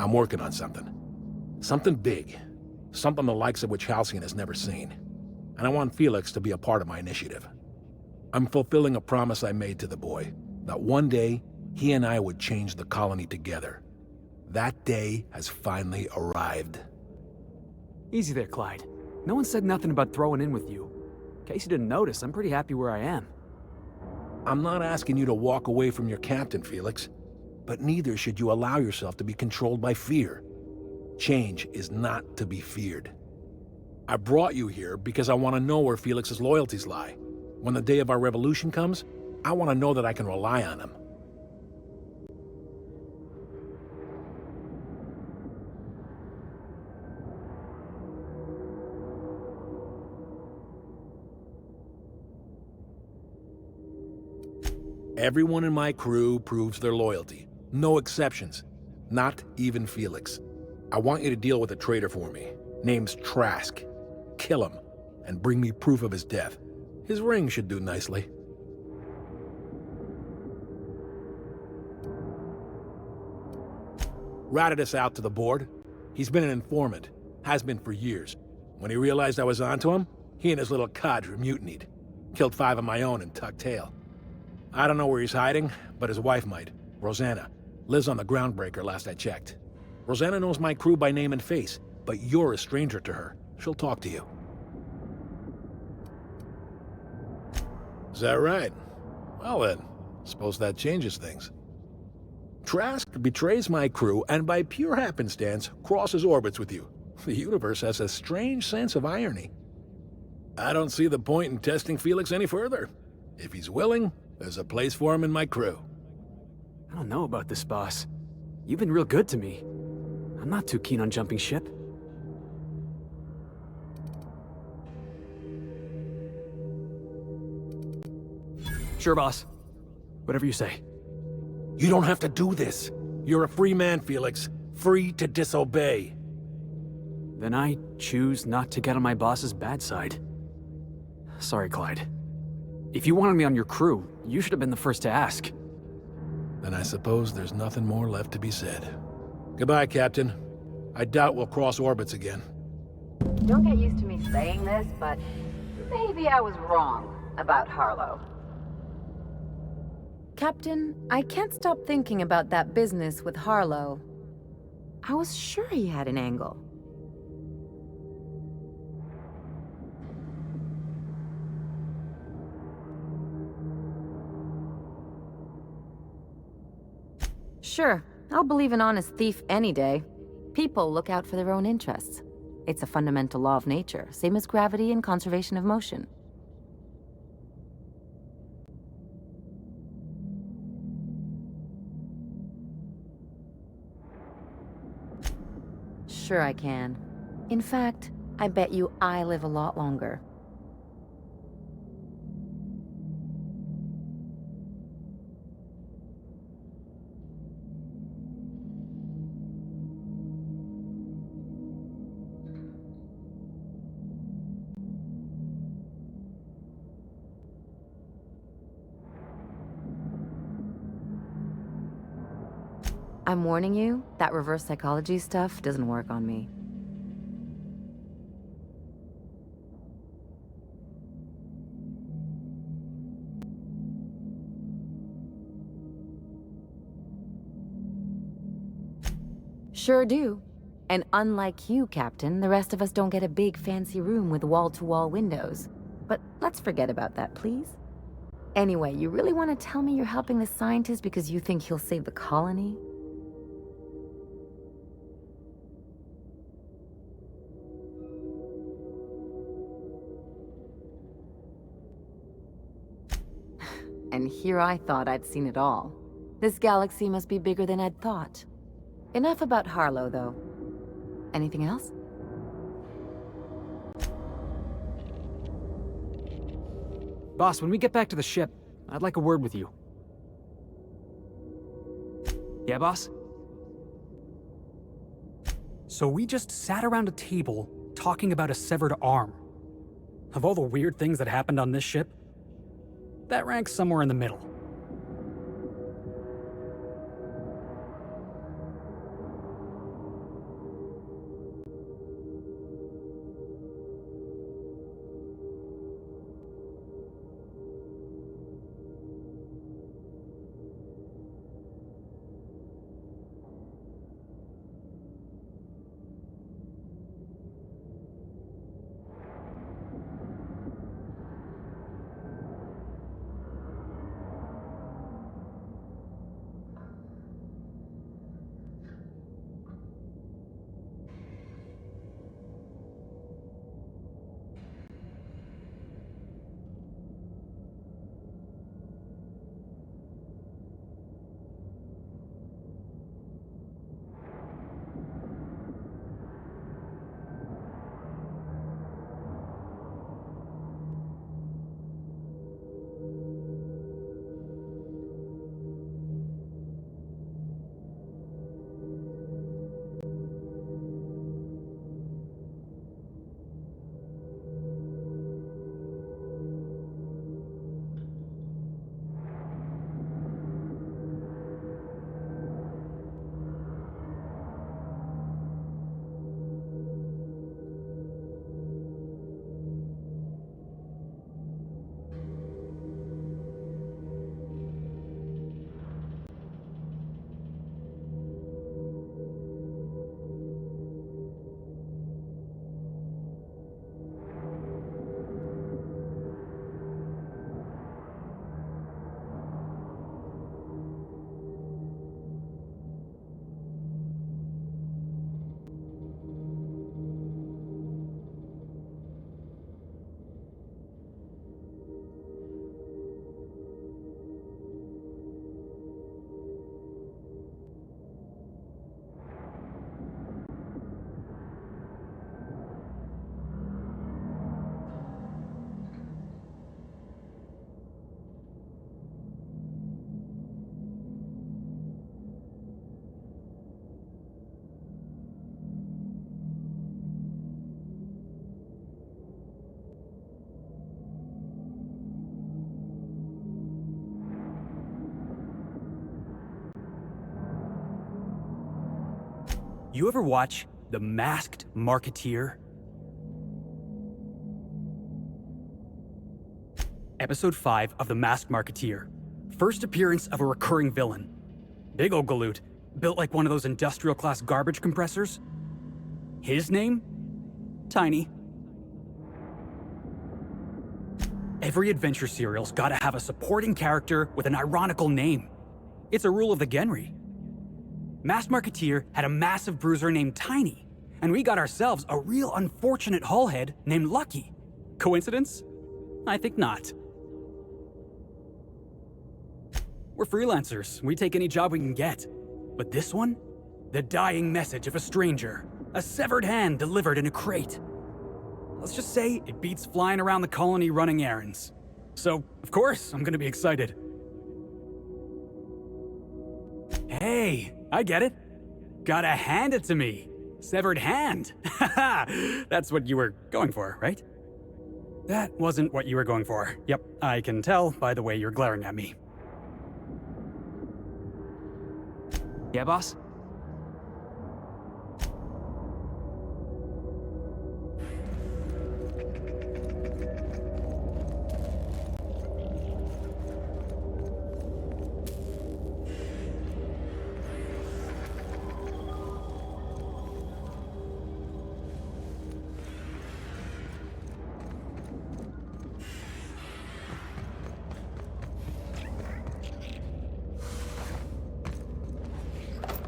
I'm working on something. Something big. Something the likes of which Halcyon has never seen. And I want Felix to be a part of my initiative. I'm fulfilling a promise I made to the boy, that one day, he and I would change the colony together. That day has finally arrived. Easy there, Clyde. No one said nothing about throwing in with you. In case you didn't notice, I'm pretty happy where I am. I'm not asking you to walk away from your captain, Felix. But neither should you allow yourself to be controlled by fear. Change is not to be feared. I brought you here because I want to know where Felix's loyalties lie. When the day of our revolution comes, I want to know that I can rely on him. Everyone in my crew proves their loyalty. No exceptions. Not even Felix. I want you to deal with a traitor for me. Name's Trask. Kill him, and bring me proof of his death. His ring should do nicely. Ratted us out to the board. He's been an informant. Has been for years. When he realized I was onto him, he and his little cadre mutinied. Killed 5 of my own and tucked tail. I don't know where he's hiding, but his wife might. Rosanna. Lives on the groundbreaker last I checked. Rosanna knows my crew by name and face, but you're a stranger to her. She'll talk to you. Is that right? Well then, suppose that changes things. Trask betrays my crew and by pure happenstance crosses orbits with you. The universe has a strange sense of irony. I don't see the point in testing Felix any further. If he's willing, there's a place for him in my crew. I don't know about this, boss. You've been real good to me. I'm not too keen on jumping ship. Sure, boss. Whatever you say. You don't have to do this. You're a free man, Felix. Free to disobey. Then I choose not to get on my boss's bad side. Sorry, Clyde. If you wanted me on your crew, you should have been the first to ask. Then I suppose there's nothing more left to be said. Goodbye, Captain. I doubt we'll cross orbits again. Don't get used to me saying this, but maybe I was wrong about Harlow. Captain, I can't stop thinking about that business with Harlow. I was sure he had an angle. Sure, I'll believe an honest thief any day. People look out for their own interests. It's a fundamental law of nature, same as gravity and conservation of motion. Sure I can. In fact, I bet you I live a lot longer. I'm warning you, that reverse psychology stuff doesn't work on me. Sure do. And unlike you, Captain, the rest of us don't get a big fancy room with wall-to-wall windows. But let's forget about that, please. Anyway, you really want to tell me you're helping the scientist because you think he'll save the colony? And here I thought I'd seen it all. This galaxy must be bigger than I'd thought. Enough about Harlow, though. Anything else? Boss, when we get back to the ship, I'd like a word with you. Yeah, boss? So we just sat around a table talking about a severed arm. Of all the weird things that happened on this ship, that ranks somewhere in the middle. You ever watch The Masked Marketeer? Episode 5 of The Masked Marketeer. First appearance of a recurring villain. Big ol' galoot, built like one of those industrial-class garbage compressors. His name? Tiny. Every adventure serial's gotta have a supporting character with an ironical name. It's a rule of the Genry. Masked Marketeer had a massive bruiser named Tiny, and we got ourselves a real unfortunate hullhead named Lucky. Coincidence? I think not. We're freelancers. We take any job we can get. But this one? The dying message of a stranger. A severed hand delivered in a crate. Let's just say it beats flying around the colony running errands. So, of course, I'm gonna be excited. Hey, I get it. Gotta hand it to me. Severed hand. Haha, that's what you were going for, right? That wasn't what you were going for. Yep, I can tell by the way you're glaring at me. Yeah, boss?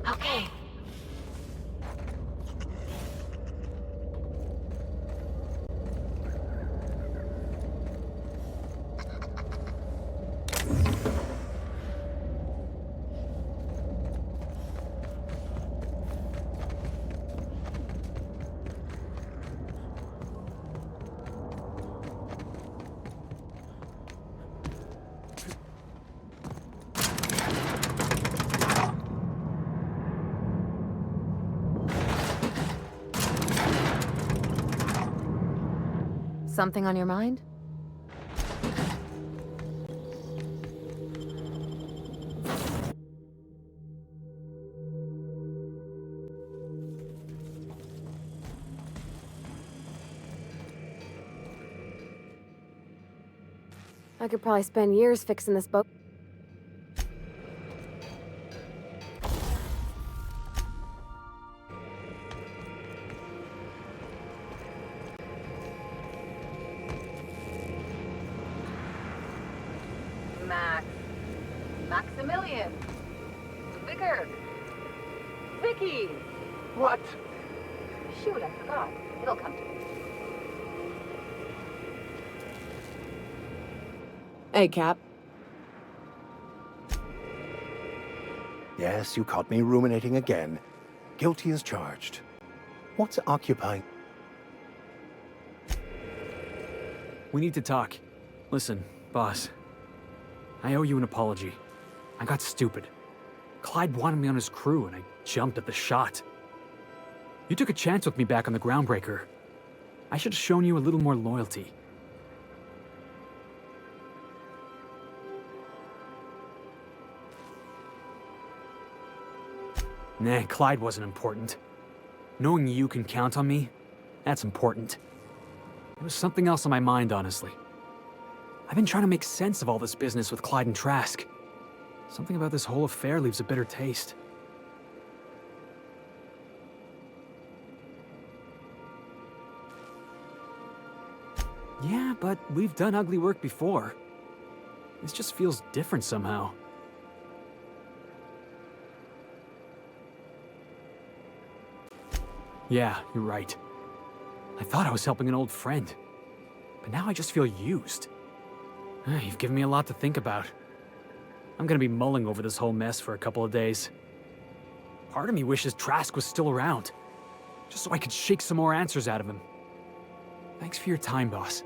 Okay. Something on your mind? I could probably spend years fixing this boat. Maximilian. Vicar. Vicky. What? Shoot, I forgot. It'll come to me. Hey, Cap. Yes, you caught me ruminating again. Guilty as charged. What's occupying? We need to talk. Listen, boss. I owe you an apology. I got stupid. Clyde wanted me on his crew, and I jumped at the shot. You took a chance with me back on the Groundbreaker. I should have shown you a little more loyalty. Nah, Clyde wasn't important. Knowing you can count on me, that's important. There was something else on my mind, honestly. I've been trying to make sense of all this business with Clyde and Trask. Something about this whole affair leaves a bitter taste. Yeah, but we've done ugly work before. This just feels different somehow. Yeah, you're right. I thought I was helping an old friend. But now I just feel used. You've given me a lot to think about. I'm gonna be mulling over this whole mess for a couple of days. Part of me wishes Trask was still around, just so I could shake some more answers out of him. Thanks for your time, boss.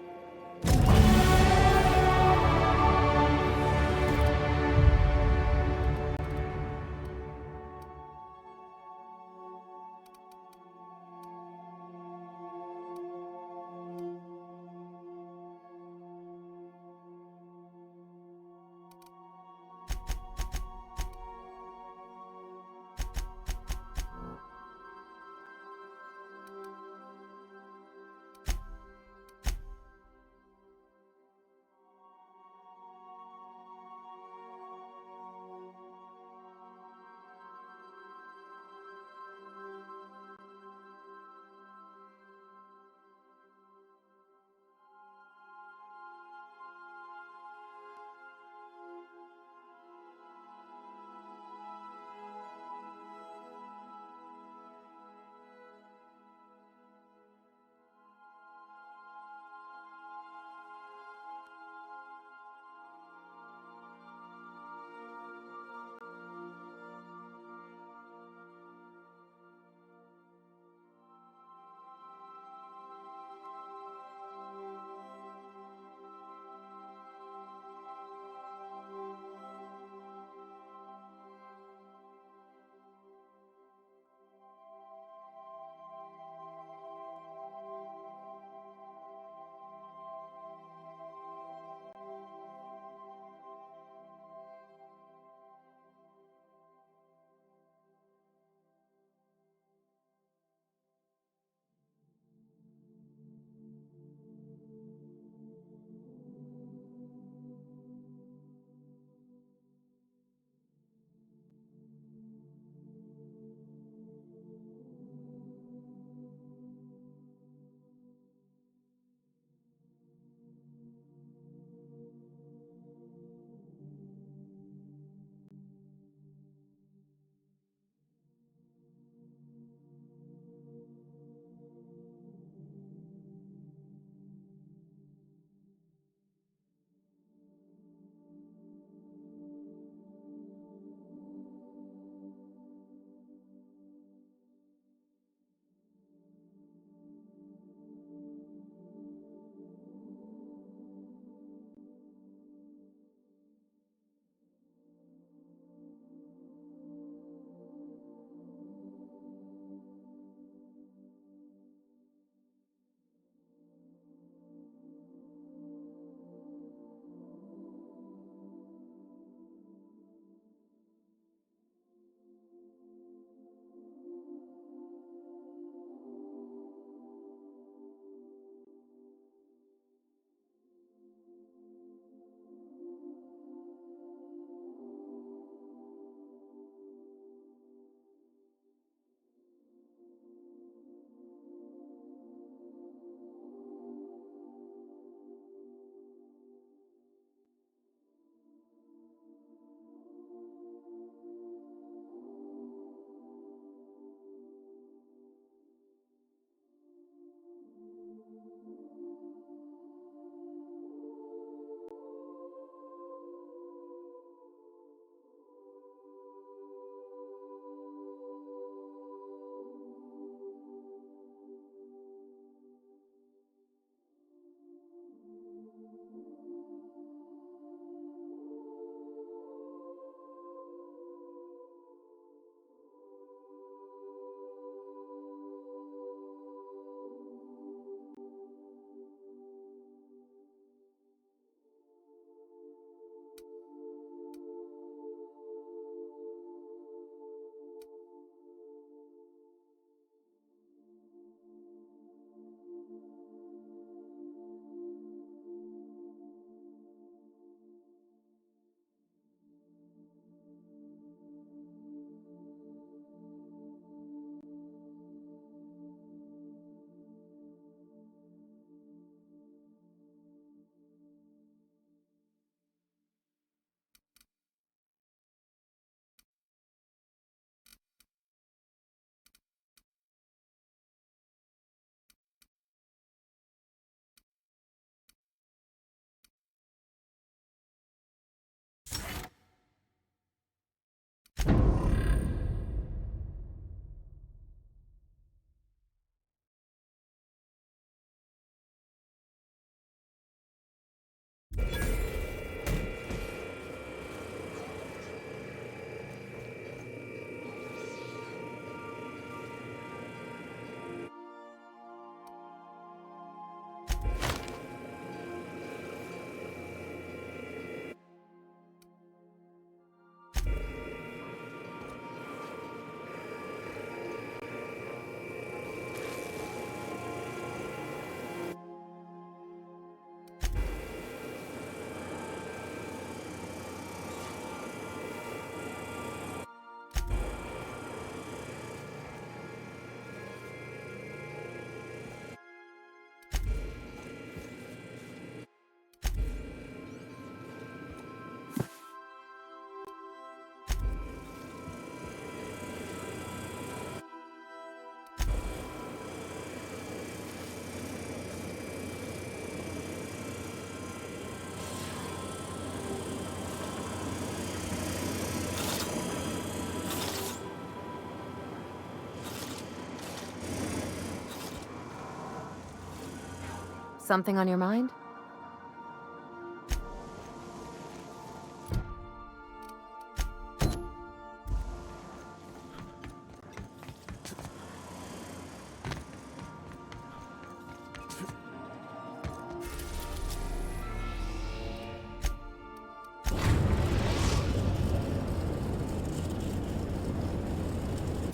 Something on your mind?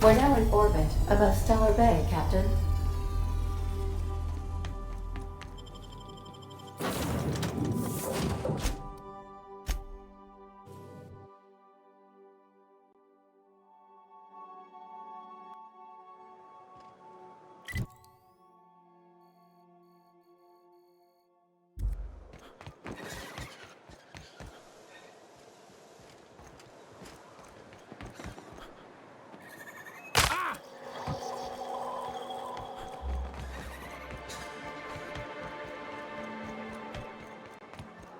We're now in orbit above Stellar Bay, Captain.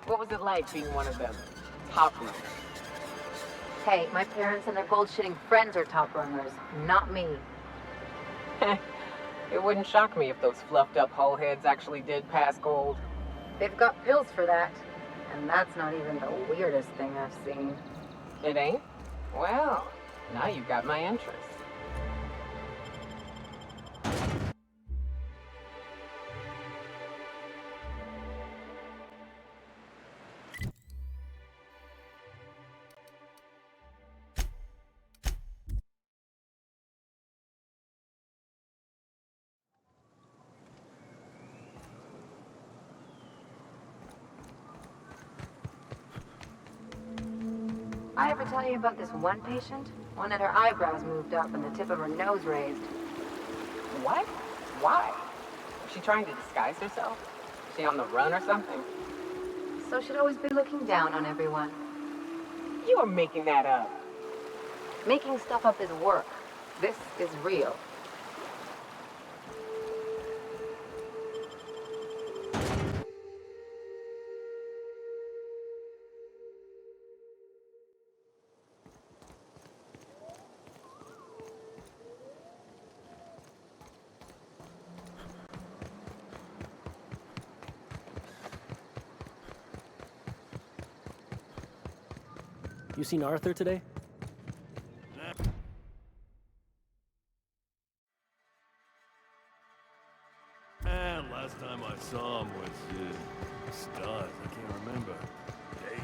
What was it like being one of them? Top runners? Hey, my parents and their gold-shitting friends are top runners, not me. It wouldn't shock me if those fluffed-up hull heads actually did pass gold. They've got pills for that, and that's not even the weirdest thing I've seen. It ain't? Well, now you've got my interest. I ever tell you about this one patient? One had her eyebrows moved up and the tip of her nose raised. What? Why? Was she trying to disguise herself? Is she on the run or something? So she'd always be looking down on everyone. You are making that up. Making stuff up is work. This is real. You seen Arthur today? And last time I saw him was stars. I can't remember. Days.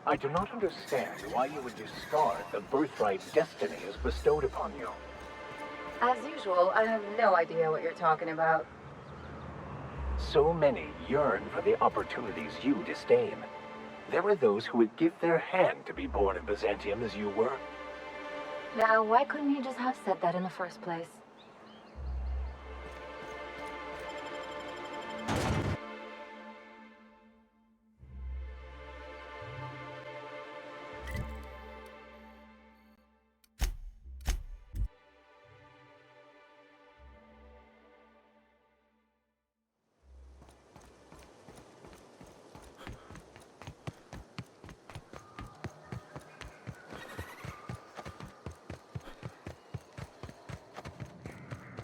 I do not understand why you would discard the birthright destiny is bestowed upon you. As usual, I have no idea what you're talking about. So many yearn for the opportunities you disdain. There are those who would give their hand to be born in Byzantium as you were. Now, why couldn't you just have said that in the first place?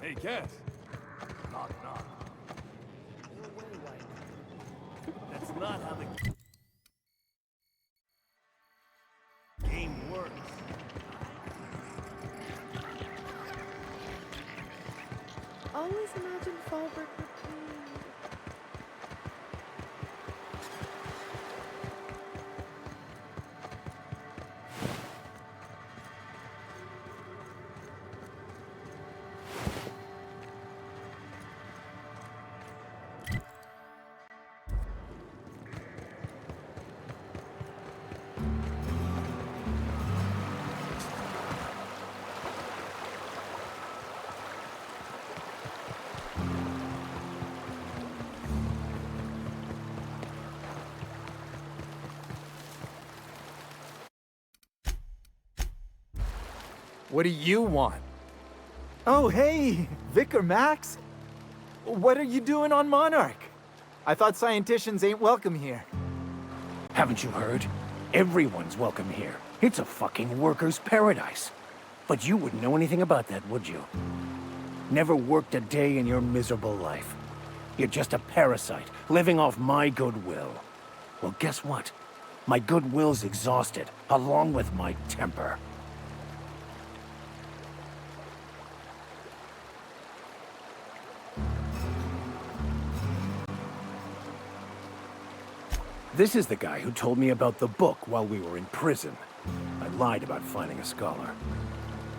Hey, Cass. Knock, knock. That's not how the game works. always imagined Fallbrook would be... What do you want? Oh, hey, Vicar Max. What are you doing on Monarch? I thought scienticians ain't welcome here. Haven't you heard? Everyone's welcome here. It's a fucking worker's paradise. But you wouldn't know anything about that, would you? Never worked a day in your miserable life. You're just a parasite, living off my goodwill. Well, guess what? My goodwill's exhausted, along with my temper. This is the guy who told me about the book while we were in prison. I lied about finding a scholar.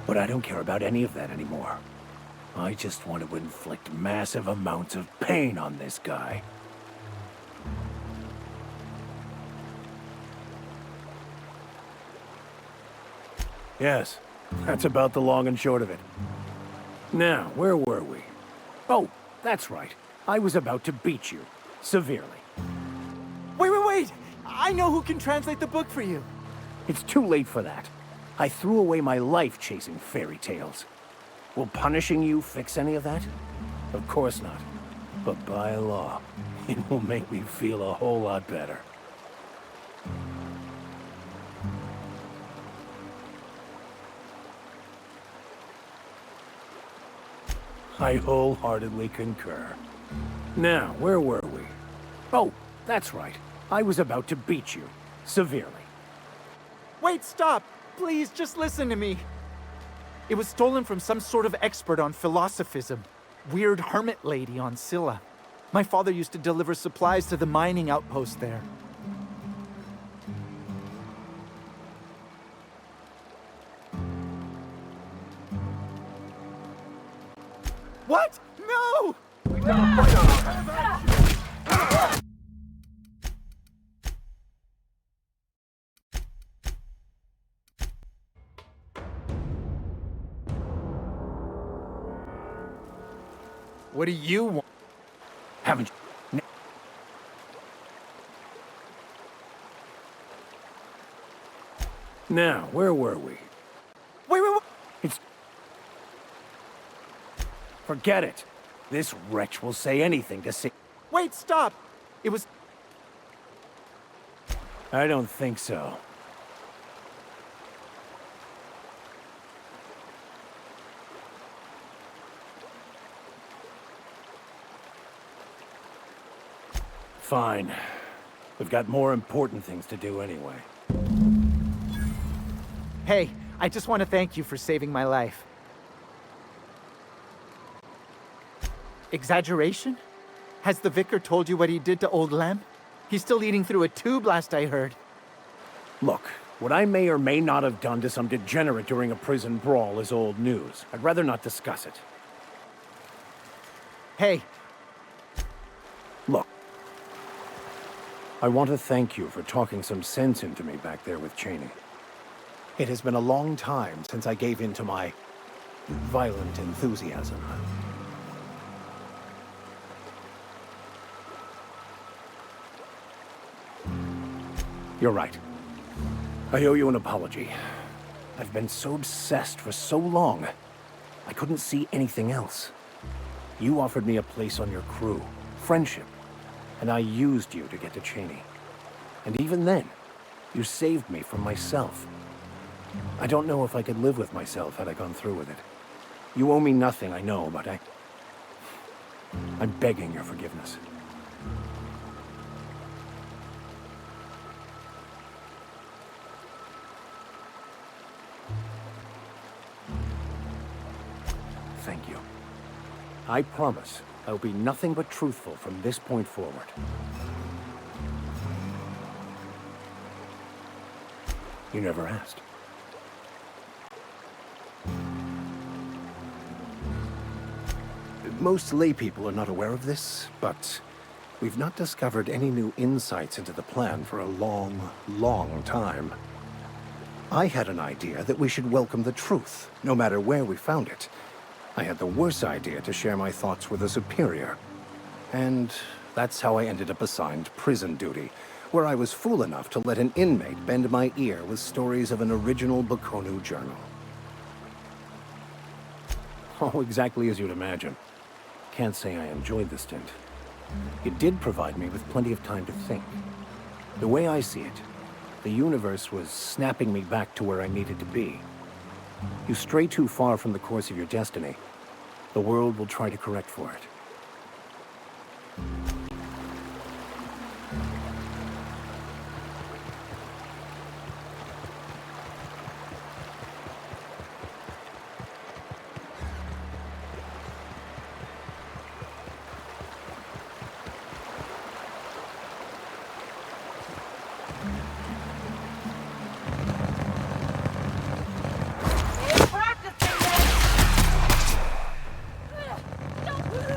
But I don't care about any of that anymore. I just want to inflict massive amounts of pain on this guy. Yes, that's about the long and short of it. Now, where were we? Oh, that's right. I was about to beat you. Severely. Wait! I know who can translate the book for you. It's too late for that. I threw away my life chasing fairy tales. Will punishing you fix any of that? Of course not. But by law, it will make me feel a whole lot better. I wholeheartedly concur. Now, where were we? Oh, that's right. I was about to beat you. Severely. Wait, stop! Please, just listen to me. It was stolen from some sort of expert on philosophism. Weird hermit lady on Scylla. My father used to deliver supplies to the mining outpost there. What? No! What do you want? Haven't you? Now, where were we? Wait! It's... Forget it. This wretch will say anything to see... Wait, stop! It was... I don't think so. Fine. We've got more important things to do anyway. Hey, I just want to thank you for saving my life. Exaggeration? Has the vicar told you what he did to old Lem? He's still eating through a tube last I heard. Look, what I may or may not have done to some degenerate during a prison brawl is old news. I'd rather not discuss it. Hey. Look. I want to thank you for talking some sense into me back there with Cheney. It has been a long time since I gave in to my violent enthusiasm. You're right. I owe you an apology. I've been so obsessed for so long, I couldn't see anything else. You offered me a place on your crew, friendship, and I used you to get to Cheney. And even then, you saved me from myself. I don't know if I could live with myself had I gone through with it. You owe me nothing, I know, but I'm begging your forgiveness. Thank you. I promise I'll be nothing but truthful from this point forward. You never asked. Most laypeople are not aware of this, but we've not discovered any new insights into the plan for a long, long time. I had an idea that we should welcome the truth, no matter where we found it. I had the worse idea to share my thoughts with a superior. And that's how I ended up assigned prison duty, where I was fool enough to let an inmate bend my ear with stories of an original Baconu journal. Oh, exactly as you'd imagine. Can't say I enjoyed the stint. It did provide me with plenty of time to think. The way I see it, the universe was snapping me back to where I needed to be. You stray too far from the course of your destiny, the world will try to correct for it.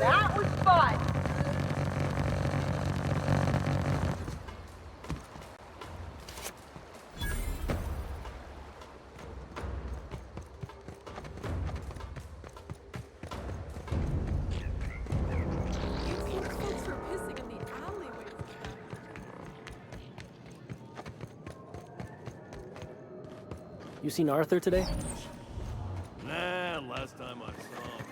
That was fun! You seen Arthur today? Nah, last time I saw him.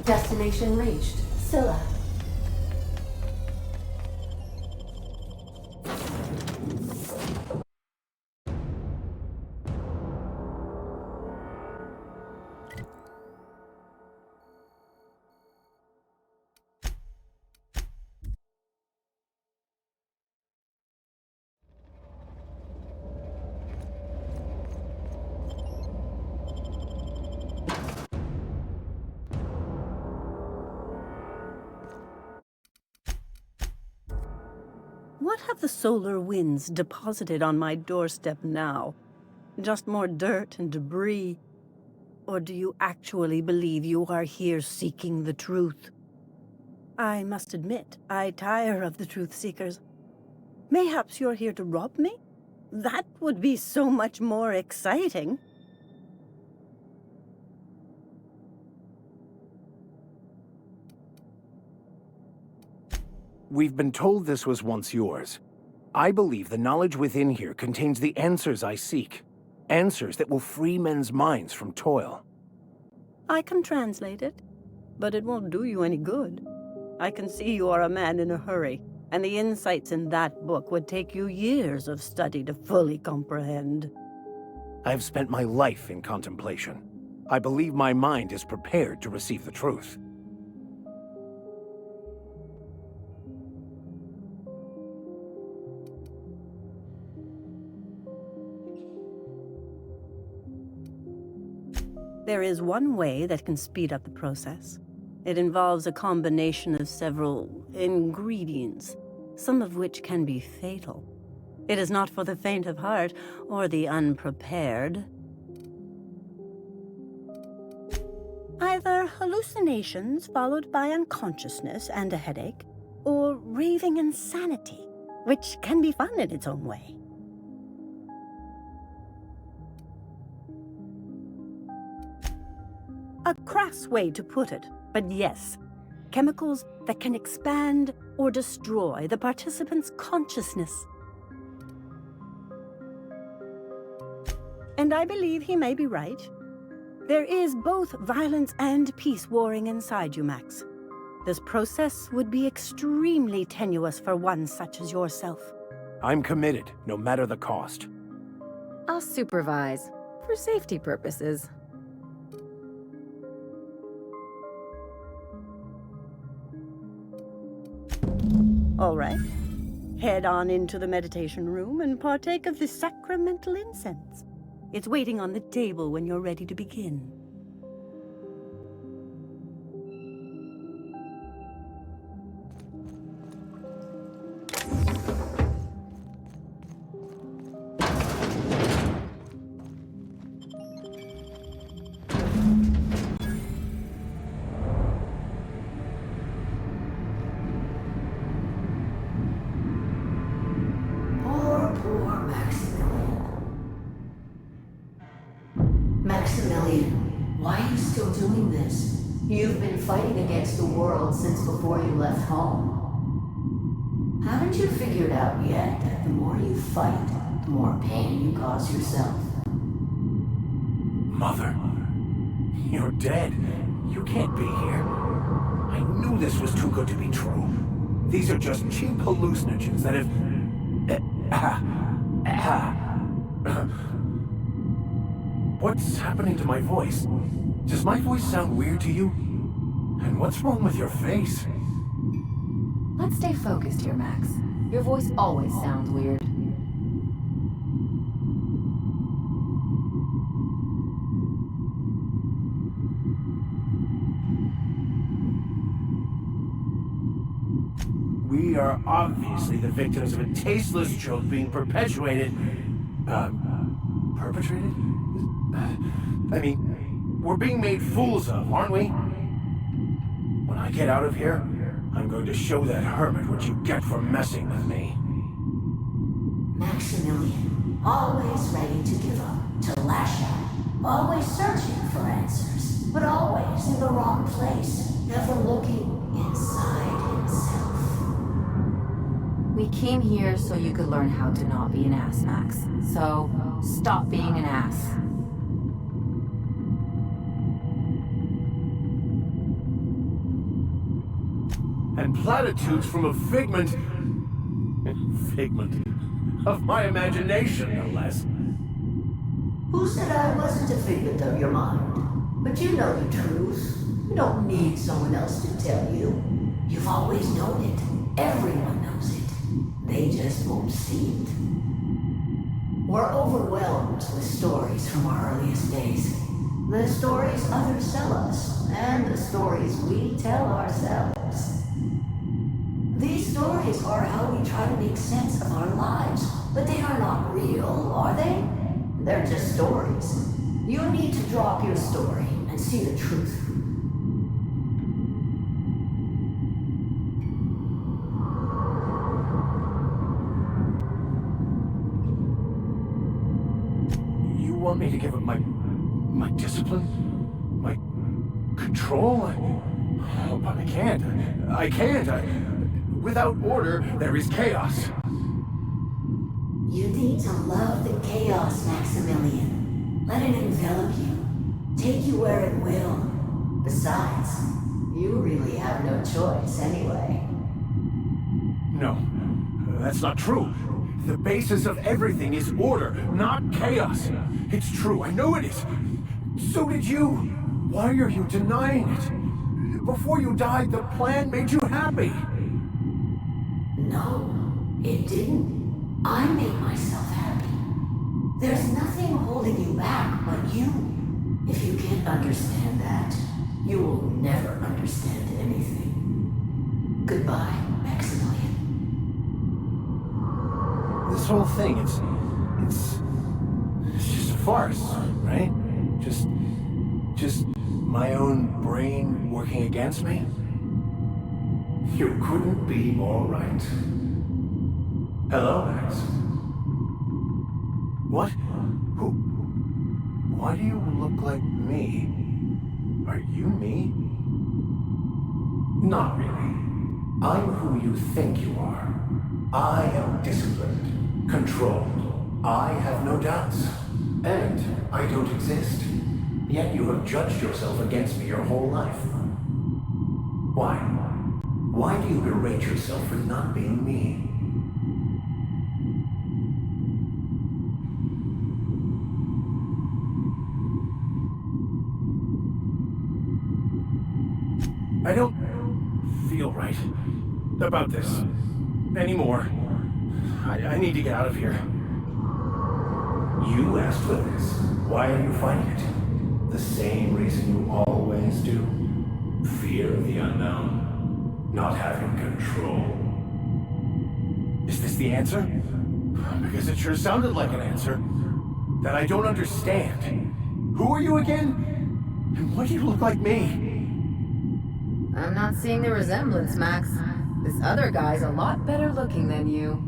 Destination reached. Scylla. What have the solar winds deposited on my doorstep now? Just more dirt and debris? Or do you actually believe you are here seeking the truth? I must admit, I tire of the truth seekers. Mayhaps you're here to rob me? That would be so much more exciting. We've been told this was once yours. I believe the knowledge within here contains the answers I seek. Answers that will free men's minds from toil. I can translate it, but it won't do you any good. I can see you are a man in a hurry, and the insights in that book would take you years of study to fully comprehend. I have spent my life in contemplation. I believe my mind is prepared to receive the truth. There is one way that can speed up the process. It involves a combination of several ingredients, some of which can be fatal. It is not for the faint of heart or the unprepared. Either hallucinations followed by unconsciousness and a headache, or raving insanity, which can be fun in its own way. A crass way to put it, but yes, chemicals that can expand or destroy the participant's consciousness. And I believe he may be right. There is both violence and peace warring inside you, Max. This process would be extremely tenuous for one such as yourself. I'm committed, no matter the cost. I'll supervise, for safety purposes. All right. Head on into the meditation room and partake of the sacramental incense. It's waiting on the table when you're ready to begin. Maximilian, why are you still doing this? You've been fighting against the world since before you left home. Haven't you figured out yet that the more you fight, the more pain you cause yourself? Mother, you're dead. You can't be here. I knew this was too good to be true. These are just cheap hallucinogens that have... What's happening to my voice? Does my voice sound weird to you? And what's wrong with your face? Let's stay focused here, Max. Your voice always sounds weird. We are obviously the victims of a tasteless joke being perpetuated... perpetrated? I mean, we're being made fools of, aren't we? When I get out of here, I'm going to show that hermit what you get for messing with me. Maximilian, always ready to give up, to lash out, always searching for answers, but always in the wrong place, never looking inside himself. We came here so you could learn how to not be an ass, Max. So, stop being an ass. And platitudes from a figment of my imagination, no less. Who said I wasn't a figment of your mind? But you know the truth. You don't need someone else to tell you. You've always known it. Everyone knows it. They just won't see it. We're overwhelmed with stories from our earliest days. The stories others tell us, and the stories we tell ourselves. These stories are how we try to make sense of our lives, but they are not real, are they? They're just stories. You need to drop your story and see the truth. You want me to give up my discipline? My control? Oh, but I can't. Without order, there is chaos. You need to love the chaos, Maximilian. Let it envelop you. Take you where it will. Besides, you really have no choice anyway. No, that's not true. The basis of everything is order, not chaos. It's true, I know it is. So did you. Why are you denying it? Before you died, the plan made you happy. No, it didn't. I made myself happy. There's nothing holding you back but you. If you can't understand that, you will never understand anything. Goodbye, Maximilian. This whole thing, it's just a farce, right? Just my own brain working against me? You couldn't be more right. Hello, Max. What? Who? Why do you look like me? Are you me? Not really. I'm who you think you are. I am disciplined, controlled. I have no doubts. And I don't exist. Yet you have judged yourself against me your whole life. Why? Why do you berate yourself for not being me? I don't feel right about this anymore. I need to get out of here. You asked for this. Why are you fighting it? The same reason you always do. Fear of the unknown. Not having control. Is this the answer? Because it sure sounded like an answer that I don't understand. Who are you again? And why do you look like me? I'm not seeing the resemblance, Max. This other guy's a lot better looking than you.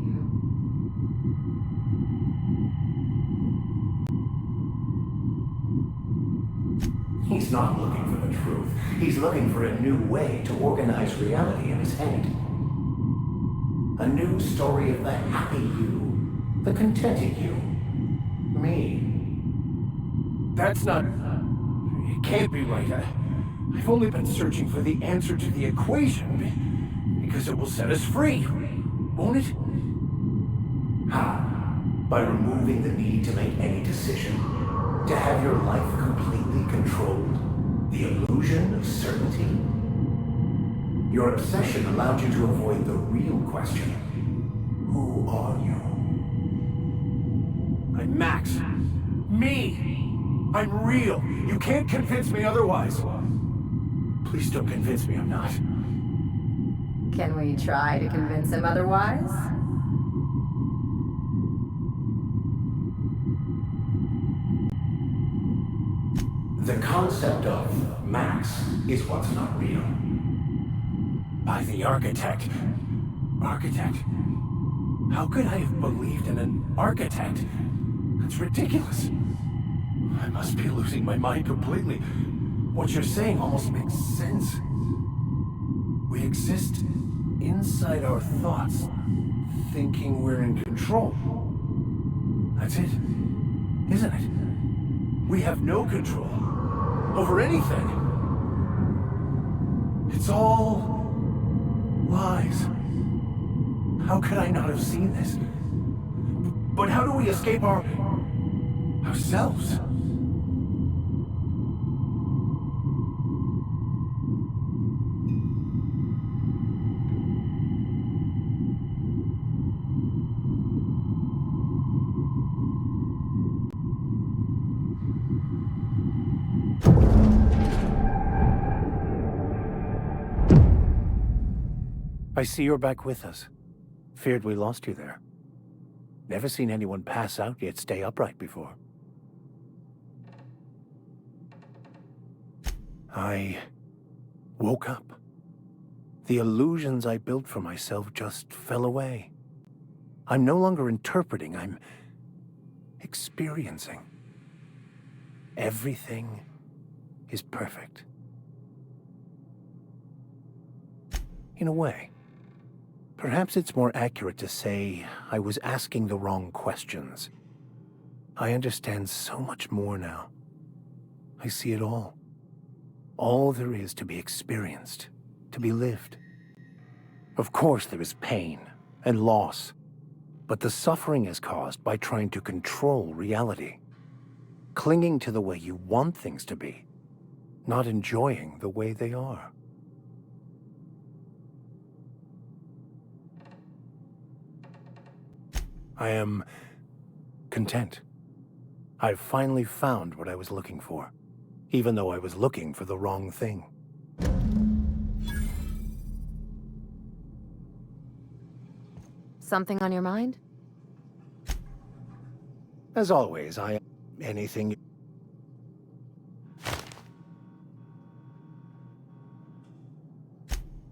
He's not looking for the truth. He's looking for a new way to organize reality in his head. A new story of the happy you, the contented you. Me. That's not... It can't be right. I've only been searching for the answer to the equation because it will set us free, won't it? How? By removing the need to make any decision, to have your life completely controlled, the illusion of certainty. Your obsession allowed you to avoid the real question. Who are you? I'm Max. Me! I'm real. You can't convince me otherwise. Please don't convince me I'm not. Can we try to convince him otherwise? The concept of Max is what's not real. By the architect. Architect? How could I have believed in an architect? That's ridiculous. I must be losing my mind completely. What you're saying almost makes sense. We exist inside our thoughts, thinking we're in control. That's it, isn't it? We have no control over anything. It's all lies. How could I not have seen this? But how do we escape ourselves? I see you're back with us. Feared we lost you there. Never seen anyone pass out yet stay upright before. I woke up. The illusions I built for myself just fell away. I'm no longer interpreting, I'm experiencing. Everything is perfect. In a way. Perhaps it's more accurate to say I was asking the wrong questions. I understand so much more now. I see it all. All there is to be experienced, to be lived. Of course there is pain and loss, but the suffering is caused by trying to control reality, clinging to the way you want things to be, not enjoying the way they are. I am content. I've finally found what I was looking for, even though I was looking for the wrong thing. Something on your mind? As always, I am anything.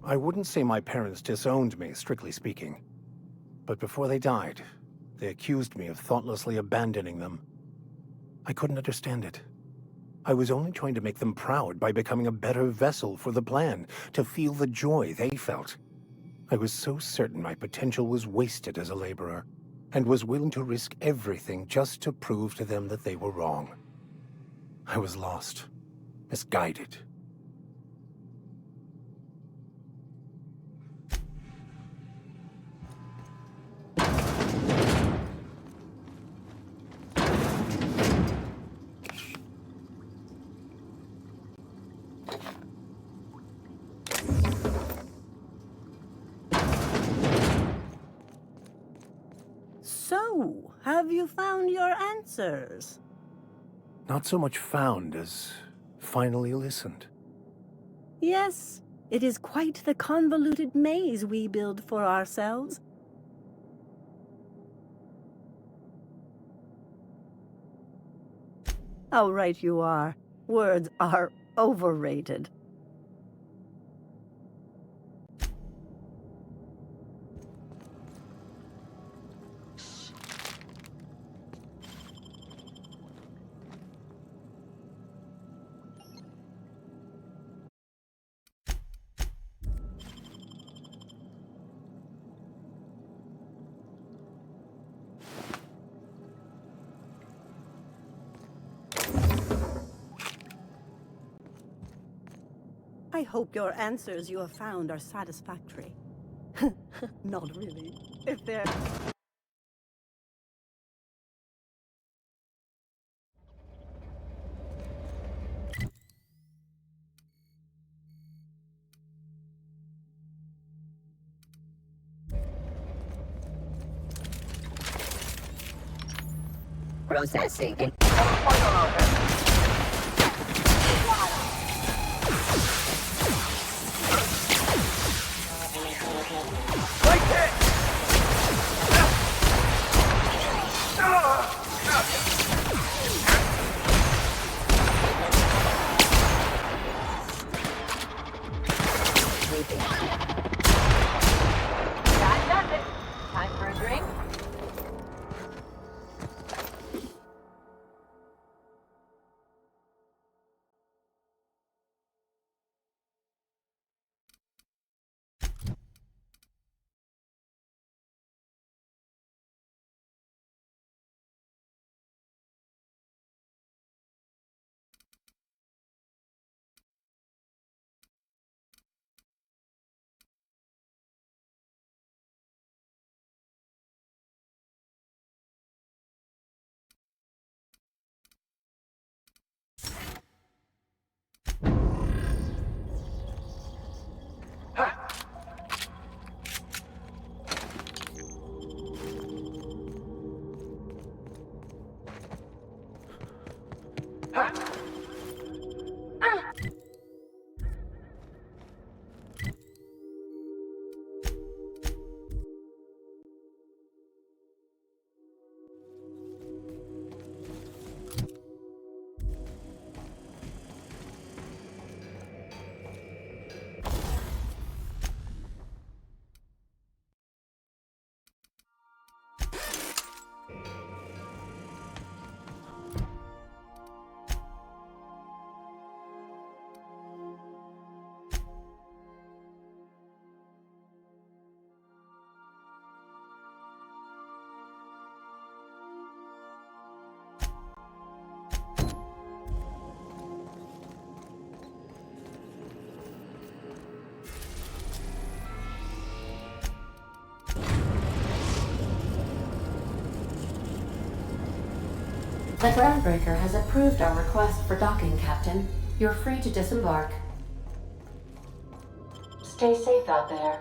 I wouldn't say my parents disowned me, strictly speaking. But before they died, they accused me of thoughtlessly abandoning them. I couldn't understand it. I was only trying to make them proud by becoming a better vessel for the plan, to feel the joy they felt. I was so certain my potential was wasted as a laborer, and was willing to risk everything just to prove to them that they were wrong. I was lost, misguided. So, have you found your answers? Not so much found as finally listened. Yes, it is quite the convoluted maze we build for ourselves. How right you are. Words are overrated. I hope your answers you have found are satisfactory. Not really. If they're... Processing. That does it. Time for a drink? The groundbreaker has approved our request for docking, Captain. You're free to disembark. Stay safe out there.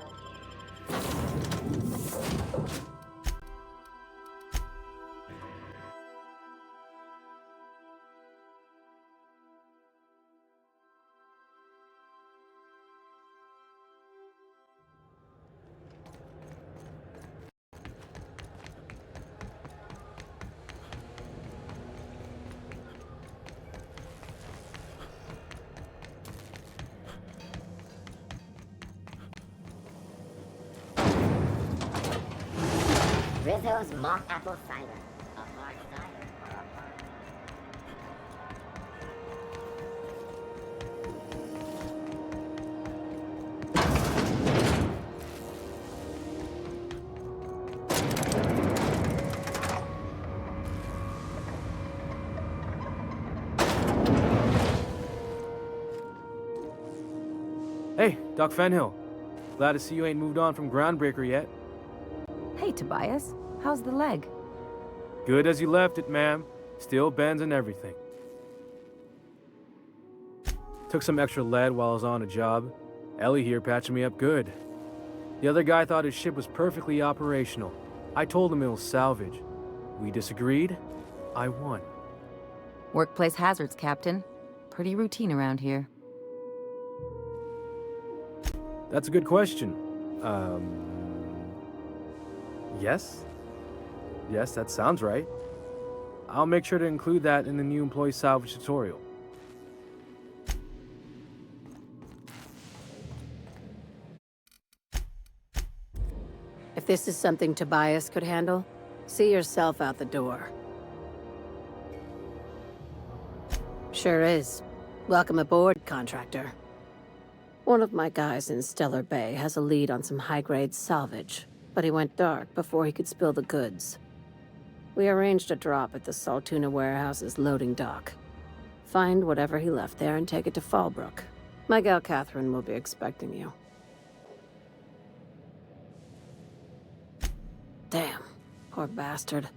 Rizzo's mock apple cider. A hard cider for a Doc Fenhill. Glad to see you ain't moved on from Groundbreaker yet. Hey, Tobias. How's the leg? Good as you left it, ma'am. Still bends and everything. Took some extra lead while I was on a job. Ellie here patching me up good. The other guy thought his ship was perfectly operational. I told him it was salvage. We disagreed. I won. Workplace hazards, Captain. Pretty routine around here. That's a good question. Yes? Yes, that sounds right. I'll make sure to include that in the new employee salvage tutorial. If this is something Tobias could handle, see yourself out the door. Sure is. Welcome aboard, contractor. One of my guys in Stellar Bay has a lead on some high-grade salvage, but he went dark before he could spill the goods. We arranged a drop at the Saltuna warehouse's loading dock. Find whatever he left there and take it to Fallbrook. My gal Catherine will be expecting you. Damn, poor bastard.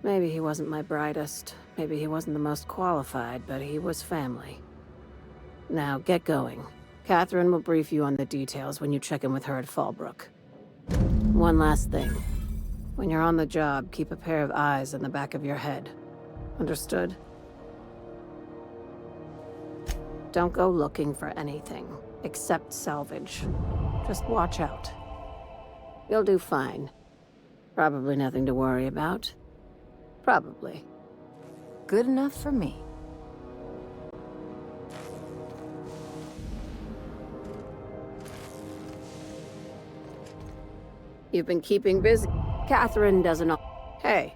Maybe he wasn't my brightest, maybe he wasn't the most qualified, but he was family. Now, get going. Catherine will brief you on the details when you check in with her at Fallbrook. One last thing. When you're on the job, keep a pair of eyes in the back of your head. Understood? Don't go looking for anything, except salvage. Just watch out. You'll do fine. Probably nothing to worry about. Probably. Good enough for me. You've been keeping busy. Catherine doesn't know. Hey.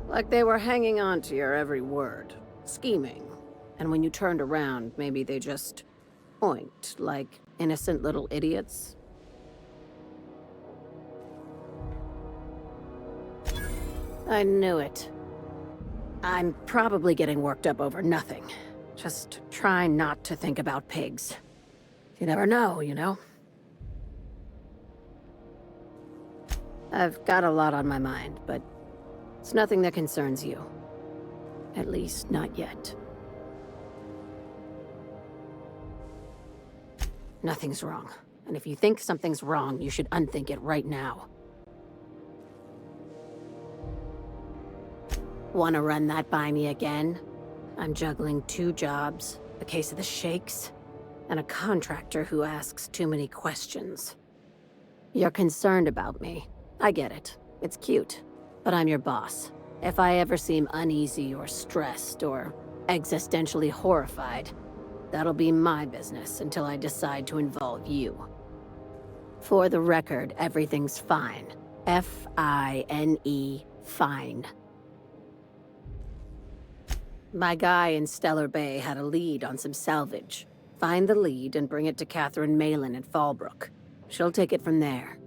Like they were hanging on to your every word. Scheming. And when you turned around, maybe they just oinked like innocent little idiots. I knew it. I'm probably getting worked up over nothing. Just try not to think about pigs. You never know, you know? I've got a lot on my mind, but it's nothing that concerns you. At least, not yet. Nothing's wrong. And if you think something's wrong, you should unthink it right now. Want to run that by me again? I'm juggling 2 jobs, a case of the shakes, and a contractor who asks too many questions. You're concerned about me. I get it. It's cute. But I'm your boss. If I ever seem uneasy or stressed or existentially horrified, that'll be my business until I decide to involve you. For the record, everything's fine. F-I-N-E, fine. My guy in Stellar Bay had a lead on some salvage. Find the lead and bring it to Catherine Malin at Fallbrook. She'll take it from there.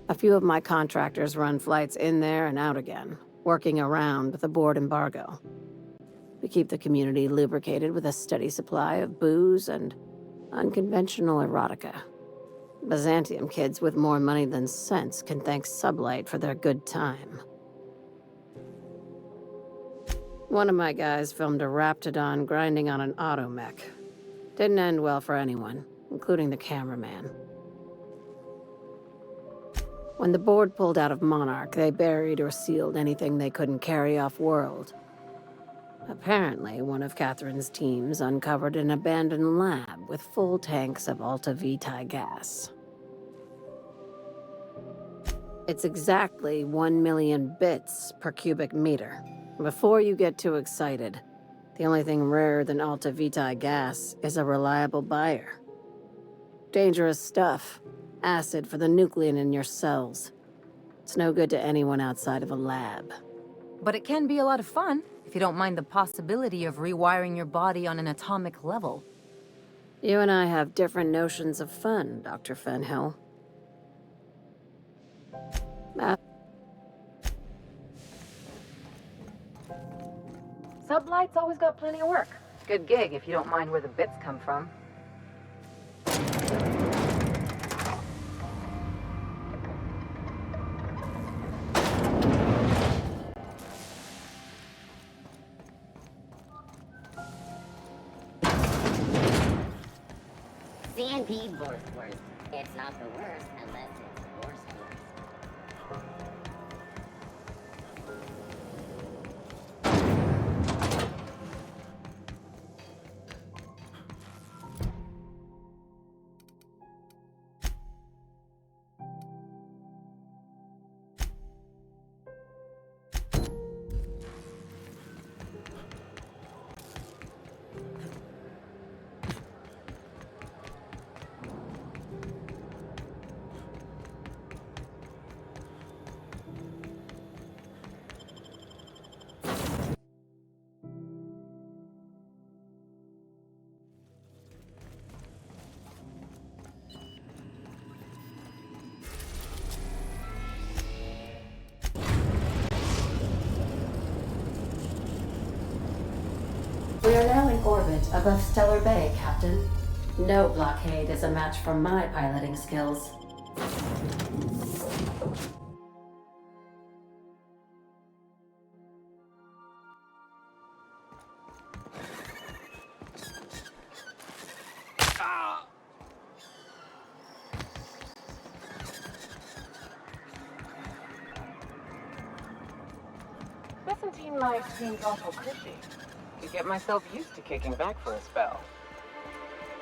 A few of my contractors run flights in there and out again, working around the board embargo. We keep the community lubricated with a steady supply of booze and unconventional erotica. Byzantium kids with more money than sense can thank Sublight for their good time. One of my guys filmed a Raptidon grinding on an automech. Didn't end well for anyone, including the cameraman. When the board pulled out of Monarch, they buried or sealed anything they couldn't carry off-world. Apparently, one of Catherine's teams uncovered an abandoned lab with full tanks of Alta Vitae gas. It's exactly 1 million bits per cubic meter. Before you get too excited, the only thing rarer than Alta Vitae gas is a reliable buyer. Dangerous stuff. Acid for the nuclein in your cells. It's no good to anyone outside of a lab. But it can be a lot of fun, if you don't mind the possibility of rewiring your body on an atomic level. You and I have different notions of fun, Dr. Fenhill. Sublight's always got plenty of work. Good gig if you don't mind where the bits come from. CNP worst. It's not the worst unless it's worse. We are now in orbit above Stellar Bay, Captain. No blockade is a match for my piloting skills. Byzantine life seems awful cushy. To get myself used to kicking back for a spell.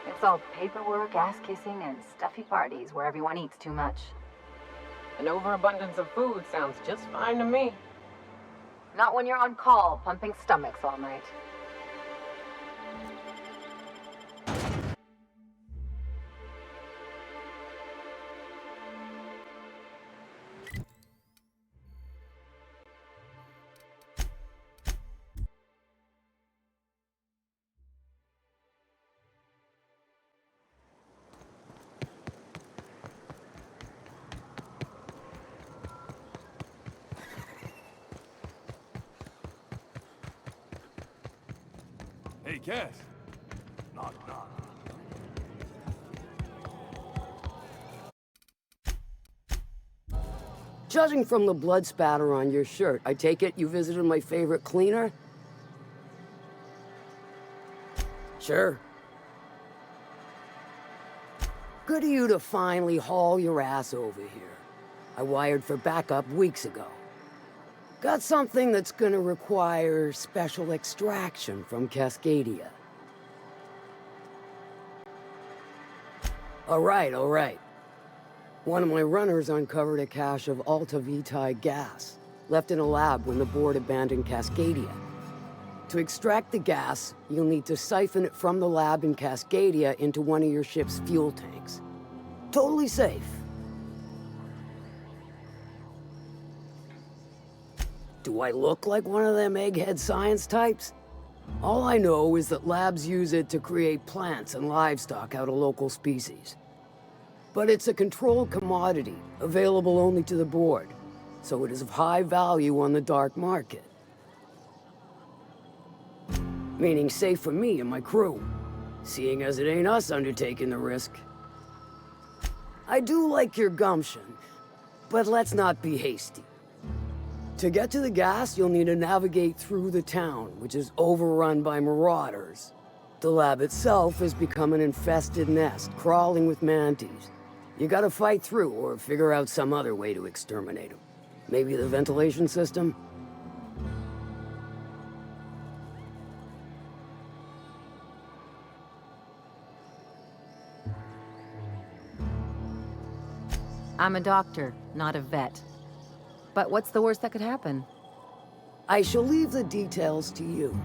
It's all paperwork, ass-kissing, and stuffy parties where everyone eats too much. An overabundance of food sounds just fine to me. Not when you're on call, pumping stomachs all night. Hey, Cass. Knock, knock. Judging from the blood spatter on your shirt, I take it you visited my favorite cleaner? Sure. Good of you to finally haul your ass over here. I wired for backup weeks ago. Got something that's gonna require special extraction from Cascadia. All right. One of my runners uncovered a cache of Alta Vitae gas, left in a lab when the board abandoned Cascadia. To extract the gas, you'll need to siphon it from the lab in Cascadia into one of your ship's fuel tanks. Totally safe. Do I look like one of them egghead science types? All I know is that labs use it to create plants and livestock out of local species. But it's a controlled commodity, available only to the board, so it is of high value on the dark market. Meaning safe for me and my crew, seeing as it ain't us undertaking the risk. I do like your gumption, but let's not be hasty. To get to the gas, you'll need to navigate through the town, which is overrun by marauders. The lab itself has become an infested nest, crawling with mantis. You gotta fight through or figure out some other way to exterminate them. Maybe the ventilation system? I'm a doctor, not a vet. But what's the worst that could happen? I shall leave the details to you.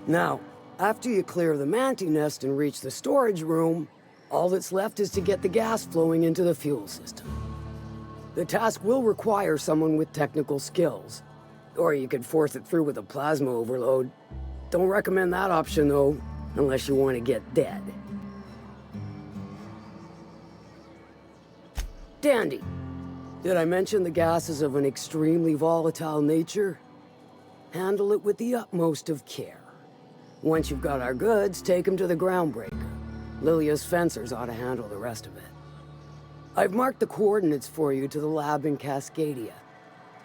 Now, after you clear the mantis nest and reach the storage room, all that's left is to get the gas flowing into the fuel system. The task will require someone with technical skills. Or you could force it through with a plasma overload. Don't recommend that option, though, unless you want to get dead. Dandy. Did I mention the gas is of an extremely volatile nature? Handle it with the utmost of care. Once you've got our goods, take them to the groundbreaker. Lilia's fencers ought to handle the rest of it. I've marked the coordinates for you to the lab in Cascadia.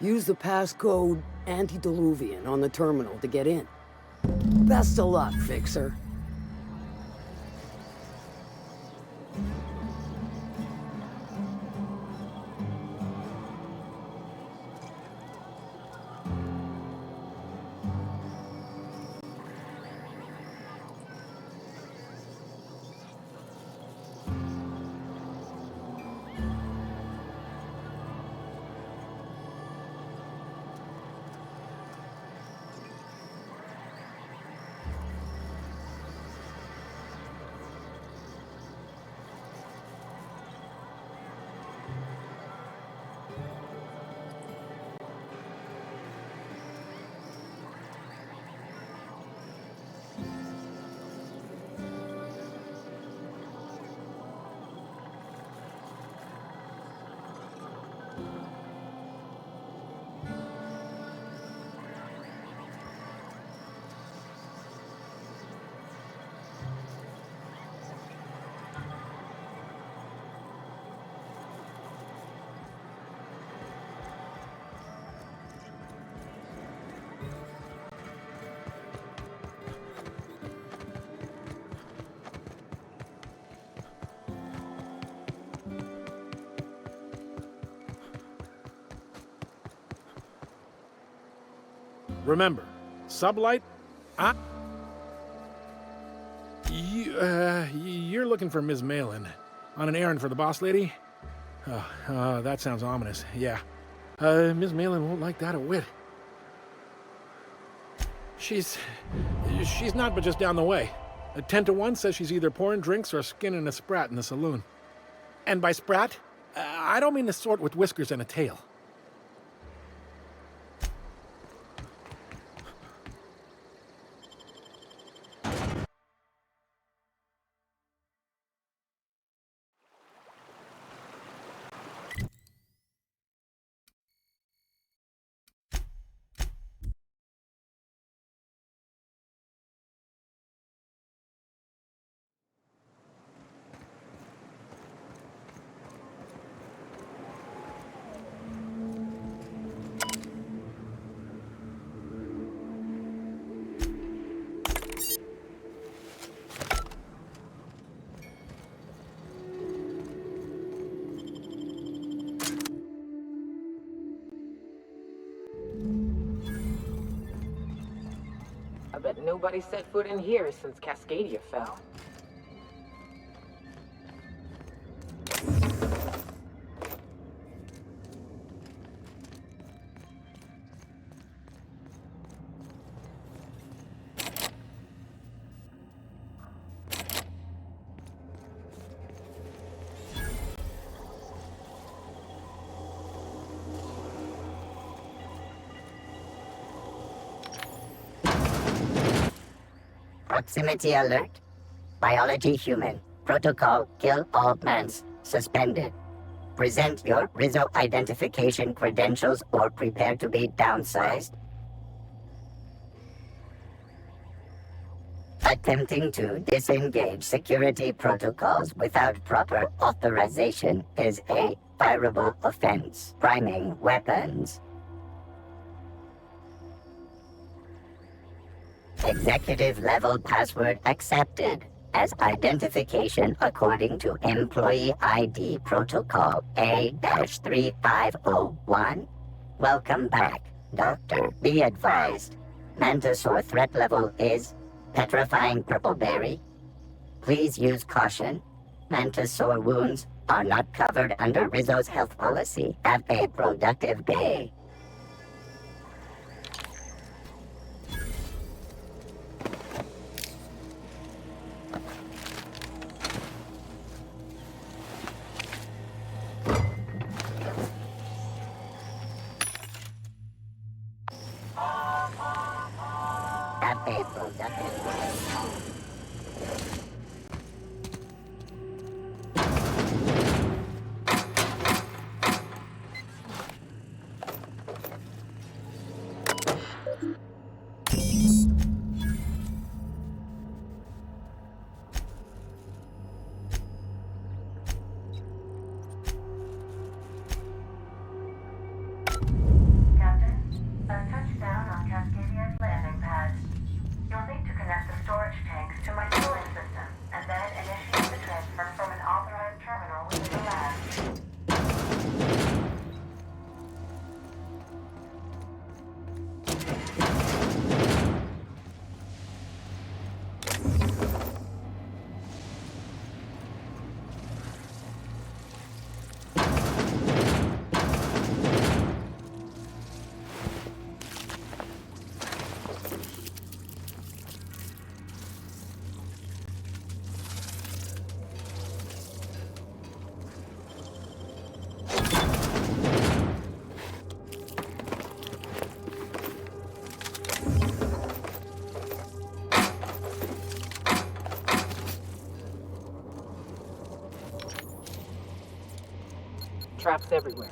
Use the passcode Antediluvian on the terminal to get in. Best of luck, Fixer. Remember, sublight, you're looking for Ms. Malin. On an errand for the boss lady? That sounds ominous, yeah. Ms. Malin won't like that a whit. She's not but just down the way. 10 to 1 says she's either pouring drinks or skinning a sprat in the saloon. And by sprat, I don't mean the sort with whiskers and a tail. I bet nobody set foot in here since Cascadia fell. Proximity alert. Biology human. Protocol kill all plants. Suspended. Present your Rizzo identification credentials or prepare to be downsized. Attempting to disengage security protocols without proper authorization is a fireable offense. Priming weapons. Executive level password accepted as identification according to employee ID protocol A-3501. Welcome back, Doctor. Be advised. Mantisaur threat level is petrifying purpleberry. Please use caution. Mantisaur wounds are not covered under Rizzo's health policy. Have a productive day. traps everywhere.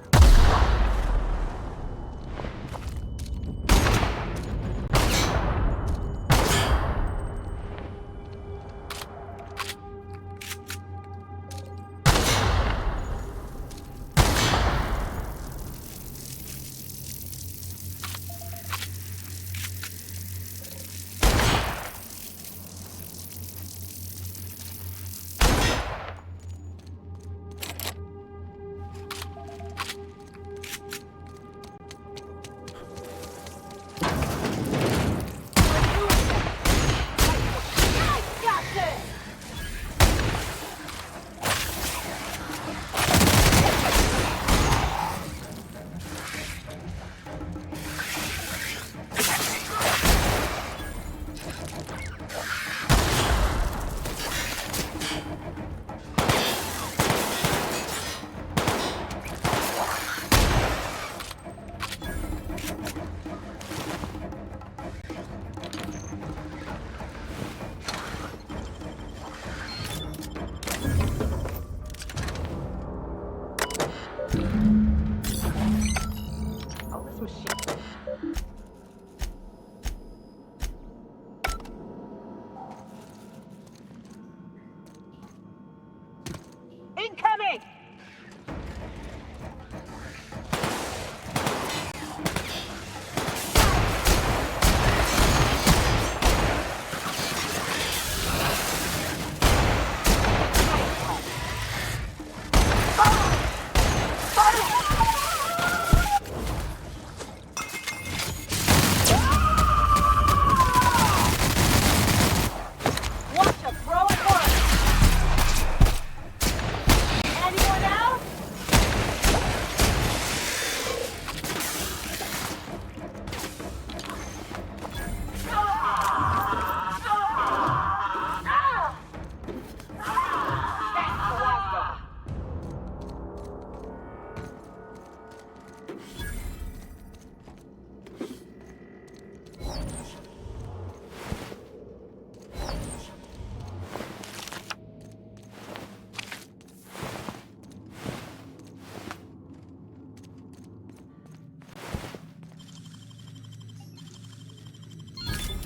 Incoming!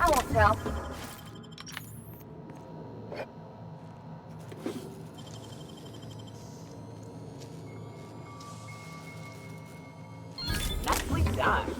I won't tell. Nicely done.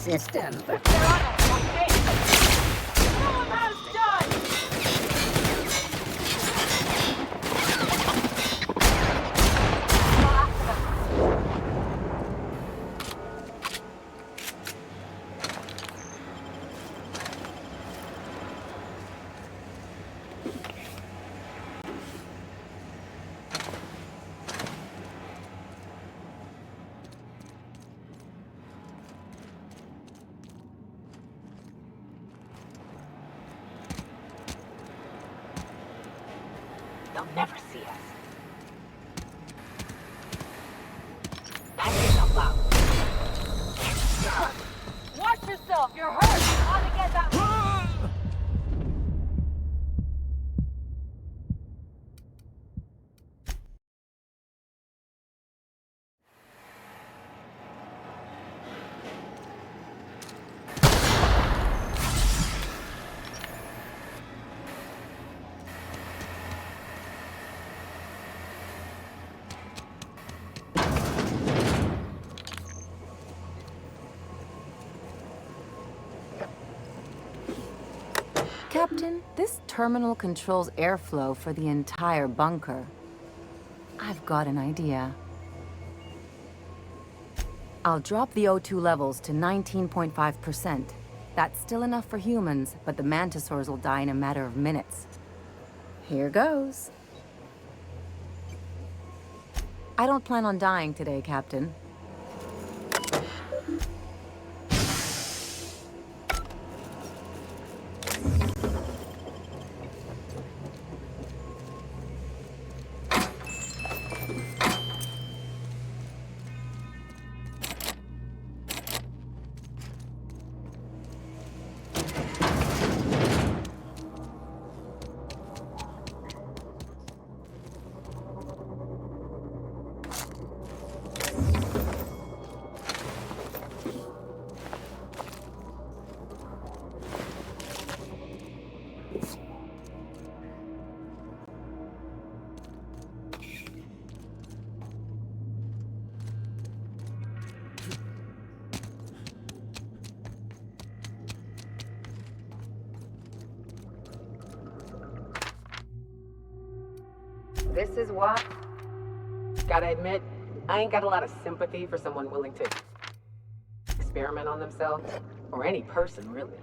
System. they'll never see us. That's enough loud. Watch yourself! You're hurt! On to get that one! Captain, this terminal controls airflow for the entire bunker. I've got an idea. I'll drop the O2 levels to 19.5%. That's still enough for humans, but the mantisaurs will die in a matter of minutes. Here goes. I don't plan on dying today, Captain. This is why. Gotta admit, I ain't got a lot of sympathy for someone willing to experiment on themselves. Or any person, really.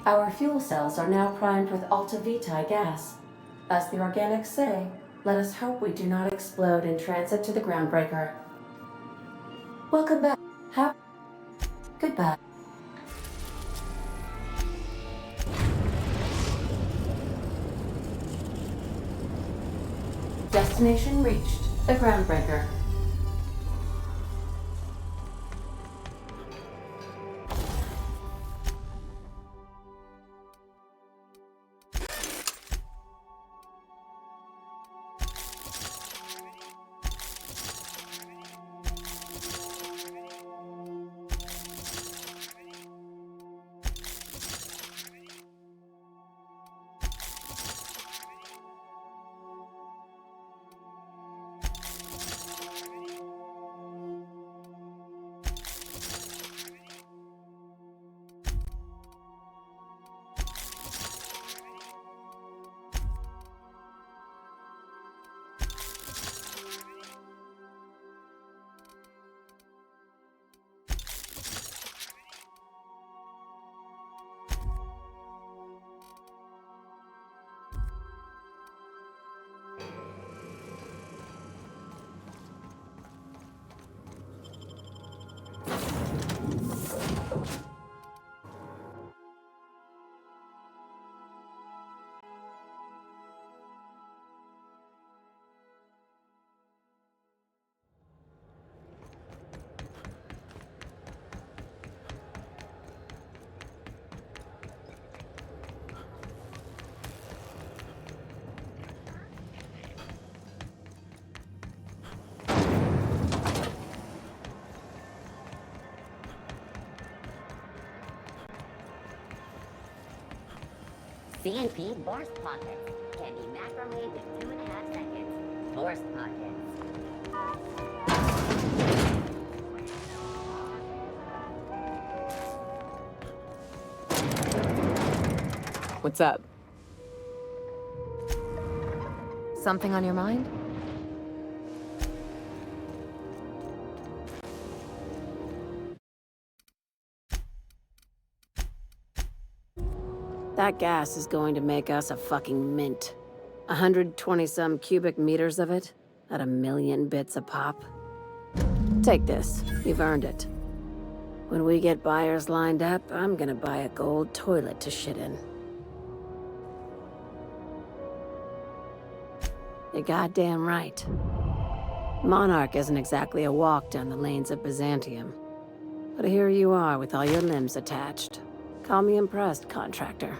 Our fuel cells are now primed with Alta Vitae gas. As the organics say, let us hope we do not explode in transit to the groundbreaker. Welcome back. Goodbye. Destination reached. The groundbreaker. CNP burst pockets can be macromed in 2.5 seconds. Burst pockets. What's up? Something on your mind? That gas is going to make us a fucking mint. 120-some cubic meters of it, at 1,000,000 bits a pop. Take this, you've earned it. When we get buyers lined up, I'm gonna buy a gold toilet to shit in. You're goddamn right. Monarch isn't exactly a walk down the lanes of Byzantium. But here you are with all your limbs attached. Call me impressed, contractor.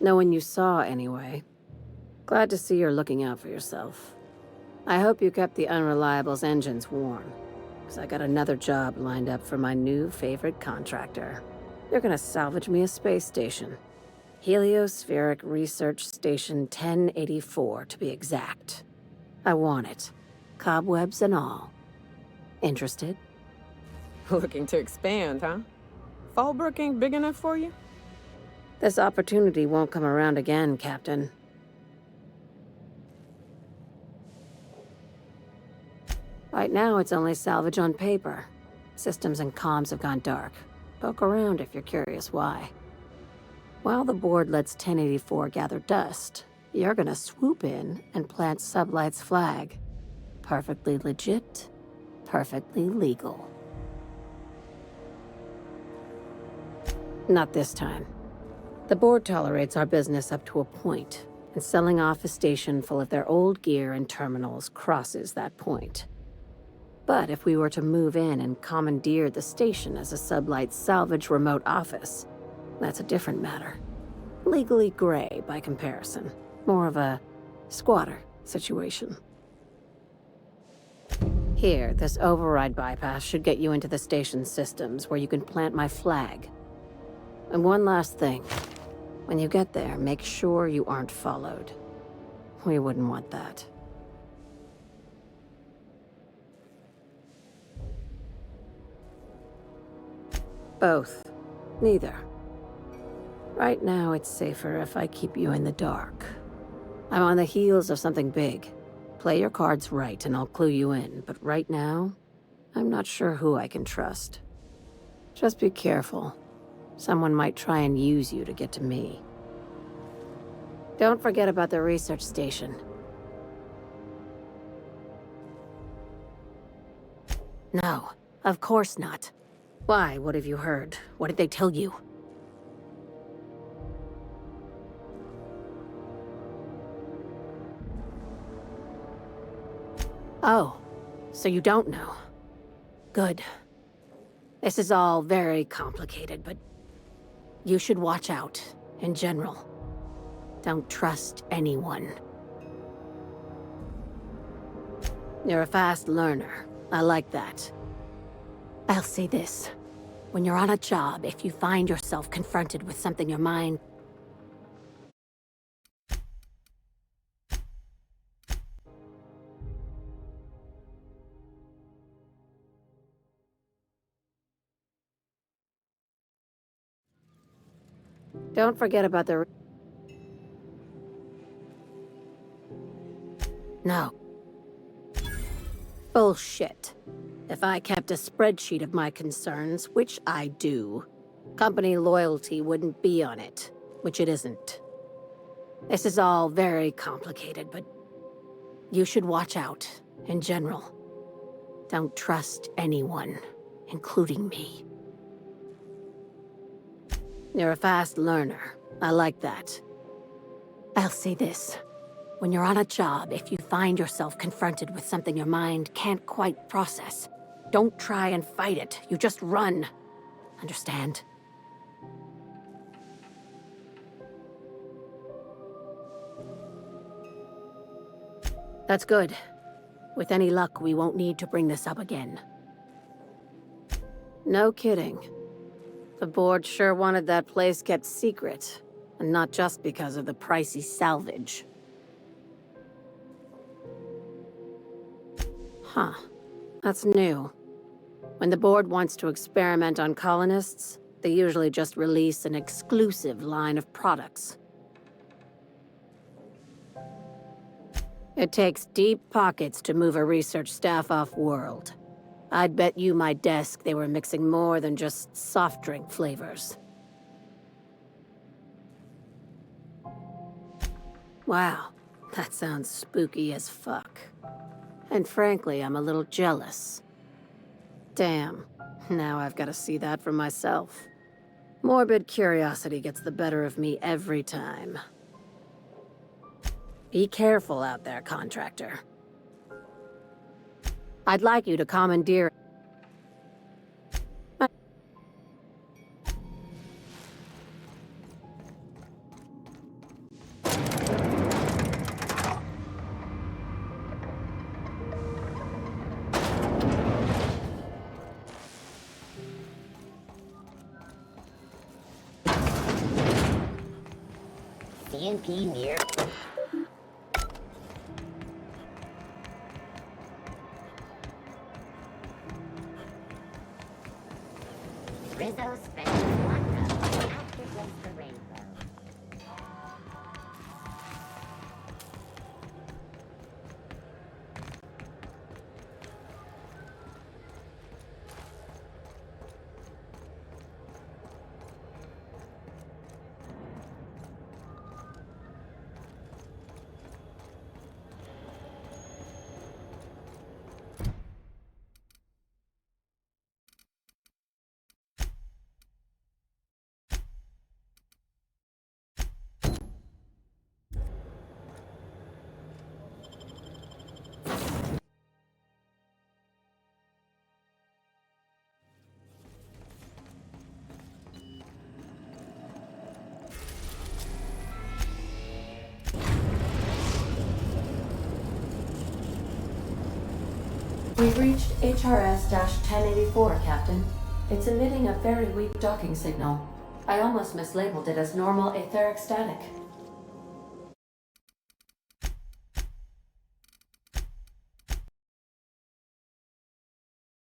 No one you saw, anyway. Glad to see you're looking out for yourself. I hope you kept the Unreliable's engines warm, because I got another job lined up for my new favorite contractor. You're gonna salvage me a space station. Heliospheric Research Station 1084, to be exact. I want it. Cobwebs and all. Interested? Looking to expand, huh? Fallbrook ain't big enough for you? This opportunity won't come around again, Captain. Right now, it's only salvage on paper. Systems and comms have gone dark. Poke around if you're curious why. While the board lets 1084 gather dust, you're gonna swoop in and plant Sublight's flag. Perfectly legit, perfectly legal. Not this time. The board tolerates our business up to a point, and selling off a station full of their old gear and terminals crosses that point. But if we were to move in and commandeer the station as a Sublight salvage remote office, that's a different matter. Legally gray by comparison. More of a squatter situation. Here, this override bypass should get you into the station's systems where you can plant my flag. And one last thing. When you get there, make sure you aren't followed. We wouldn't want that. Both. Neither. Right now, it's safer if I keep you in the dark. I'm on the heels of something big. Play your cards right and I'll clue you in, but right now, I'm not sure who I can trust. Just be careful. Someone might try and use you to get to me. Don't forget about the research station. No, of course not. Why? What have you heard? What did they tell you? Oh, so you don't know. Good. This is all very complicated, but you should watch out, in general. Don't trust anyone. You're a fast learner. I like that. I'll say this. When you're on a job, if you find yourself confronted with something your mind... Don't forget about the... No. Bullshit. If I kept a spreadsheet of my concerns, which I do, company loyalty wouldn't be on it, which it isn't. This is all very complicated, but you should watch out, in general. Don't trust anyone, including me. You're a fast learner. I like that. I'll say this. When you're on a job, if you find yourself confronted with something your mind can't quite process, don't try and fight it. You just run. Understand? That's good. With any luck, we won't need to bring this up again. No kidding. The board sure wanted that place kept secret, and not just because of the pricey salvage. Huh. That's new. When the board wants to experiment on colonists, they usually just release an exclusive line of products. It takes deep pockets to move a research staff off-world. I'd bet you my desk they were mixing more than just soft drink flavors. Wow, that sounds spooky as fuck. And frankly, I'm a little jealous. Damn, now I've got to see that for myself. Morbid curiosity gets the better of me every time. Be careful out there, contractor. I'd like you to commandeer... CNP near. Rizzo spent one row after just the rainbow. We've reached HRS-1084, Captain. It's emitting a very weak docking signal. I almost mislabeled it as normal etheric static.